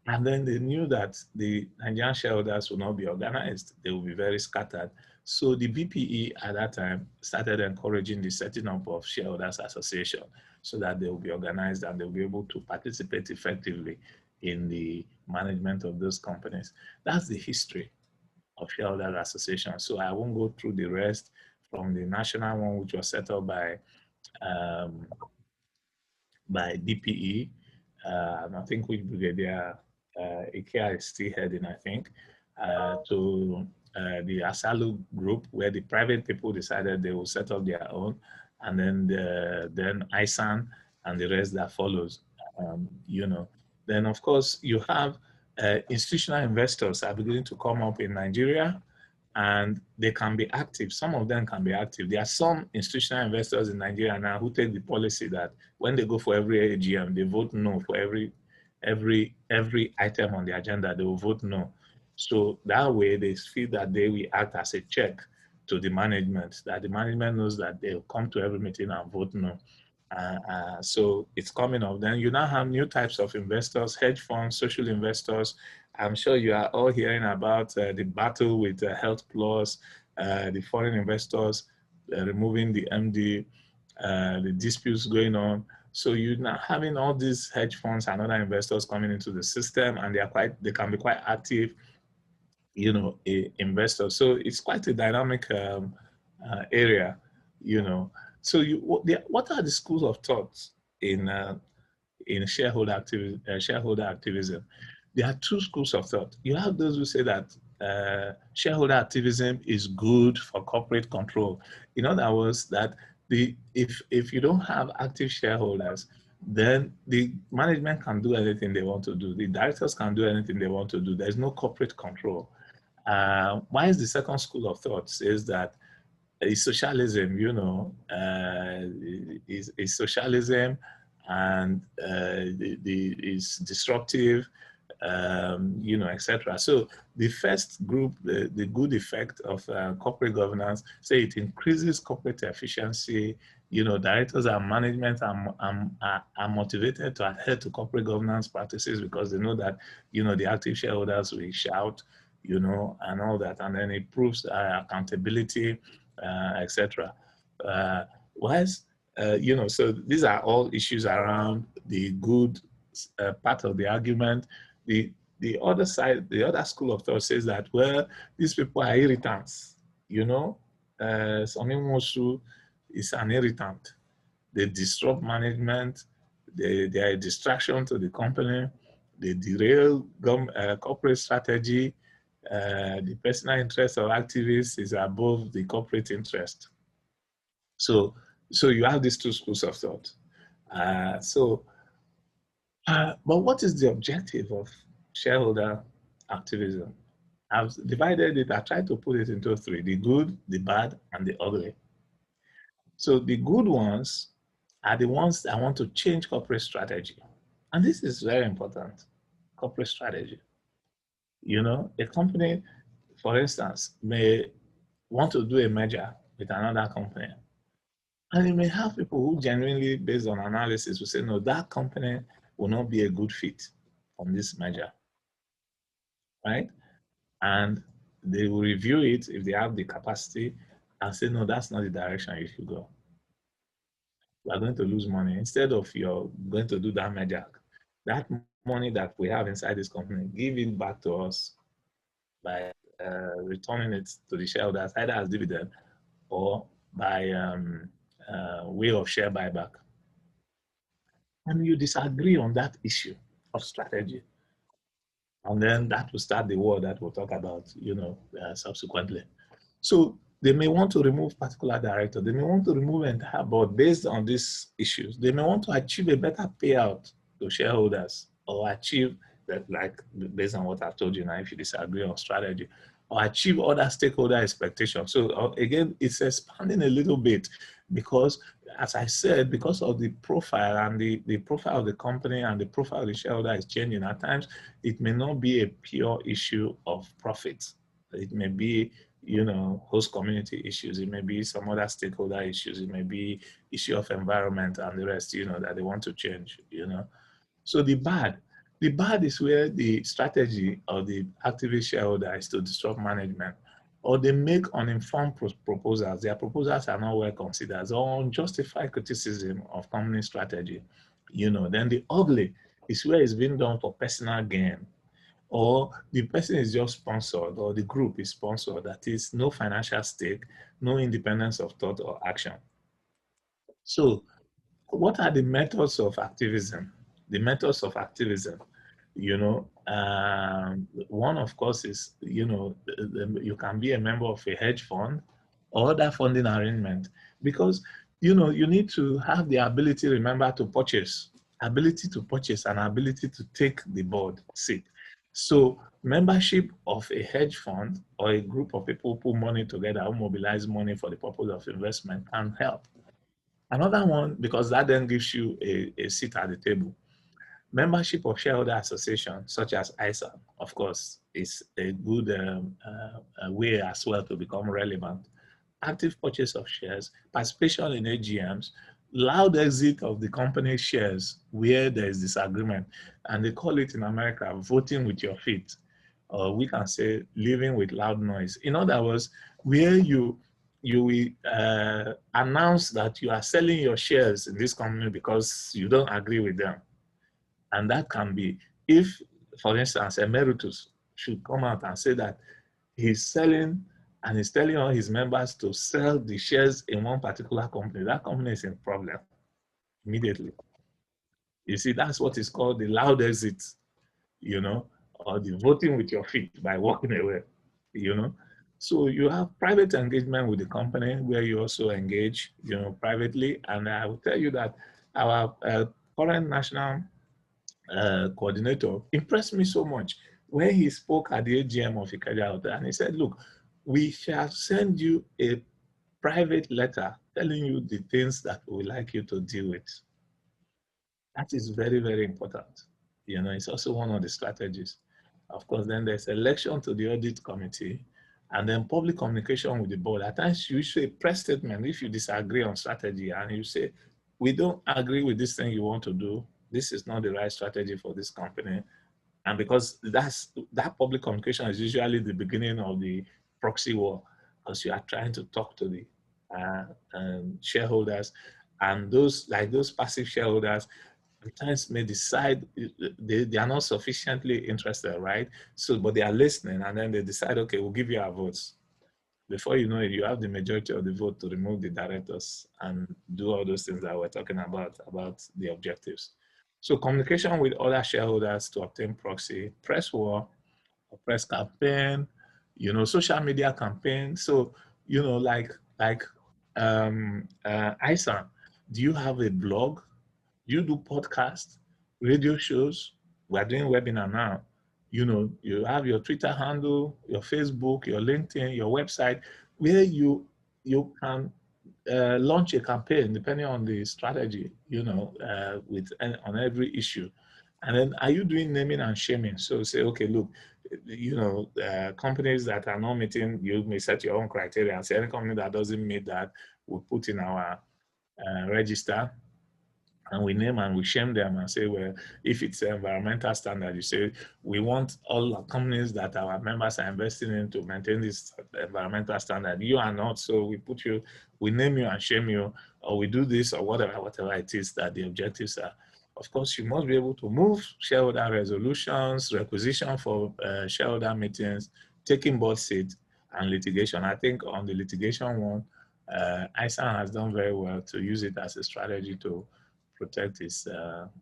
And then they knew that the Nigerian shareholders would not be organized. They would be very scattered. So the BPE at that time started encouraging the setting up of shareholders association so that they will be organized and they'll be able to participate effectively in the management of those companies. That's the history of shareholders association. So I won't go through the rest from the national one, which was set up by DPE. I think which Brigadier IKEA is still heading, I think, to the Asalu group, where the private people decided they will set up their own, and then ISAN and the rest that follows. You know, then of course you have institutional investors are beginning to come up in Nigeria, and they can be active. Some of them can be active. There are some institutional investors in Nigeria now who take the policy that when they go for every AGM, they vote no for every item on the agenda. They will vote no. So that way they feel that they will act as a check to the management, that the management knows that they'll come to every meeting and vote no. So it's coming up. Then you now have new types of investors, hedge funds, social investors. I'm sure you are all hearing about the battle with Health Plus, the foreign investors removing the MD, the disputes going on. So you're now having all these hedge funds and other investors coming into the system, and they can be quite active, you know, investors. So it's quite a dynamic area, you know. So what are the schools of thought in shareholder activism? There are two schools of thought. You have those who say that shareholder activism is good for corporate control. In other words, that if you don't have active shareholders, then the management can do anything they want to do. The directors can do anything they want to do. There's no corporate control. Why is the second school of thought says that is socialism, you know, is socialism, and is disruptive, you know, etc. So the first group, the good effect of corporate governance, say it increases corporate efficiency. You know, directors and management are motivated to adhere to corporate governance practices because they know that, you know, the active shareholders will shout, you know, and all that, and then it proves accountability, etc. You know, so these are all issues around the good part of the argument. The other side, the other school of thought says that, well, these people are irritants, you know. Sonimosu is an irritant. They disrupt management. They are a distraction to the company. They derail corporate strategy. The personal interest of activists is above the corporate interest. So you have these two schools of thought. But what is the objective of shareholder activism? I've divided it, I tried to put it into three: the good, the bad, and the ugly. So the good ones are the ones that want to change corporate strategy. And this is very important, corporate strategy. You know, a company, for instance, may want to do a merger with another company. And you may have people who genuinely, based on analysis, will say, no, that company will not be a good fit on this merger, right? And they will review it if they have the capacity and say, no, that's not the direction you should go. We are going to lose money. Instead of you're going to do that merger, that money that we have inside this company, give it back to us by returning it to the shareholders, either as dividend or by way of share buyback. And you disagree on that issue of strategy. And then that will start the war that we'll talk about, you know, subsequently. So they may want to remove particular director. They may want to remove entire board based on these issues. They may want to achieve a better payout to shareholders, or achieve that, like based on what I've told you now, if you disagree on strategy, or achieve other stakeholder expectations. So again, it's expanding a little bit because, as I said, because of the profile and the profile of the company and the profile of the shareholder is changing. At times, it may not be a pure issue of profits. It may be, you know, host community issues. It may be some other stakeholder issues. It may be issue of environment and the rest, you know, that they want to change, you know. So the bad is where the strategy of the activist shareholder is to disrupt management, or they make uninformed proposals. Their proposals are not well considered, or unjustified criticism of company strategy. You know, then the ugly is where it's being done for personal gain, or the person is just sponsored, or the group is sponsored. That is, no financial stake, no independence of thought or action. So what are the methods of activism? The methods of activism. You know, one of course is, you know, you can be a member of a hedge fund or other funding arrangement, because, you know, you need to have the ability, remember, to purchase, ability to purchase and ability to take the board seat. So membership of a hedge fund or a group of people who put money together, who mobilize money for the purpose of investment, can help. Another one, because that then gives you a seat at the table. Membership of shareholder association, such as ISA, of course, is a good way as well to become relevant. Active purchase of shares, participation in AGMs, loud exit of the company's shares where there is disagreement. And they call it in America, voting with your feet. Or we can say living with loud noise. In other words, where you will announce that you are selling your shares in this company because you don't agree with them. And that can be if, for instance, Emeritus should come out and say that he's selling and he's telling all his members to sell the shares in one particular company, that company is in problem immediately. You see, that's what is called the loud exit, you know, or the voting with your feet by walking away, you know. So you have private engagement with the company where you also engage, you know, privately. And I will tell you that our current national coordinator impressed me so much when he spoke at the AGM of Ikaja, and he said, look, we shall send you a private letter telling you the things that we would like you to deal with. That is very, very important. You know, it's also one of the strategies. Of course, then there's election to the audit committee, and then public communication with the board. At times you issue a press statement if you disagree on strategy, and you say, we don't agree with this thing you want to do. This is not the right strategy for this company. And because that public communication is usually the beginning of the proxy war, because you are trying to talk to the shareholders, and those passive shareholders at times may decide they are not sufficiently interested, right? So, but they are listening, and then they decide, okay, we'll give you our votes. Before you know it, you have the majority of the vote to remove the directors and do all those things that we're talking about the objectives. So communication with other shareholders to obtain proxy, press war, press campaign, you know, social media campaign. So, you know, like Isa, do you have a blog? Do you do podcasts, radio shows? We're doing webinar now. You know, you have your Twitter handle, your Facebook, your LinkedIn, your website, where you can launch a campaign depending on the strategy, you know, on every issue. And then are you doing naming and shaming? So say, okay, look, you know, companies that are not meeting, you may set your own criteria and say any company that doesn't meet that, we'll put in our register. And we name and we shame them and say, well, if it's an environmental standard, you say, we want all our companies that our members are investing in to maintain this environmental standard. You are not, so we name you and shame you, or we do this or whatever it is that the objectives are. Of course, you must be able to move shareholder resolutions, requisition for shareholder meetings, taking board seats, and litigation. I think on the litigation one, ISA has done very well to use it as a strategy to protect its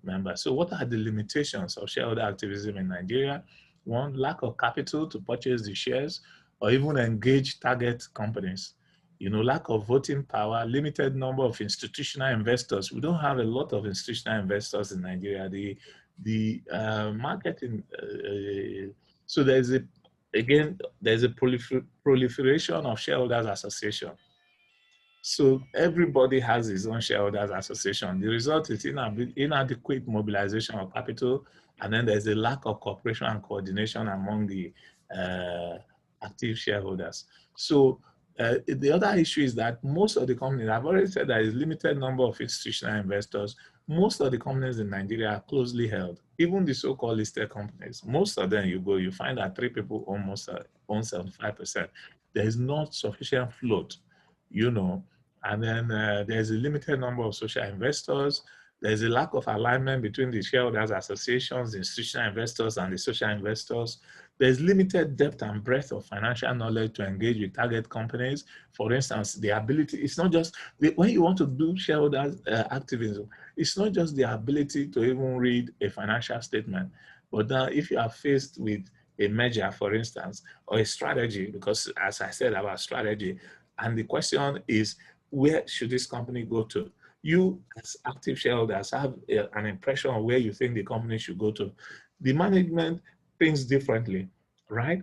members. So what are the limitations of shareholder activism in Nigeria? One, lack of capital to purchase the shares or even engage target companies. You know, lack of voting power, limited number of institutional investors. We don't have a lot of institutional investors in Nigeria. The market so there's a proliferation of shareholders association. So everybody has his own shareholders association. The result is inadequate mobilization of capital, and then there's a lack of cooperation and coordination among the active shareholders. So the other issue is that most of the companies, I've already said there is limited number of institutional investors. Most of the companies in Nigeria are closely held, even the so-called listed companies. Most of them you find that 3 people almost own 75%. There is not sufficient float, you know, and then there's a limited number of social investors. There's a lack of alignment between the shareholders associations, the institutional investors, and the social investors. There's limited depth and breadth of financial knowledge to engage with target companies. For instance, the ability, it's not just, when you want to do shareholders activism, it's not just the ability to even read a financial statement. But now if you are faced with a merger, for instance, or a strategy, because as I said about strategy, and the question is, where should this company go to? You as active shareholders have an impression of where you think the company should go to. The management thinks differently, right?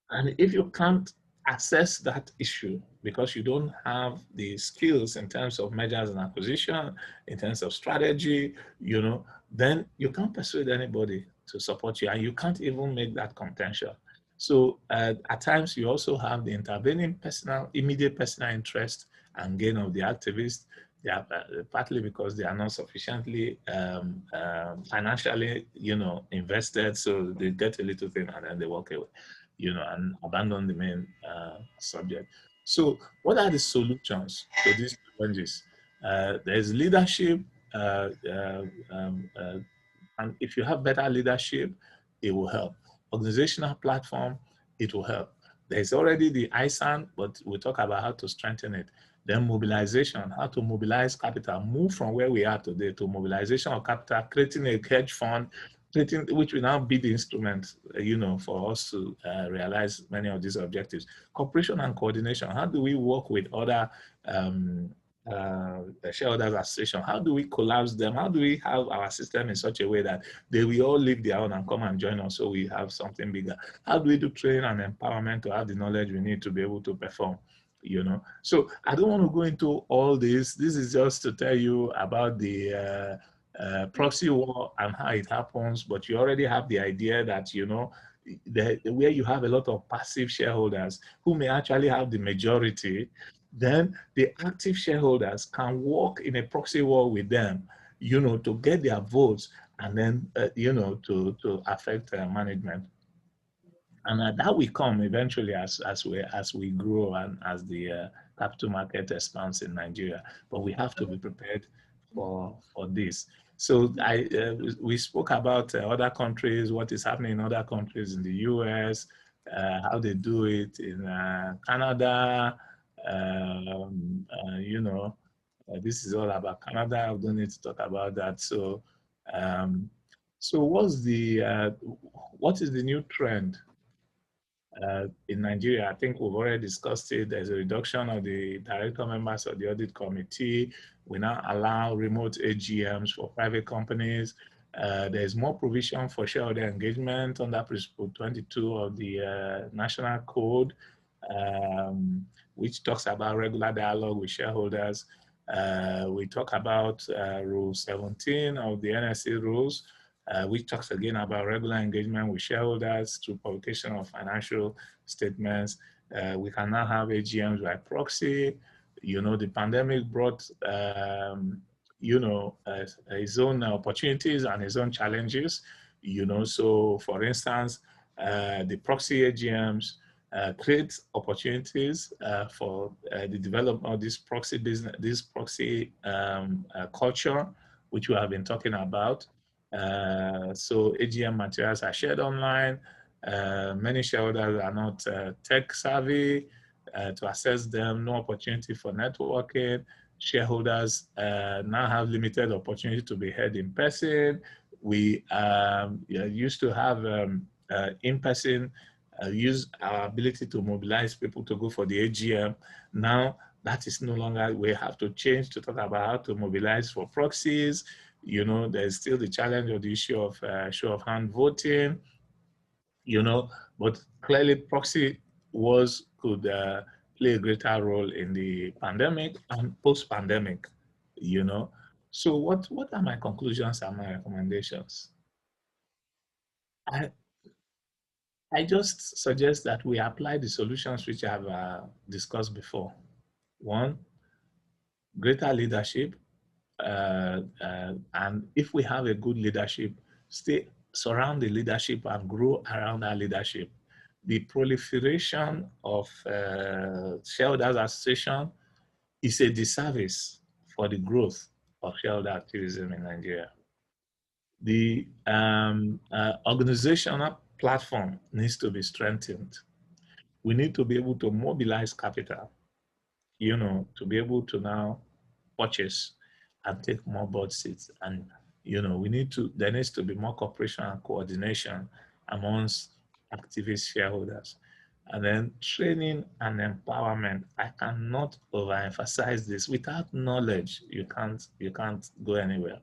And if you can't assess that issue because you don't have the skills in terms of mergers and acquisition, in terms of strategy, then you can't persuade anybody to support you, and you can't even make that contention. So at times you also have the intervening immediate personal interest and gain of the activists. They are partly because they are not sufficiently financially, invested, so they get a little thing and then they walk away, and abandon the main subject. So what are the solutions to these challenges? There's leadership, and if you have better leadership, it will help. Organizational platform, it will help. There's already the ISAN, but we'll talk about how to strengthen it. Then mobilization, how to mobilize capital, move from where we are today to mobilization of capital, creating a hedge fund, which will now be the instrument, for us to realize many of these objectives. Cooperation and coordination. How do we work with other shareholders association? How do we collapse them? How do we have our system in such a way that they will all leave their own and come and join us so we have something bigger? How do we do training and empowerment to have the knowledge we need to be able to perform? So I don't want to go into all this. This is just to tell you about the proxy war and how it happens, but you already have the idea that, where you have a lot of passive shareholders who may actually have the majority, then the active shareholders can work in a proxy war with them, to get their votes and then, to affect management. And that will come eventually as we grow and as the capital market expands in Nigeria. But we have to be prepared for this. So we spoke about other countries, what is happening in other countries, in the US, how they do it in Canada. This is all about Canada. I don't need to talk about that. So, what is the new trend in Nigeria? I think we've already discussed it. There's a reduction of the director members of the audit committee. We now allow remote AGMs for private companies. There's more provision for shareholder engagement under Principle 22 of the National Code, which talks about regular dialogue with shareholders. We talk about Rule 17 of the NSE rules, which talks again about regular engagement with shareholders through publication of financial statements. We can now have AGMs by proxy. The pandemic brought, its own opportunities and its own challenges. So for instance, the proxy AGMs create opportunities for the development of this proxy business, this proxy culture, which we have been talking about. So AGM materials are shared online. Many shareholders are not tech savvy to access them. No opportunity for networking. Shareholders now have limited opportunity to be heard in person. We used to have in-person use our ability to mobilize people to go for the AGM. Now that is no longer. We have to change to talk about how to mobilize for proxies. There's still the challenge of the issue of show of hand voting, but clearly proxy could play a greater role in the pandemic and post-pandemic, So what are my conclusions and my recommendations? I just suggest that we apply the solutions which I have discussed before. One, greater leadership. And if we have a good leadership, surround the leadership and grow around our leadership. The proliferation of shareholders association is a disservice for the growth of shareholder activism in Nigeria. The organizational platform needs to be strengthened. We need to be able to mobilize capital, to be able to now purchase and take more board seats and, there needs to be more cooperation and coordination amongst activist shareholders. And then training and empowerment. I cannot overemphasize this. Without knowledge, you can't go anywhere.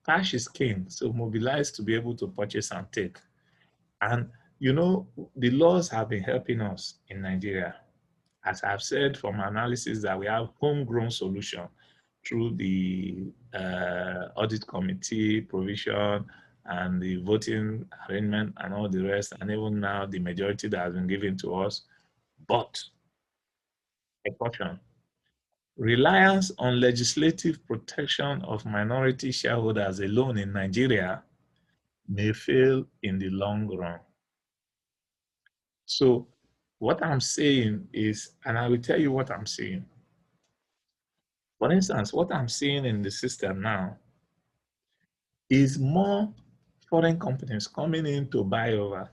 Cash is king, so mobilize to be able to purchase and take. And the laws have been helping us in Nigeria. As I've said from analysis, that we have homegrown solution through the audit committee provision and the voting arrangement and all the rest, and even now the majority that has been given to us. But a caution, reliance on legislative protection of minority shareholders alone in Nigeria may fail in the long run. So what I'm saying is, and I will tell you what I'm saying. For instance, what I'm seeing in the system now is more foreign companies coming in to buy over,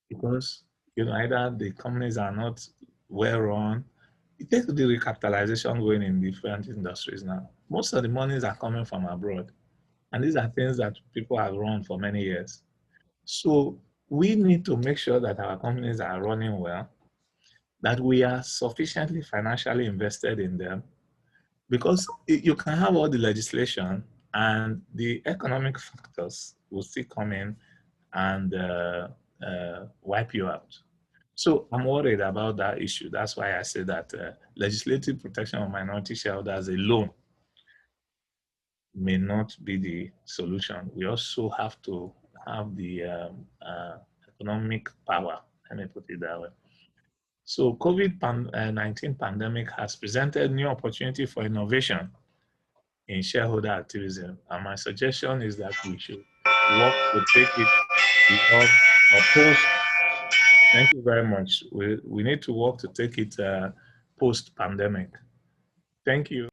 because either the companies are not well run. It takes the recapitalization going in different industries now. Most of the monies are coming from abroad, and these are things that people have run for many years. So we need to make sure that our companies are running well, that we are sufficiently financially invested in them, because you can have all the legislation and the economic factors will still come in and wipe you out. So I'm worried about that issue. That's why I say that legislative protection of minority shareholders alone may not be the solution. We also have to have the economic power, let me put it that way. So COVID-19 pandemic has presented new opportunity for innovation in shareholder activism. And my suggestion is that we should work to take it beyond post. Thank you very much. We need to work to take it post-pandemic. Thank you.